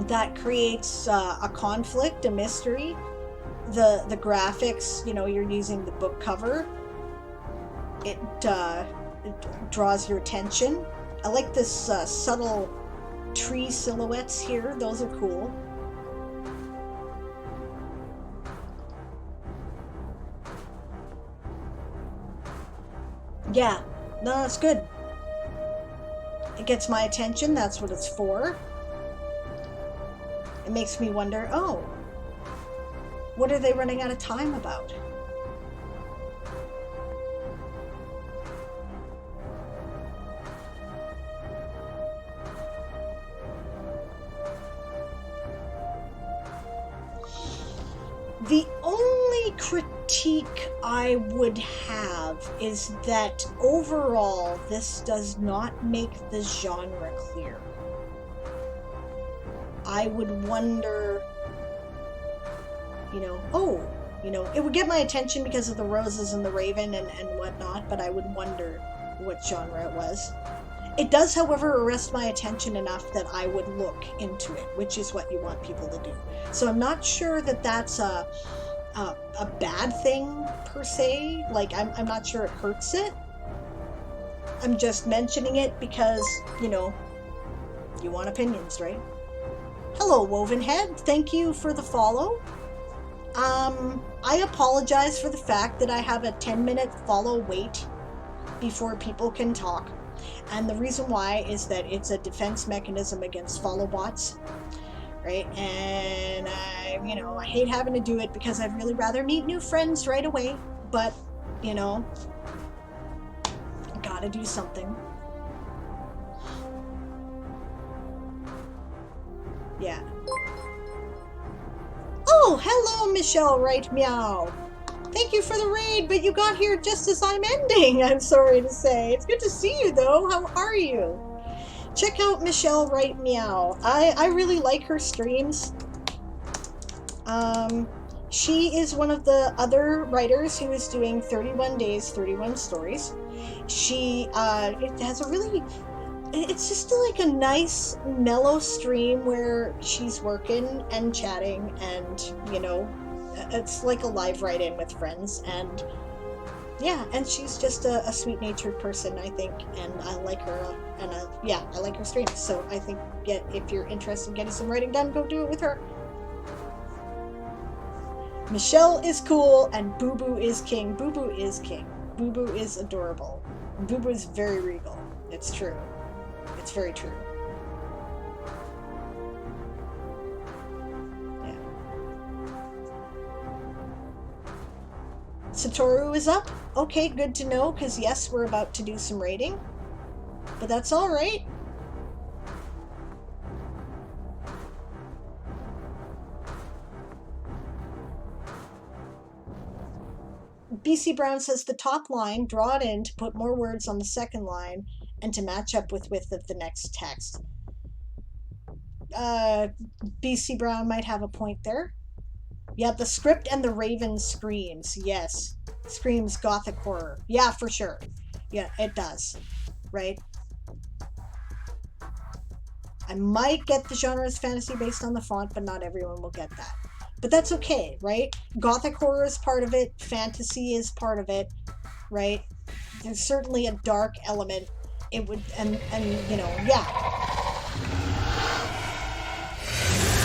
That creates a conflict, a mystery. The graphics, you know, you're using the book cover. It draws your attention. I like this subtle tree silhouettes here. Those are cool. Yeah, no, that's good. It gets my attention. That's what it's for. It makes me wonder, oh, what are they running out of time about? The only critique I would have is that overall this does not make the genre clear. I would wonder, you know, oh, you know, it would get my attention because of the roses and the raven and whatnot, but I would wonder what genre it was. It does, however, arrest my attention enough that I would look into it, which is what you want people to do. So I'm not sure that that's a bad thing per se. Like, I'm not sure it hurts it. I'm just mentioning it because, you know, you want opinions, right? Hello, Wovenhead. Thank you for the follow. I apologize for the fact that I have a 10-minute follow wait before people can talk. And the reason why is that it's a defense mechanism against follow bots, right? And I hate having to do it because I'd really rather meet new friends right away. But, you know, gotta do something. Yeah. Oh, hello, Michelle Wright Meow. Thank you for the raid, but you got here just as I'm ending, I'm sorry to say. It's good to see you, though. How are you? Check out Michelle Wright Meow. I really like her streams. She is one of the other writers who is doing 31 Days, 31 Stories. She it has a really... It's just like a nice, mellow stream where she's working and chatting and, you know, it's like a live write-in with friends. And, yeah, and she's just a sweet-natured person, I think, and I like her, and I like her streams. So I think, yeah, if you're interested in getting some writing done, go do it with her. Michelle is cool, and Boo Boo is king. Boo Boo is king. Boo Boo is adorable. Boo Boo is very regal. It's true. It's very true. Yeah. Satoru is up. Okay, good to know, because yes, we're about to do some raiding. But that's alright. BC Brown says the top line, draw it in to put more words on the second line and to match up with width of the next text. BC Brown might have a point there. Yeah, the script and the raven screams. Yes. Screams gothic horror. Yeah, for sure. Yeah, it does. Right? I might get the genre as fantasy based on the font, but not everyone will get that. But that's okay, right? Gothic horror is part of it. Fantasy is part of it, right? There's certainly a dark element. It would, and you know, yeah.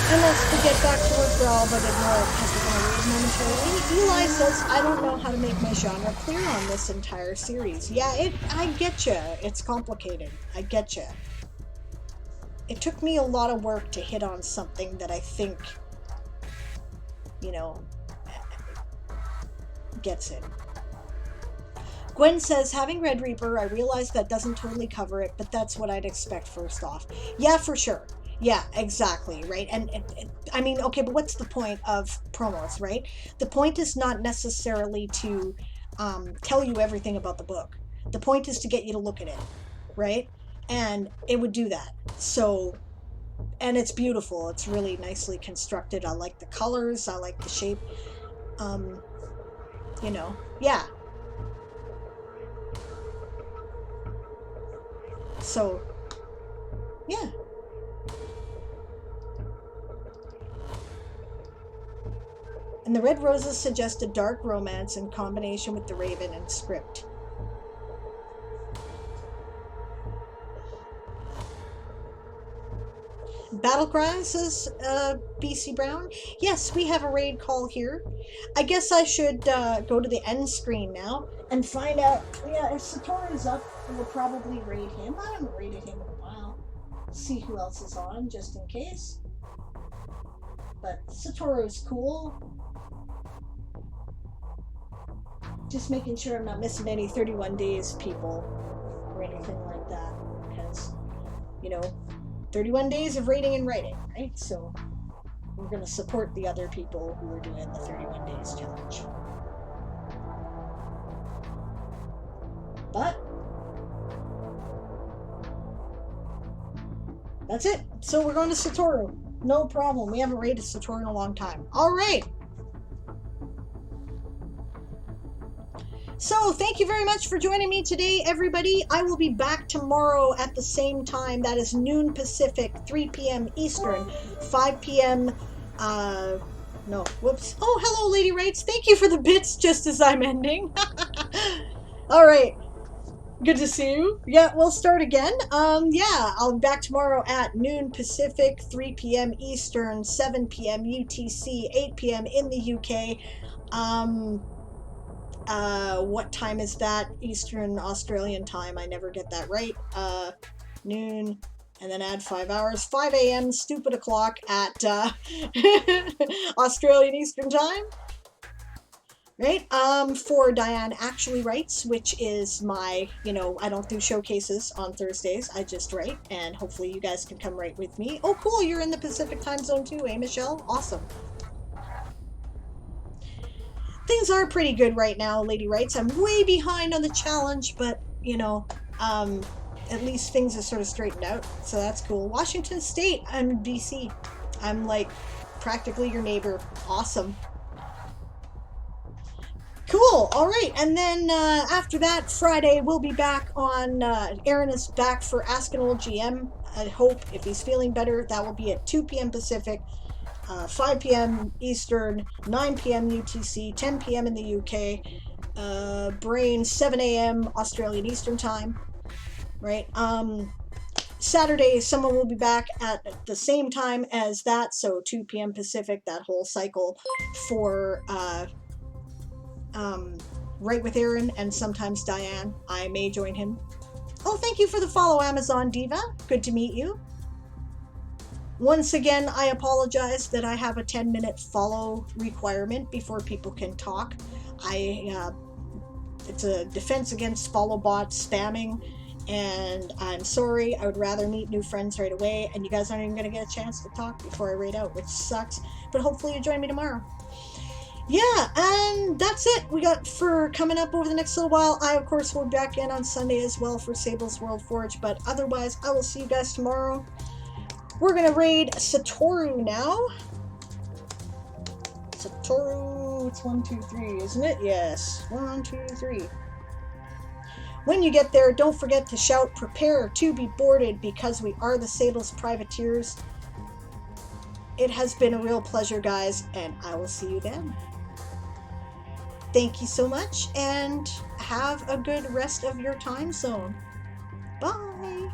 And let's get back to work, Growl, but ignore it because we're going to read momentarily. Eli says, I don't know how to make my genre clear on this entire series. Yeah, I get you. It's complicated. I get you. It took me a lot of work to hit on something that I think, you know, gets it. Gwen says, having read Reaper, I realize that doesn't totally cover it, but that's what I'd expect first off. Yeah, for sure. Yeah, exactly, right? And I mean, okay, but what's the point of promos, right? The point is not necessarily to tell you everything about the book. The point is to get you to look at it, right? And it would do that. So, and it's beautiful. It's really nicely constructed. I like the colors. I like the shape. You know, yeah. So, yeah. And the Red Roses suggest a dark romance in combination with the Raven and script. Battlecry, says BC Brown. Yes, we have a raid call here. I guess I should go to the end screen now and find out. Yeah, if Satoru's up, we'll probably raid him. I haven't raided him in a while. See who else is on, just in case. But Satoru's cool. Just making sure I'm not missing any 31 days people or anything like that. Because, you know, 31 days of reading and writing, right? So we're going to support the other people who are doing the 31 days challenge. But that's it. So we're going to Satoru. No problem. We haven't raided Satoru in a long time. All right. So thank you very much for joining me today, everybody. I will be back tomorrow at the same time. That is noon Pacific, 3 p.m. Eastern, 5 p.m. No, whoops. Oh, hello, Lady Writes. Thank you for the bits just as I'm ending. All right. Good to see you. Yeah, we'll start again. Yeah, I'll be back tomorrow at noon Pacific, 3 p.m. Eastern, 7 p.m. UTC, 8 p.m. in the UK. What time is that? Eastern Australian time. I never get that right. Noon, and then add 5 hours. 5 a.m. stupid o'clock at Australian Eastern time. Right? For Diane Actually Writes, which is my, you know, I don't do showcases on Thursdays. I just write, and hopefully you guys can come write with me. Oh, cool. You're in the Pacific time zone too, eh, Michelle? Awesome. Things are pretty good right now, Lady Writes. I'm way behind on the challenge, but, you know, at least things are sort of straightened out, so that's cool. Washington State, I'm in BC. I'm, like, practically your neighbor. Awesome. Cool, alright, and then after that, Friday, we'll be back on, Aaron is back for Ask an Old GM. I hope, if he's feeling better, that will be at 2 p.m. Pacific. 5 p.m. Eastern, 9 p.m. UTC, 10 p.m. in the UK, Brain, 7 a.m. Australian Eastern Time, right? Saturday, someone will be back at the same time as that, so 2 p.m. Pacific, that whole cycle for Write with Aaron and sometimes Diane. I may join him. Oh, thank you for the follow, Amazon Diva. Good to meet you. Once again, I apologize that I have a 10-minute follow requirement before people can talk. It's a defense against follow bots spamming, and I'm sorry. I would rather meet new friends right away, and you guys aren't even going to get a chance to talk before I raid out, which sucks. But hopefully you join me tomorrow. Yeah, and that's it we got for coming up over the next little while. I, of course, will be back in on Sunday as well for Sable's World Forge, but otherwise, I will see you guys tomorrow. We're going to raid Satoru now. Satoru, it's 1, 2, 3, isn't it? Yes, 1, 2, 3. When you get there, don't forget to shout, prepare to be boarded, because we are the Sable's privateers. It has been a real pleasure, guys, and I will see you then. Thank you so much, and have a good rest of your time zone. Bye!